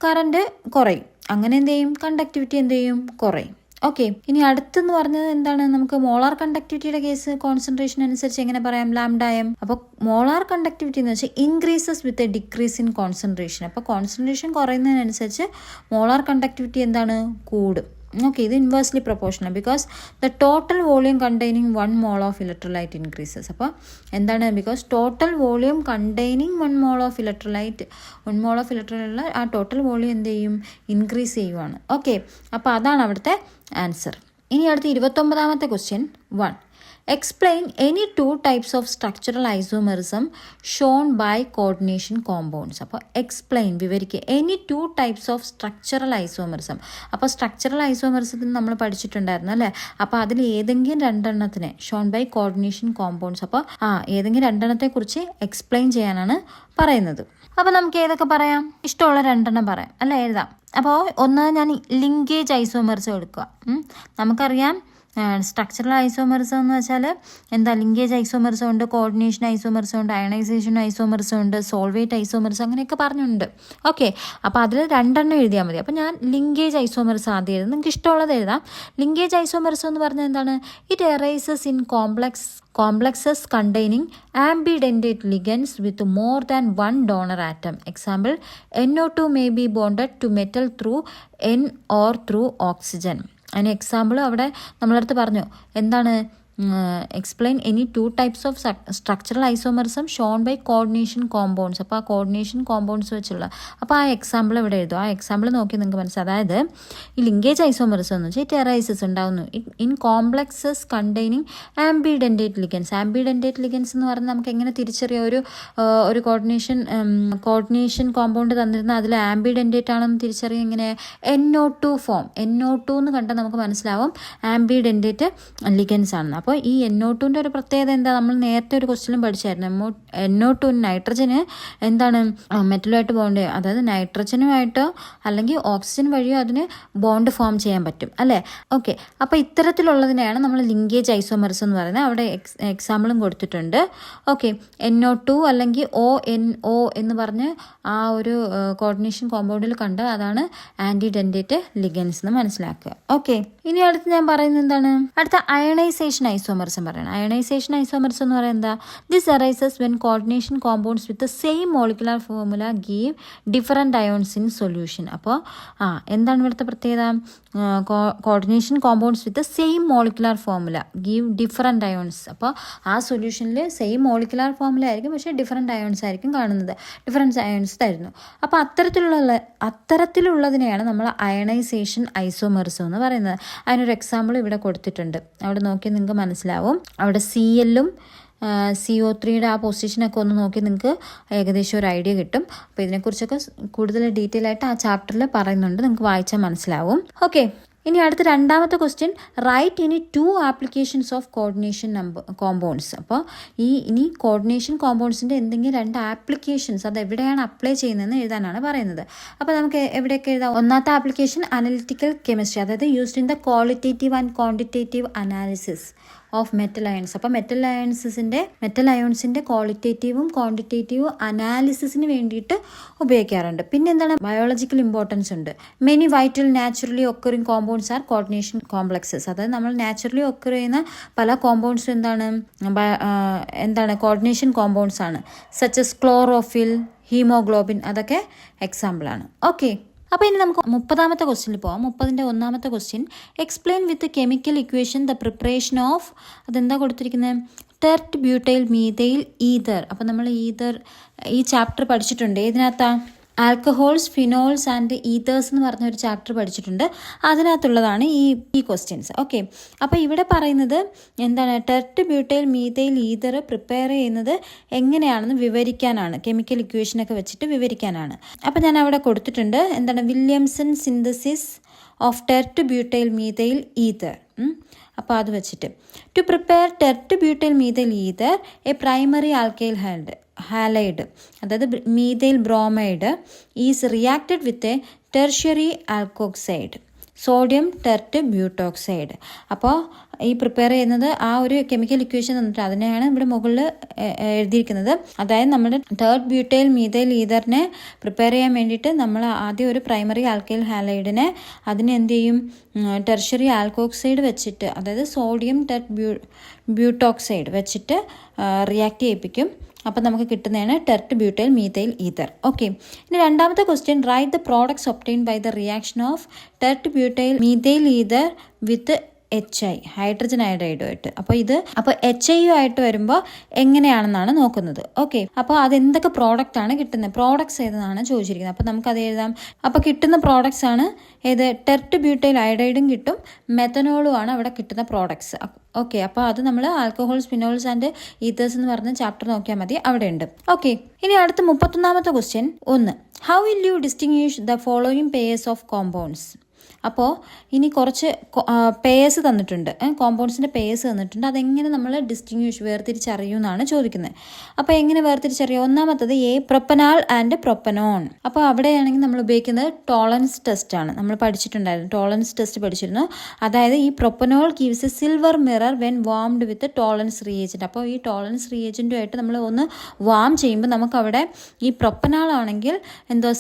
കറണ്ട് കുറയും. അങ്ങനെ എന്ത് ചെയ്യും, കണ്ടക്ടിവിറ്റി എന്ത് ചെയ്യും, കുറയും. ഓക്കെ, ഇനി അടുത്തെന്ന് പറഞ്ഞത് എന്താണ്, നമുക്ക് മോളാർ കണ്ടക്ടിവിറ്റിയുടെ കേസ് കോൺസെൻട്രേഷൻ അനുസരിച്ച് എങ്ങനെ പറയാം, ലാംഡ എം. അപ്പോൾ മോളാർ കണ്ടക്ടിവിറ്റി എന്ന് വെച്ചാൽ increases with a decrease in concentration. അപ്പോൾ കോൺസെൻട്രേഷൻ കുറയുന്നതിനനുസരിച്ച് മോളാർ കണ്ടക്ടിവിറ്റി എന്താണ്, കൂടും. ഓക്കെ, ഇത് inversely proportional because the total volume containing 1 mole of electrolyte increases. അപ്പോൾ എന്താണ്, because total volume containing 1 mole of electrolyte, 1 mole of ഇലക്ട്രോലൈറ്റുള്ള ആ ടോട്ടൽ വോളിയം എന്ത് ചെയ്യും, ഇൻക്രീസ് ചെയ്യുവാണ്. ഓക്കെ, അപ്പോൾ അതാണ് അവിടുത്തെ ആൻസർ. ഇനി അടുത്ത 29ാമത്തെ question 1. Explain any 2 types of structural isomerism shown by coordination compounds. അപ്പോൾ എക്സ്പ്ലെയിൻ, വിവരിക്കുക, any 2 types of structural isomerism. അപ്പോൾ സ്ട്രക്ചറൽ ഐസോമെറിസത്തിന് നമ്മൾ പഠിച്ചിട്ടുണ്ടായിരുന്നു അല്ലേ. അപ്പോൾ അതിൽ ഏതെങ്കിലും 2 എണ്ണത്തിനെ ഷോൺ ബൈ കോർഡിനേഷൻ കോമ്പൗണ്ട്സ്, അപ്പോൾ ഏതെങ്കിലും 2 എണ്ണത്തെക്കുറിച്ച് എക്സ്പ്ലെയിൻ ചെയ്യാനാണ് പറയുന്നത്. അപ്പോൾ നമുക്ക് ഏതൊക്കെ പറയാം, ഇഷ്ടമുള്ള 2 എണ്ണം പറയാം അല്ലേ, എഴുതാം. അപ്പോൾ ഒന്ന് ഞാൻ ലിങ്കേജ് ഐസോമെറിസം എടുക്കുക. നമുക്കറിയാം സ്ട്രക്ചറൽ ഐസോമെറിസം എന്ന് വെച്ചാൽ എന്താ, ലിങ്കേജ് ഐസോമെറിസം ഉണ്ട്, കോർഡിനേഷൻ ഐസോമെറിസം ഉണ്ട്, അയണൈസേഷൻ ഐസോമെറിസം ഉണ്ട്, സോൾവേറ്റ് ഐസോമെറിസം, അങ്ങനെയൊക്കെ പറഞ്ഞുണ്ട്. ഓക്കെ, അപ്പോൾ അതിൽ 2 എണ്ണം എഴുതിയാൽ മതി. അപ്പോൾ ഞാൻ ലിങ്കേജ് ഐസോമെറിസം ആദ്യം എഴുതും, നിങ്ങൾക്ക് ഇഷ്ടമുള്ളത് എഴുതാം. ലിങ്കേജ് ഐസോമെറിസം എന്ന് പറഞ്ഞാൽ എന്താണ്, it arises in complexes containing ambidentate ligands with more than 1 donor atom. Example, NO2 may be bonded to metal through N or through oxygen. അതിന് എക്സാമ്പിൾ അവിടെ നമ്മളടുത്ത് പറഞ്ഞു, എന്താണ്, explain any 2 types of structural isomerism shown by coordination compounds. അപ്പോൾ ആ coordination compounds വെച്ചുള്ള, അപ്പോൾ ആ എക്സാമ്പിൾ ഇവിടെ എഴുതും. ആ എക്സാമ്പിൾ നോക്കി നിങ്ങൾക്ക് മനസ്സിലാവും. അതായത് ഈ ലിങ്കേജ് ഐസോമെറിസം എന്ന് വെച്ചാൽ ടെറൈസസ് ഉണ്ടാകുന്നു in complexes containing ആംബിഡെൻറ്റേറ്റ് ligands. ആംബിഡെൻറ്റേറ്റ് ligands എന്ന് പറഞ്ഞാൽ നമുക്ക് എങ്ങനെ തിരിച്ചറിയാം, ഒരു കോർഡിനേഷൻ കോമ്പൗണ്ട് തന്നിരുന്ന അതിൽ ആംബിഡെൻറ്റേറ്റ് ആണെന്ന് തിരിച്ചറിയാം. ഇങ്ങനെ NO2 ഫോം, NO2 എന്ന് കണ്ടാൽ നമുക്ക് മനസ്സിലാവും ആംബിഡെൻറ്റേറ്റ് ലിഗൻസ് ആണെന്ന്. അപ്പോൾ ഈ NO2ൻ്റെ ഒരു പ്രത്യേകത എന്താ, നമ്മൾ നേരത്തെ ഒരു ക്വസ്റ്റ്യനും പഠിച്ചായിരുന്നു. NO2 നൈട്രജന് എന്താണ് മെറ്റലുമായിട്ട് ബോണ്ട് ചെയ്യുക, അതായത് നൈട്രജനുമായിട്ടോ അല്ലെങ്കിൽ ഓക്സിജൻ വഴിയോ അതിന് ബോണ്ട് ഫോം ചെയ്യാൻ പറ്റും അല്ലേ. ഓക്കെ, അപ്പോൾ ഇത്തരത്തിലുള്ളതിനെയാണ് നമ്മൾ ലിങ്കേജ് ഐസോമർസ് എന്ന് പറയുന്നത്. അവിടെ എക്സാമ്പിളും കൊടുത്തിട്ടുണ്ട്. ഓക്കെ, NO2 അല്ലെങ്കിൽ ONO എന്ന് പറഞ്ഞ് ആ ഒരു കോർഡിനേഷൻ കോമ്പൗണ്ടിൽ കണ്ട് അതാണ് ആൻറ്റിഡെൻഡേറ്റ് ലിഗൻസ് എന്ന് മനസ്സിലാക്കുക. ഓക്കെ, ഇനി അടുത്ത് ഞാൻ പറയുന്നത് എന്താണ്, അടുത്ത അയണൈസേഷൻ ഐസോമർസും പറയണം. അയണൈസേഷൻ ഐസോമർസ് എന്ന് പറയുന്നത് എന്താ, this arises when coordination compounds with the same molecular formula give different ions in solution. അപ്പോൾ എന്താണ് ഇവിടുത്തെ പ്രത്യേകത, coordination compounds with same molecular formula give different ions. അപ്പോൾ ആ സൊല്യൂഷനിൽ സെയിം മോളിക്കുലർ ഫോർമുല ആയിരിക്കും, പക്ഷേ ഡിഫറെൻറ്റ് അയോൺസ് ആയിരിക്കും കാണുന്നത്, ഡിഫറൻസ് അയോൺസ് തരുന്നു. അപ്പോൾ അത്തരത്തിലുള്ളതിനെയാണ് നമ്മൾ അയണൈസേഷൻ ഐസോമർസ് എന്ന് പറയുന്നത്. അതിനൊരു എക്സാമ്പിൾ ഇവിടെ കൊടുത്തിട്ടുണ്ട്, അവിടെ നോക്കി നിങ്ങൾക്ക് മനസ്സിലാവും. അവിടെ CLഉം CO3യുടെ ആ പൊസിഷനൊക്കെ ഒന്ന് നോക്കി നിങ്ങൾക്ക് ഏകദേശം ഒരു ഐഡിയ കിട്ടും. അപ്പോൾ ഇതിനെക്കുറിച്ചൊക്കെ കൂടുതൽ ഡീറ്റെയിൽ ആയിട്ട് ആ ചാപ്റ്ററിൽ പറയുന്നുണ്ട്, നിങ്ങൾക്ക് വായിച്ചാൽ മനസ്സിലാവും. ഓക്കെ, ഇനി അടുത്ത രണ്ടാമത്തെ ക്വസ്റ്റ്യൻ, റൈറ്റ് ഇനി 2 ആപ്ലിക്കേഷൻസ് ഓഫ് കോർഡിനേഷൻ കോമ്പൗണ്ട്സ്. അപ്പോൾ ഇനി കോർഡിനേഷൻ കോമ്പൗണ്ട്സിൻ്റെ എന്തെങ്കിലും 2 ആപ്ലിക്കേഷൻസ് അത് എവിടെയാണ് അപ്ലൈ ചെയ്യുന്നതെന്ന് എഴുതാനാണ് പറയുന്നത്. അപ്പോൾ നമുക്ക് എവിടെയൊക്കെ എഴുതാം. ഒന്നാമത്തെ ആപ്ലിക്കേഷൻ അനലിറ്റിക്കൽ കെമിസ്ട്രി, അതായത് used in the qualitative and quantitative analysis of metal ions. അപ്പോൾ മെറ്റൽ അയോൺസിൻ്റെ ക്വാളിറ്റേറ്റീവും ക്വാണ്ടിറ്റേറ്റീവും അനാലിസിസിന് വേണ്ടിയിട്ട് ഉപയോഗിക്കാറുണ്ട്. പിന്നെ എന്താണ്, ബയോളജിക്കൽ ഇമ്പോർട്ടൻസ് ഉണ്ട്. Many vital naturally occurring compounds are coordination complexes. അതായത് നമ്മൾ നാച്ചുറലി ഒക്കർ ചെയ്യുന്ന പല കോമ്പൗണ്ട്സും എന്താണ് കോർഡിനേഷൻ കോമ്പൗണ്ട്സ് ആണ്. സച്ചസ് ക്ലോറോഫിൽ, ഹീമോഗ്ലോബിൻ, അതൊക്കെ എക്സാമ്പിളാണ്. ഓക്കെ, അപ്പോൾ ഇനി നമുക്ക് 30ാമത്തെ ക്വസ്റ്റ്യനിൽ പോകാം. 30ൻ്റെ 1ാമത്തെ question, explain with chemical equation the preparation of, അതെന്താ കൊടുത്തിരിക്കുന്നത്, ടെർട്ട് ബ്യൂട്ടൈൽ മീഥൈൽ ഈതർ. അപ്പോൾ നമ്മൾ ഈതർ ഈ ചാപ്റ്റർ പഠിച്ചിട്ടുണ്ട്. ഇതിനകത്താ ആൽക്കഹോൾസ്, ഫിനോൾസ് ആൻഡ് ഈതേഴ്സ് എന്ന് പറഞ്ഞ ഒരു ചാപ്റ്റർ പഠിച്ചിട്ടുണ്ട്. അതിനകത്തുള്ളതാണ് ഈ ക്വസ്റ്റ്യൻസ്. ഓക്കെ, അപ്പോൾ ഇവിടെ പറയുന്നത് എന്താണ്, ടെർട്ട് ബ്യൂട്ടൈൽ മീഥൈൽ ഈതർ പ്രിപ്പയർ ചെയ്യുന്നത് എങ്ങനെയാണെന്ന് വിവരിക്കാനാണ്, കെമിക്കൽ ഇക്വേഷനൊക്കെ വെച്ചിട്ട് വിവരിക്കാനാണ്. അപ്പോൾ ഞാൻ അവിടെ കൊടുത്തിട്ടുണ്ട് എന്താണ്, Williamson synthesis of tert butyl methyl ether. അപ്പോൾ അത് വെച്ചിട്ട് to prepare tert butyl methyl ether a primary alkyl halide, അതായത് methyl bromide is reacted with a tertiary alkoxide, sodium tert butoxide. അപ്പോൾ ഈ പ്രിപ്പയർ ചെയ്യുന്നത് ആ ഒരു കെമിക്കൽ ഇക്വേഷൻ തന്നിട്ട് അതിനെയാണ് ഇവിടെ മുകളിൽ എഴുതിയിരിക്കുന്നത്. അതായത് നമ്മുടെ തേർഡ് ബ്യൂട്ടൈൽ മീഥൈൽ ഈതറിനെ പ്രിപ്പയർ ചെയ്യാൻ വേണ്ടിയിട്ട് നമ്മൾ ആദ്യം ഒരു പ്രൈമറി ആൽക്കൈൽ ഹാലൈഡിനെ അതിനെ എന്ത് ചെയ്യും, ടെർഷ്യറി ആൽക്കോക്സൈഡ് വെച്ചിട്ട്, അതായത് സോഡിയം ടെർട്ട് ബ്യൂട്ടോക്സൈഡ് വെച്ചിട്ട് റിയാക്ട് ചെയ്യിപ്പിക്കും. അപ്പോൾ നമുക്ക് കിട്ടുന്നതാണ് tert butyl methyl ether. Okay, ഇനി രണ്ടാമത്തെ question, right the products obtain by the reaction of tert butyl methyl ether with HI, hydrogen അയോഡൈഡുമായിട്ട്. അപ്പോൾ HIU ആയിട്ട് വരുമ്പോൾ എങ്ങനെയാണെന്നാണ് നോക്കുന്നത്. ഓക്കെ, അപ്പോൾ അതെന്തൊക്കെ പ്രോഡക്റ്റ് ആണ് കിട്ടുന്നത്, പ്രോഡക്ട്സ് ഏതെന്നാണ് ചോദിച്ചിരിക്കുന്നത്. അപ്പോൾ നമുക്കത് എഴുതാം. അപ്പോൾ കിട്ടുന്ന പ്രോഡക്ട്സ് ആണ് ഏത്, ടെർട്ട് ബ്യൂട്ടൈൽ അയോഡൈഡും കിട്ടും, മെത്തനോളും ആണ് അവിടെ കിട്ടുന്ന പ്രോഡക്ട്സ്. ഓക്കെ, അപ്പോൾ അത് നമ്മൾ ആൽക്കഹോൾസ്, ഫിനോൾസ് ആൻഡ് ഈതേഴ്സ് എന്ന് പറഞ്ഞ ചാപ്റ്റർ നോക്കിയാൽ മതി, അവിടെ ഉണ്ട്. ഓക്കെ, ഇനി അടുത്ത 31ാമത്തെ question, 1, how will you distinguish the following pairs of compounds. അപ്പോൾ ഇനി കുറച്ച് പേയേഴ്സ് തന്നിട്ടുണ്ട്, കോമ്പൗണ്ട്സിൻ്റെ പേയേഴ്സ് തന്നിട്ടുണ്ട്. അതെങ്ങനെ നമ്മൾ വേർതിരിച്ചറിയുമെന്നാണ് ചോദിക്കുന്നത്. അപ്പോൾ എങ്ങനെ വേർതിരിച്ചറിയും, ഒന്നാമത്തത് പ്രൊപ്പനാൽ ആൻഡ് പ്രൊപ്പനോൺ. അപ്പോൾ അവിടെയാണെങ്കിൽ നമ്മൾ ഉപയോഗിക്കുന്നത് ടോളറൻസ് ടെസ്റ്റാണ്. നമ്മൾ പഠിച്ചിട്ടുണ്ടായിരുന്നു, ടോളറൻസ് ടെസ്റ്റ് പഠിച്ചിരുന്നു. അതായത് ഈ propanol gives A silver mirror when വാംഡ് with tolerance reagent. അപ്പോൾ ഈ ടോളറൻസ് റിയേജൻറ്റുമായിട്ട് നമ്മൾ ഒന്ന് വാം ചെയ്യുമ്പോൾ നമുക്കവിടെ ഈ പ്രൊപ്പനാൽ ആണെങ്കിൽ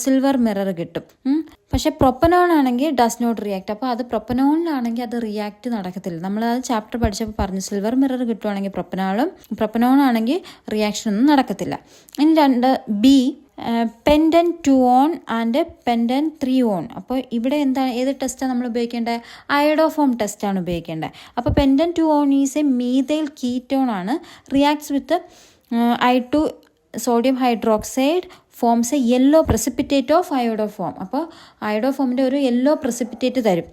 സിൽവർ മിറർ കിട്ടും. പക്ഷേ പ്രൊപ്പനോൺ ആണെങ്കിൽ ഡസ് നോട്ട് റിയാക്ട്. അപ്പോൾ അത് പ്രൊപ്പനോണിലാണെങ്കിൽ അത് റിയാക്ട് നടക്കത്തില്ല. നമ്മളത് ചാപ്റ്റർ പഠിച്ചപ്പോൾ പറഞ്ഞു, സിൽവർ മിറർ കിട്ടുവാണെങ്കിൽ പ്രൊപ്പനോൺ ആണെങ്കിൽ റിയാക്ഷൻ ഒന്നും നടക്കത്തില്ല. ഇനി 2, B, പെൻഡൻ 2-on ആൻഡ് പെൻഡൻ 3-on. അപ്പോൾ ഇവിടെ ഏത് ടെസ്റ്റാണ് നമ്മൾ ഉപയോഗിക്കേണ്ടത്, അയഡോഫോം ടെസ്റ്റാണ് ഉപയോഗിക്കേണ്ടത്. അപ്പോൾ pentan 2-on is a methyl ketone ആണ്, reacts with I2 sodium hydroxide forms a yellow precipitate of iodoform. അപ്പോൾ അയോഡോഫോമിൻ്റെ ഒരു യെല്ലോ പ്രസിപ്പിറ്റേറ്റ് തരും.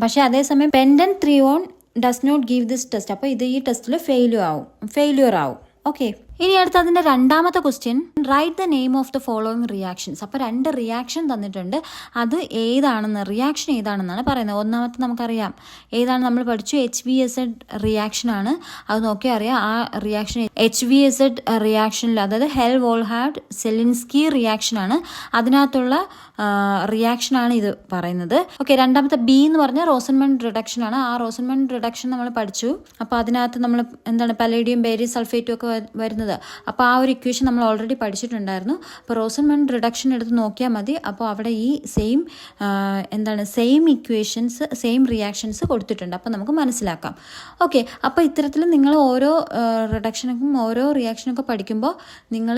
പക്ഷേ അതേസമയം pentan 3-on does not give this test. അപ്പോൾ ഇത് ഈ ടെസ്റ്റിൽ ഫെയിലിയർ ആവും. ഓക്കെ, ഇനി അടുത്ത അതിൻ്റെ രണ്ടാമത്തെ question, write the name of the following reactions. അപ്പോൾ 2 റിയാക്ഷൻ തന്നിട്ടുണ്ട്, അത് ഏതാണെന്ന്, റിയാക്ഷൻ ഏതാണെന്നാണ് പറയുന്നത്. ഒന്നാമത്തെ നമുക്കറിയാം ഏതാണ്, നമ്മൾ പഠിച്ചു HVSZ റിയാക്ഷനാണ്. അത് നോക്കിയാൽ അറിയാം ആ റിയാക്ഷൻ HVSZ റിയാക്ഷനിൽ, അതായത് ഹെൽ വോൾഹാഡ് സെലിൻസ്കി റിയാക്ഷനാണ്, അതിനകത്തുള്ള റിയാക്ഷനാണ് ഇത് പറയുന്നത്. ഓക്കെ, രണ്ടാമത്തെ B എന്ന് പറഞ്ഞാൽ റോസൻമൺ റിഡക്ഷൻ ആണ്. ആ റോസൻമൺ റിഡക്ഷൻ നമ്മൾ പഠിച്ചു. അപ്പോൾ അതിനകത്ത് നമ്മൾ എന്താണ് പലേഡിയം ബേരിയം സൾഫേറ്റും ഒക്കെ വരുന്നത്. അപ്പോൾ ആ ഒരു ഇക്വേഷൻ നമ്മൾ ഓൾറെഡി പഠിച്ചിട്ടുണ്ടായിരുന്നു. അപ്പോൾ റോസൻമൺ റിഡക്ഷൻ എടുത്ത് നോക്കിയാൽ മതി. അപ്പോൾ അവിടെ ഈ same same equations, same reactions കൊടുത്തിട്ടുണ്ട്. അപ്പോൾ നമുക്ക് മനസ്സിലാക്കാം. ഓക്കെ, അപ്പോൾ ഇത്തരത്തിൽ നിങ്ങൾ ഓരോ റിഡക്ഷനും ഓരോ റിയാക്ഷനൊക്കെ പഠിക്കുമ്പോൾ നിങ്ങൾ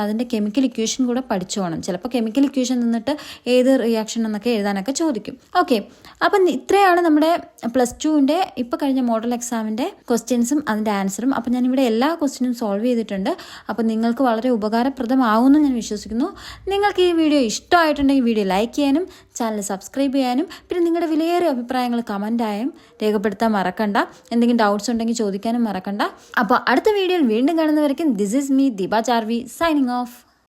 അതിൻ്റെ കെമിക്കൽ ഇക്വേഷൻ കൂടെ പഠിച്ചു പോകണം. ചിലപ്പോൾ കെമിക്കൽ ഇക്വേഷൻ നിന്നിട്ട് ഏത് റിയാക്ഷൻ എന്നൊക്കെ എഴുതാനൊക്കെ ചോദിക്കും. ഓക്കെ, അപ്പം ഇത്രയാണ് നമ്മുടെ +2ൻ്റെ ഇപ്പോൾ കഴിഞ്ഞ മോഡൽ എക്സാമിൻ്റെ ക്വസ്റ്റ്യൻസും അതിൻ്റെ ആൻസറും. അപ്പം ഞാനിവിടെ എല്ലാ ക്വസ്റ്റ്യനും സോൾവ് ചെയ്തിട്ടുണ്ട്. അപ്പം നിങ്ങൾക്ക് വളരെ ഉപകാരപ്രദമാവുമെന്ന് ഞാൻ വിശ്വസിക്കുന്നു. നിങ്ങൾക്ക് ഈ വീഡിയോ ഇഷ്ടമായിട്ടുണ്ടെങ്കിൽ വീഡിയോ ലൈക്ക് ചെയ്യാനും ചാനൽ സബ്സ്ക്രൈബ് ചെയ്യാനും പിന്നെ നിങ്ങളുടെ വിലയേറിയ അഭിപ്രായങ്ങൾ കമൻറ്റായും രേഖപ്പെടുത്താൻ മറക്കണ്ട. എന്തെങ്കിലും ഡൗട്ട്സ് ഉണ്ടെങ്കിൽ ചോദിക്കാനും മറക്കണ്ട. അപ്പോൾ അടുത്ത വീഡിയോയിൽ വീണ്ടും കാണുന്നവരേക്കും this is me Deepa Charvi signing of.